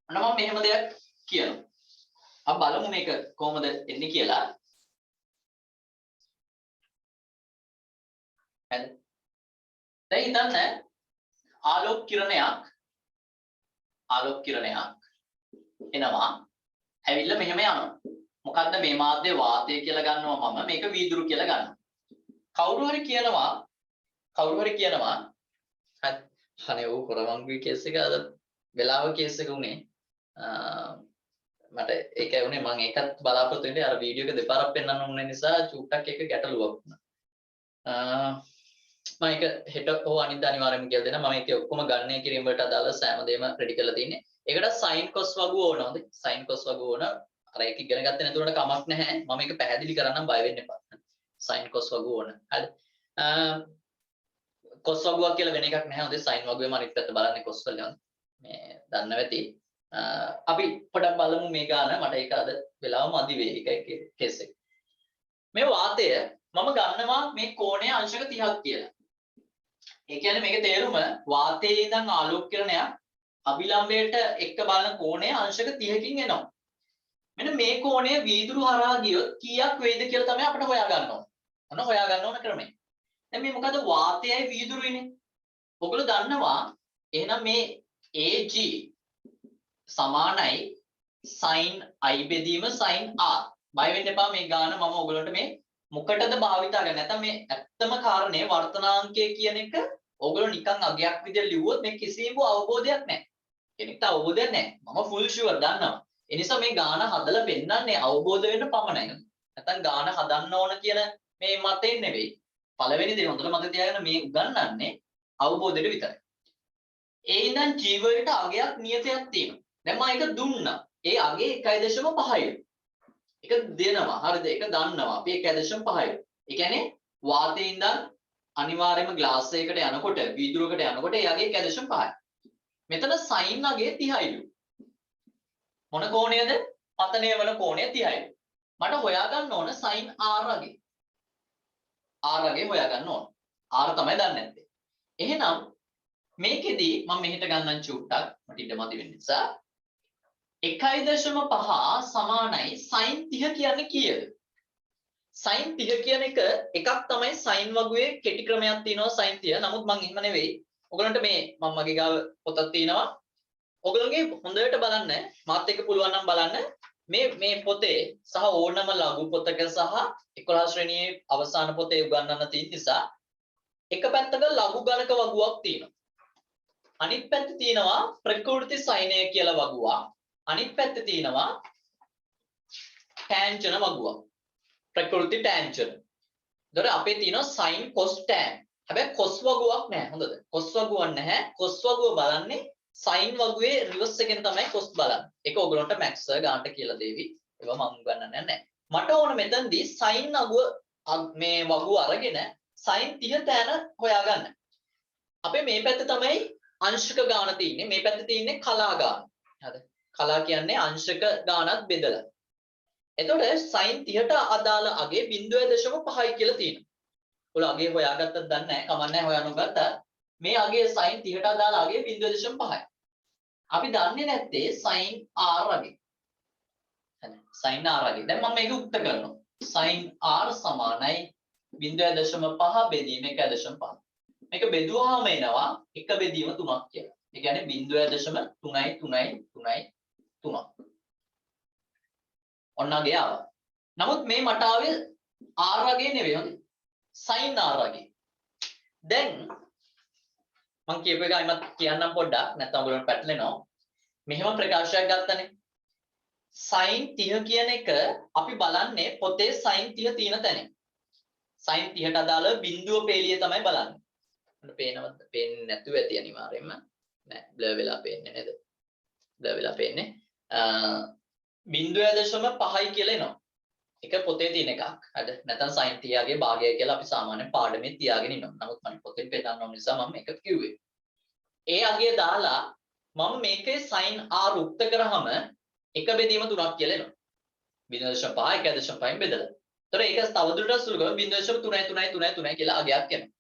අන්න මම මෙහෙම දෙයක් කියනවා. අපි බලමු මේක කොහොමද එන්නේ කියලා. හරි. දැන් හිතන්න ආලෝක කිරණයක් එනවා. ඇවිල්ලා මෙහෙම යනවා. මොකද්ද මේ මාධ්‍ය වාතය කියලා ගන්නවා මම මේක වීදුරු කියලා ගන්නවා. කවුරු හරි කියනවා අනේ ඕ කරවංගුයි කේස් එක අද වෙලාව කේස් එක උනේ මට ඒකයි උනේ මම ඒකත් බලාපොරොත්තු වෙන්නේ අර වීඩියෝ එක දෙපාරක් පෙන්වන්න උන නිසා චුට්ටක් එක ගැටලුවක් වුණා. මම ඒක හෙට හෝ අනිද්දා අනිවාර්යයෙන්ම කියලා දෙනවා. මම ඒක ඔක්කොම ගණනය කිරීම වලට අදාළ සෑම දෙයක්ම රෙඩි කරලා තියෙන්නේ. ඒකට සයින් කොස් වගුව ඕන හොඳයි. සයින් කොස් වගුව ඕන. අර ඒක ඉගෙන ගත්තේ නැතුනට කමක් නැහැ. මම ඒක පැහැදිලි කරන්නම් බය වෙන්න එපා. සයින් කොස් වගුව ඕන. හරි. කොස් වගුවක් කියලා වෙන එකක් නැහැ. හොඳයි සයින් වගුවේම අනිත් පැත්ත බලන්නේ කොස් වල මේ දන්නව ඇති. අපි පොඩක් බලමු මේ ගාන. මට ඒක අද වෙලාව මදි වෙයි. ඒකයි කේස් එක. මේ වාතය මම ගන්නවා මේ කෝණය අංශක 30ක් කියලා. ඒ කියන්නේ මේකේ තේරුම වාතයේ ඉඳන් ආලෝක කිරණයක් අභිලම්බයට එක්ක බලන කෝණය අංශක 30කින් එනවා. මෙන්න මේ කෝණය වීදුරු හරහා ගියොත් කීයක් වේද කියලා තමයි අපිට හොයාගන්න ඕන. ඔන්න හොයාගන්න ඕන ක්‍රමය. දැන් මේ මොකද වාතයයි වීදුරුයිනේ. ඔයගොල්ලෝ දන්නවා එහෙනම් මේ AG සමානයි sin i බෙදීම sin r. බය වෙන්න එපා මේ ගාන මම ඔයගොල්ලන්ට මේ මොකටද භාවිතා කරන්නේ නැත්නම් මේ ඇත්තම කාරණේ වර්තනාංකය කියන එක ඔයගොල්ලෝ නිකන් අගයක් විදිහට ලිව්වොත් මේ කිසිම අවබෝධයක් නැහැ. කෙනෙක්ට අවබෝධයක් නැහැ. මම ෆුල් ෂුවර් දන්නවා. ඒ නිසා මේ ගාන හදලා පෙන්නන්නේ අවබෝධ වෙන්න පමණයි. නැත්නම් ගාන හදන්න ඕන කියන මේ මතෙන් නෙවෙයි. පළවෙනි දේ හොඳට මතක තියාගන්න මේ උගන්වන්නේ අවබෝධයට විතරයි. ඒ ඉඳන් ජීවයට අගයක් නියතයක් තියෙනවා. දැන් මම ඒක දුන්නා. ඒ අගේ 1.5යි. ඒක දෙනවා. හරිද? ඒක දන්නවා. අපි 1.5යි. ඒ කියන්නේ වාතයේ ඉඳන් අනිවාර්යයෙන්ම ග්ලාස් එකකට යනකොට වීදුරුවකට යනකොට ඒ අගේ 1.5යි. මෙතන sin අගේ 30යිලු. මොන කෝණයද? පතනය වන කෝණය 30යි. මට හොයාගන්න ඕන sin r අගේ. r අගේ හොයාගන්න ඕන. r තමයි දන්නේ නැත්තේ. එහෙනම් මේකෙදි මම මෙහෙට ගන්නම් චුට්ටක් මට ඉඩ මදි වෙන නිසා 1.5 සමානයි sin 30 කියන්නේ කීයද? sin 30 කියන එකක් තමයි sin වගුවේ කෙටි ක්‍රමයක් තියෙනවා sin 30. නමුත් මම එහෙම නෙවෙයි. ඔයගලන්ට මේ මම මගේ ගාව පොතක් තියෙනවා. ඔයගලගේ හොඳට බලන්න මාත් එක්ක පුළුවන් නම් බලන්න මේ පොතේ සහ ඕනම ලඝු පොතක සහ 11 ශ්‍රේණියේ අවසාන පොතේ උගන්වන්න තියෙන නිසා එක පැත්තක ලඝු ගණක වගුවක් තියෙනවා. අනිත් පැත්තේ තියෙනවා ප්‍රකෘති සයිනය කියලා වගුවක්. අනිත් පැත්තේ තියෙනවා ටැන්ජන වගුවක්. ප්‍රකෘති ටැන්ජන. ඒතර අපේ තියෙනවා sin cos tan. හැබැයි cos වගුවක් නැහැ. හොඳද? cos වගුවක් නැහැ. cos වගුව බලන්නේ sin වගුවේ රිවර්ස් එකෙන් තමයි cos බලන්නේ. ඒක ඔයගලන්ට මැක්ස් ගන්නට කියලා දෙවි. ඒවා මම උගන්වන්නේ නැහැ. මට ඕන මෙතනදී sin මේ වගුව අරගෙන sin 30 tan හොයාගන්න. අපේ මේ පැත්තේ තමයි අංශක ගාන තියෙන්නේ. මේ පැත්තේ තියෙන්නේ කලා ගාන. හරිද? කලා කියන්නේ අංශක ගානත් බෙදලා. එතකොට sin 30ට අදාළ අගේ 0.5යි කියලා තියෙනවා. ඔයාලා අගේ හොයාගත්තද දන්නේ නැහැ. කමක් නැහැ හොයන්න ගත්තා. මේ අගේ sin 30ට අදාළ අගේ 0.5යි. අපි දන්නේ නැත්තේ sin r අගේ. හරි. sin r අගේ. දැන් මම මේක උත්තර කරනවා. sin r සමානයි 0.5 බෙදීම 1.5. මේක බෙදුවාම එනවා එක බෙදීම 3ක් කියලා. ඒ කියන්නේ 0.33333. ඔන්න අගේ ආවා. නමුත් මේ මට ආවේ r අගේ නෙවෙයි හොඳේ. sin r අගේ. දැන් මම කියපු එක අයිමත් කියන්නම් පොඩ්ඩක් නැත්නම් ඔයගොල්ලෝ පැටලෙනවා. මෙහෙම ප්‍රකාශයක් ගත්තනේ. sin 30 කියන එක අපි බලන්නේ පොතේ sin 30 තියෙන තැන. sin 30ට අදාළ බිඳුව පේලිය තමයි බලන්නේ. අපිට පේනවද? පේන්නේ නැතුව ඇති අනිවාර්යයෙන්ම. නෑ බ්ලර් වෙලා පේන්නේ නේද? බ්ලර් වෙලා පේන්නේ. 0.5යි කියලා එනවා. ඒක පොතේ තියෙන එකක්. හරිද? නැත්නම් sin 30 ගේ භාගය කියලා අපි සාමාන්‍ය පාඩමේ තියාගෙන ඉන්නවා. නමුත් මම පොතෙන් පෙන්නන්න ඕන නිසා මම මේක කිව්වේ. ඒ අගය දාලා මම මේකේ sin r උක්ත කරාම එක බෙදීම 3ක් කියලා එනවා. 0.5 1.5න් බෙදලා. ඒතර ඒක තවදුරටත් සුළු කරලා 0.33333 කියලා අගයක් එනවා.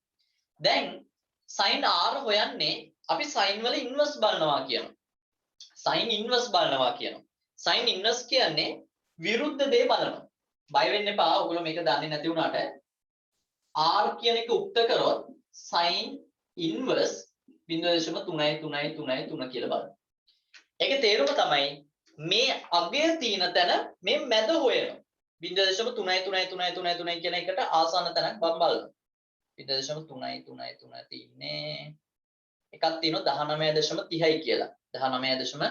දැන් sin r හොයන්නේ අපි sin වල ඉන්වර්ස් බලනවා කියනවා. sin ඉන්වර්ස් බලනවා කියනවා. sin ඉන්වර්ස් කියන්නේ විරුද්ධ දේ බලනවා. බය වෙන්න එපා. ඔයගොල්ලෝ මේක දන්නේ නැති වුණාට r කියන එක උක්ත කරොත් sin ඉන්වර්ස් 0.33333 කියලා බලන්න. ඒකේ තේරුම තමයි මේ අගය තියෙන තැන මේ මැද හොයනවා. 0.33333 කියන එකට ආසන්න තැනක් මම බලනවා. 0.333 තින්නේ එකක් තියෙනවා 19.30යි කියලා. 19.30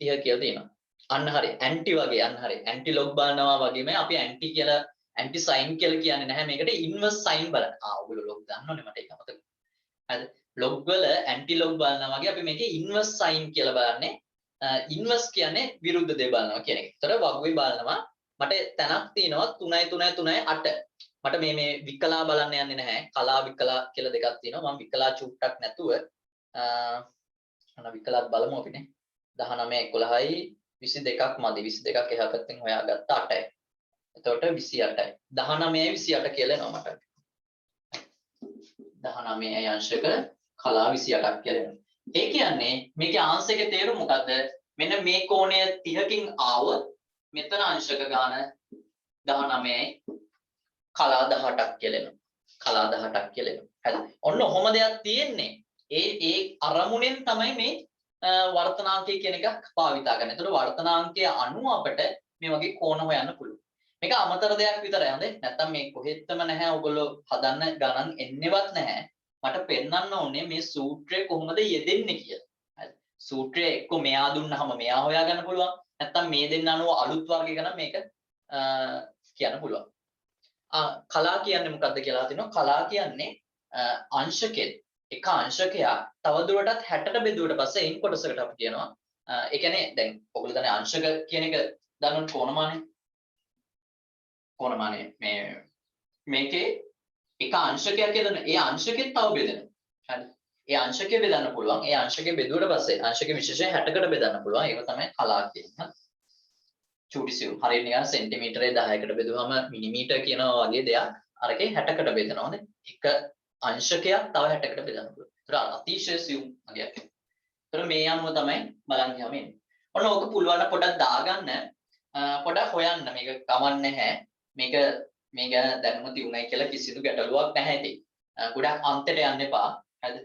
කියලා තියෙනවා. අන්න හරි ඇන්ටි වගේ අන්න හරි ඇන්ටි ලොග් බලනවා වගේම අපි ඇන්ටි කියලා ඇන්ටි සයින් කියලා කියන්නේ නැහැ මේකට ඉන්වර්ස් සයින් බලන්න. ඔයගොල්ලෝ ලොග් දන්නවනේ මට ඒක මතක. හරිද? ලොග් වල ඇන්ටි ලොග් බලනවා වගේ අපි මේකේ ඉන්වර්ස් සයින් කියලා බලන්නේ. ඉන්වර්ස් කියන්නේ විරුද්ධ දේ බලනවා කියන එක. ඒතර වගුවේ බලනවා මට තැනක් තියෙනවා 3.338. මට මේ විකලා බලන්න යන්නේ නැහැ. කලා විකලා කියලා දෙකක් තියෙනවා. මම විකලා චුට්ටක් නැතුව විකලාත් බලමු අපිනේ. 19 11යි 22ක් මදි. 22ක් එහා පැත්තෙන් හොයාගත්ත 8යි. එතකොට 28යි. 19යි 28 කියලා එනවා මට. 19යි අංශක කලා 28ක් කියලා එනවා. ඒ කියන්නේ මේකේ ආංශික තේරුම මොකද්ද? මෙන්න මේ කෝණය 30කින් ආවොත් මෙතන අංශක ගාන 19යි කලා 18ක් කියලා එනවා. කලා 18ක් කියලා එනවා. හරිද? ඔන්න ඔහොම දෙයක් තියෙන්නේ. ඒ අරමුණෙන් තමයි මේ වර්තනාංකය කියන එකක් භාවිතා කරන්නේ. ඒතකොට වර්තනාංකය අනුව අපිට මේ වගේ කෝණ හොයන්න පුළුවන්. මේක අමතර දෙයක් විතරයි හොඳේ. නැත්තම් මේ කොහෙත්ම නැහැ. ඔයගොල්ලෝ හදන්න ගණන් එන්නේවත් නැහැ. මට පෙන්වන්න ඕනේ මේ සූත්‍රය කොහොමද යෙදෙන්නේ කියලා. හරි. සූත්‍රය එක්ක මෙයා දුන්නාම මෙයා හොයාගන්න පුළුවන්. නැත්තම් මේ දෙන්න අනුව අලුත් වර්ගයක නම් මේක කියන්න පුළුවන්. කලා කියන්නේ මොකද්ද කියලා තිනවා. කලා කියන්නේ අංශකෙත් එක අංශකයක් තවදුරටත් 60ට බෙදුවට පස්සේ එයින් කොටසකට අපි කියනවා. ඒ කියන්නේ දැන් ඔයගොල්ලෝ දන්නේ අංශක කියන එක දන්නවනේ කෝණමානය. කෝණමානය මේකේ එක අංශකයක් යදන ඒ අංශකෙත් තව බෙදෙනවා. හරි. ඒ අංශකය බෙදන්න පුළුවන්. ඒ අංශකය බෙදුවට පස්සේ අංශකයේ විශේෂයෙන් 60කට බෙදන්න පුළුවන්. ඒක තමයි කලා කියන්නේ. චූටි සියුම්. හරියට නිකන් සෙන්ටිමීටරේ 10කට බෙදුවම මිලිමීටර කියනවා වගේ දෙයක්. අරකේ 60කට බෙදනවා. හොඳ. එක අංශකයක් තව 60කට බෙදන්න පුළුවන්. ඒතර අතිශය සියුම් වගේක්. ඒතර මේ අනුව තමයි බලන් ගියාම එන්නේ. ඔන්න ඕක පුළුවන් පොඩක් දාගන්න පොඩක් හොයන්න මේක කමන්නේ නැහැ මේක මේ ගැන දැනුම තියුණයි කියලා කිසිදු ගැටලුවක් නැහැ ඉතින් ගොඩක් අන්තයට යන්න එපා හරිද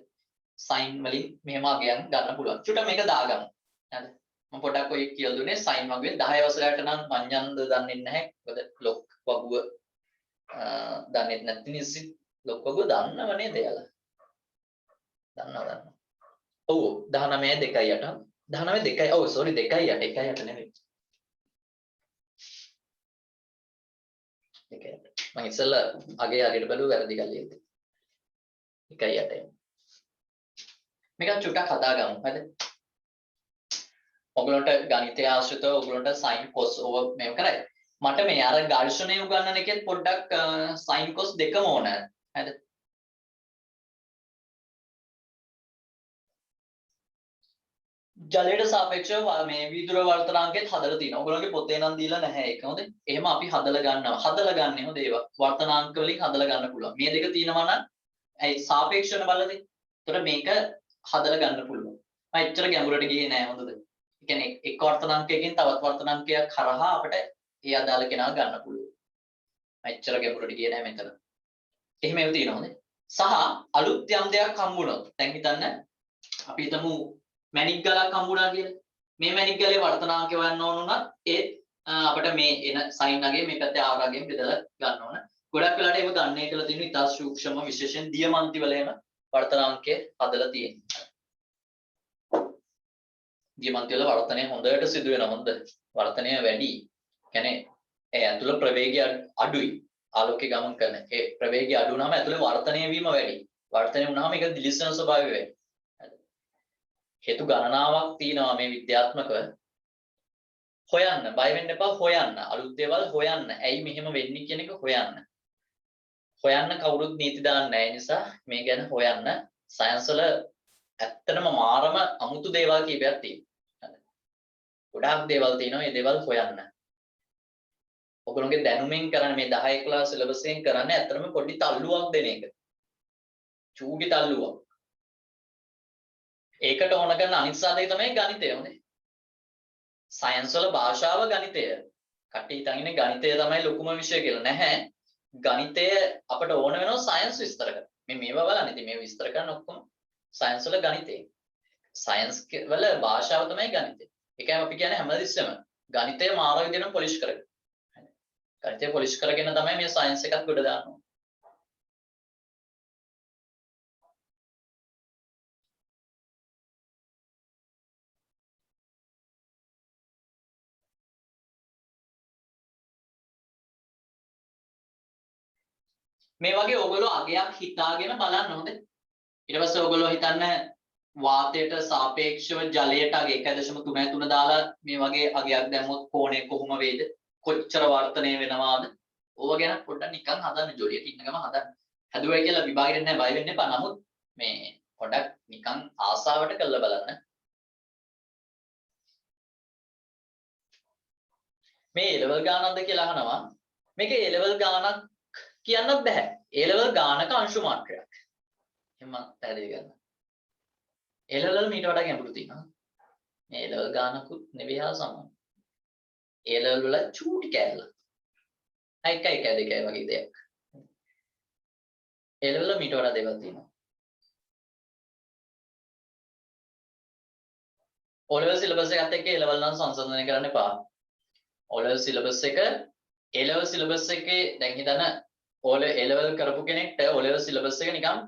සයින් වලින් මෙහෙම අගයන් ගන්න පුළුවන් චුට්ටක් මේක දාගමු හරිද මම පොඩක් ඔය කියලා දුන්නේ සයින් වගේ 10 වසරට නම් මඤ්ඤන්ද දන්නේ නැහැ මොකද ලොක් වගුව දන්නේ නැති නිසා ලොක් වගුව දන්නව නේද එයාලා දන්නවා ඔව් 19 2.8 19 2 ඔව් සෝරි 2.8 1.8 නෙවෙයි 1.8 මම ඉස්සෙල්ලා අගේ හරියට බැලුවා වැරදි කල්ලි 1.8 මේක චුට්ටක් හදාගමු හරිද ඔයගලන්ට ගණිතය ආශ්‍රිතව ඔයගලන්ට sin cos over මේව කරයි මට මේ අර ඝර්ෂණය උගන්නන එකෙත් පොඩ්ඩක් sin cos දෙකම ඕන හරිද ජලයට සාපේක්ෂව මේ වීදුර වර්තනාංකෙත් හදලා තියෙනවා. ඔයගොල්ලෝගේ පොතේ නම් දීලා නැහැ ඒක. හොඳයි. එහෙම අපි හදලා ගන්නවා. හදලා ගන්න හොඳ ඒවා. වර්තනාංක වලින් හදලා ගන්න පුළුවන්. මේ දෙක තියෙනවා නම් ඒ සාපේක්ෂවන බලදී. ඒතර මේක හදලා ගන්න පුළුවන්. මම එච්චර ගැඹුරට ගියේ නෑ හොඳද? ඒ කියන්නේ එක් වර්තනාංකයකින් තවත් වර්තනාංකයක් කරහා අපිට ඒ අදාළ කෙනා ගන්න පුළුවන්. මම එච්චර ගැඹුරට ගියේ නෑ මෙතන. එහෙම ඒවා තියෙනවා හොඳයි. සහ අලුත් යම් දෙයක් හම්බුනොත් දැන් හිතන්න අපි හිතමු මැණික් ගලක් හම්බුණා කියලා. මේ මැණික් ගලේ වර්තනාංක හොයන්න ඕන උනත් ඒත් අපිට මේ එන සයින් අගේ මේ පැත්තේ ආර් අගෙන් බෙදලා ගන්න ඕන. ගොඩක් වෙලාවට ඒක ගන්නේ කියලා තියෙන ඉතා සූක්ෂම විශේෂයෙන් දියමන්ති වල එන වර්තනාංකය හදලා තියෙනවා. දියමන්ති වල වර්තනය හොඳට සිදු වෙනවා හොඳ. වර්තනය වැඩි. කියන්නේ ඒ ඇතුළ ප්‍රවේගය අඩුයි. ආලෝකයේ ගමන් කරන. ඒ ප්‍රවේගය අඩු වුනහම ඇතුළේ වර්තනය වීම වැඩි. වර්තනය වුනහම ඒක දිලිසෙන ස්වභාවය වැඩි. හේතු ගණනාවක් තියෙනවා මේ විද්‍යාත්මකව හොයන්න බය වෙන්න එපා හොයන්න අලුත් දේවල් හොයන්න ඇයි මෙහෙම වෙන්නේ කියන එක හොයන්න කවුරුත් නීති දාන්නේ නැහැ නිසා මේ ගැන හොයන්න සයන්ස් වල ඇත්තටම මාරම අමුතු දේවල් කීපයක් තියෙනවා ගොඩාක් දේවල් තියෙනවා මේ දේවල් හොයන්න ඔයගොල්ලෝගේ දැනුමින් කරන්නේ මේ 10 11 සිලබස් එකෙන් කරන්නේ ඇත්තටම පොඩි තල්ලුවක් දෙන එක චූටි තල්ලුවක් ඒකට ඕන කරන අනිත් සාධකය තමයි ගණිතය හොඳේ. සයන්ස් වල භාෂාව ගණිතය. කට්ටිය හිතන් ඉන්නේ ගණිතය තමයි ලොකුම විෂය කියලා. නැහැ. ගණිතය අපට ඕන වෙනවා සයන්ස් විස්තර කරන්න. මේවා බලන්න. ඉතින් මේ විස්තර කරන ඔක්කොම සයන්ස් වල ගණිතය. සයන්ස් වල භාෂාව තමයි ගණිතය. ඒකයි අපි කියන්නේ හැමදෙස්සෙම ගණිතය මාර විදිහට පොලිෂ් කරගන්න. ගණිතය පොලිෂ් කරගෙන තමයි මේ සයන්ස් එකත් ගොඩ දාන්නේ. මේ වගේ ඕගොල්ලෝ අගයක් හිතාගෙන බලන්න හොඳේ. ඊට පස්සේ ඕගොල්ලෝ හිතන්න වාතයට සාපේක්ෂව ජලයට අගය 1.33 දාලා මේ වගේ අගයක් දැම්මොත් කෝණය කොහොම වේද? කොච්චර වර්ධනය වෙනවාද? ඕව ගැන පොඩ්ඩක් නිකන් හදන්න ජොලියට ඉන්න ගම හදන්න. හැදුවයි කියලා විභාගෙට නෑ බය වෙන්න එපා. නමුත් මේ පොඩ්ඩක් නිකන් ආසාවට කරලා බලන්න. මේ A level ගානක්ද කියලා අහනවා. මේක A level ගානක් කියන්න බෑ. A level ගානක අංශු මාත්‍රයක්. එහෙනම් පැහැදිලි කරන්න. A level මීට වඩා ගැඹුරු තියෙනවා. මේ A level ගානකුත් නෙවෙයි හා සමාන. A level වල චූටි කැලල. 1 1 2 වගේ දෙයක්. A level වල මීට වඩා දේවල් තියෙනවා. O level syllabus එකත් එක්ක A level නම් සංසන්දනය කරන්න එපා. O level syllabus එක A level syllabus එකේ දැන් හිතන්න A level කරපු කෙනෙක්ට O level syllabus එක නිකන්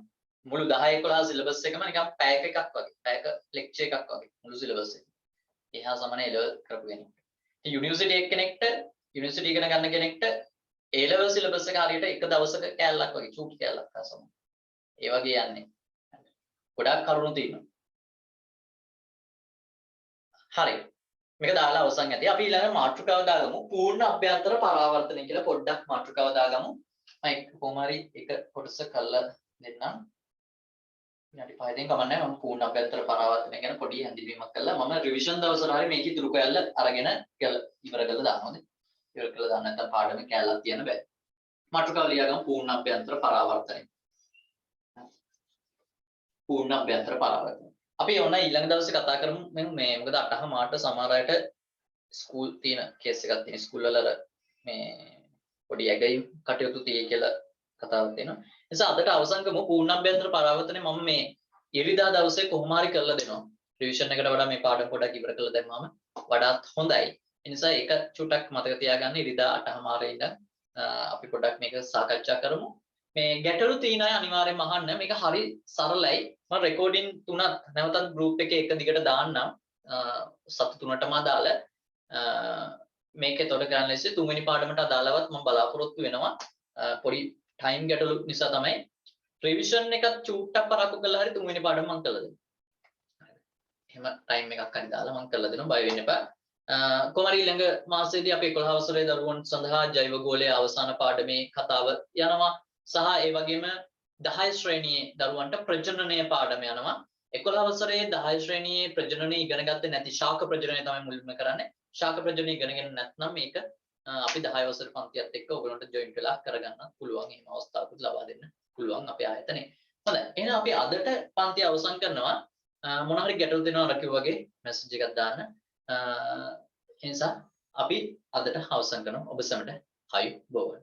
මුළු 10 11 syllabus එකම නිකන් පැයක එකක් වගේ. පැයක lecture එකක් වගේ මුළු syllabus එක. එහා සමාන A level කරපු කෙනෙක්ට. ඉතින් university කෙනෙක්ට university ඉගෙන ගන්න කෙනෙක්ට A level syllabus එක හරියට එක දවසක කෑල්ලක් වගේ චූටි කෑල්ලක් හා සමාන. ඒ වගේ යන්නේ. ගොඩාක් කරුණු තියෙනවා. හරි. මේක දාලා අවසන් ඇති. අපි ඊළඟ මාතෘකාව දාගමු. පූර්ණ අභ්‍යන්තර පරාවර්තනය කියලා පොඩ්ඩක් මාතෘකාව දාගමු. මම කොහොම හරි එක කොටස කරලා දෙන්නම්. විනාඩි 5 දෙන් කමන්නේ මම පූර්ණ අභ්‍යන්තර පරාවර්තනය ගැන පොඩි හැඳින්වීමක් කළා. මම රිවිෂන් දවසට හරි මේක ඉතුරු කැල්ල අරගෙන ඉවර කරලා දානවා. ඉවර කරලා දාන්න නැත්නම් පාඩමේ කැලලක් තියන්න බෑ. මාතෘකාව ලියාගමු පූර්ණ අභ්‍යන්තර පරාවර්තනය. පූර්ණ අභ්‍යන්තර පරාවර්තනය. අපි ඔන්න ඊළඟ දවසේ කතා කරමු මේ මොකද 8:00ට සමහර අයට ස්කූල් තියෙන කේස් එකක් තියෙන ස්කූල් වල අර මේ පොඩි ඇගයීම් කටයුතු තියෙයි කියලා කතාවක් තියෙනවා. ඒ නිසා අදට අවසන් කරමු පූර්ණාභ්‍යන්තර පරාවර්තනේ මම මේ ඉරිදා දවසේ කොහොම හරි කරලා දෙනවා. රිවිෂන් එකට වඩා මේ පාඩම පොඩක් ඉවර කරලා දැම්මම වඩාත් හොඳයි. ඒ නිසා ඒක චුට්ටක් මතක තියාගන්න ඉරිදා 8:00 ඉඳන් අපි පොඩ්ඩක් මේක සාකච්ඡා කරමු. මේ ගැටලු තියෙන අය අනිවාර්යෙන්ම අහන්න. මේක හරි සරලයි. මම රෙකෝඩින් 3ක් නැවතත් group එකේ එක දිගට දාන්නම්. සත 3ටම අදාළ මේක එතකොට කරන්න ලෙස තුන්වෙනි පාඩමට අදාළවත් මම බලාපොරොත්තු වෙනවා. පොඩි ටයිම් ගැටලු නිසා තමයි රිවිෂන් එකත් චුට්ටක් පරක්කු කළා හරි තුන්වෙනි පාඩම මම කළා දෙනවා. එහෙම ටයිම් එකක් හරි දාලා මම කළා දෙනවා බය වෙන්න එපා. කොමාරි ළඟ මාසයේදී අපි 11 වසරේ දරුවන් සඳහා ජෛව ගෝලයේ අවසාන පාඩමේ කතාව යනවා සහ ඒ වගේම 10 ශ්‍රේණියේ දරුවන්ට ප්‍රජනනය පාඩම යනවා. 11 වසරේ 10 ශ්‍රේණියේ ප්‍රජනනය ඉගෙන ගත්තේ නැති ශාක ප්‍රජනනය තමයි මුලින්ම කරන්නේ. ශාක ප්‍රජනනය ඉගෙනගෙන නැත්නම් මේක අපි 10 වසර පන්තියත් එක්ක ඔයගොල්ලන්ට ජොයින් වෙලා කරගන්න පුළුවන්. එහෙම අවස්ථාවකුත් ලබා දෙන්න පුළුවන් අපේ ආයතනයේ. හොඳයි. එහෙනම් අපි අදට පන්තිය අවසන් කරනවා. මොන හරි ගැටලු දෙනවා අර කිව්වා වගේ මැසේජ් එකක් දාන්න. ඒ නිසා අපි අදට අවසන් කරනවා. ඔබ සැමට හයි බෝවන්.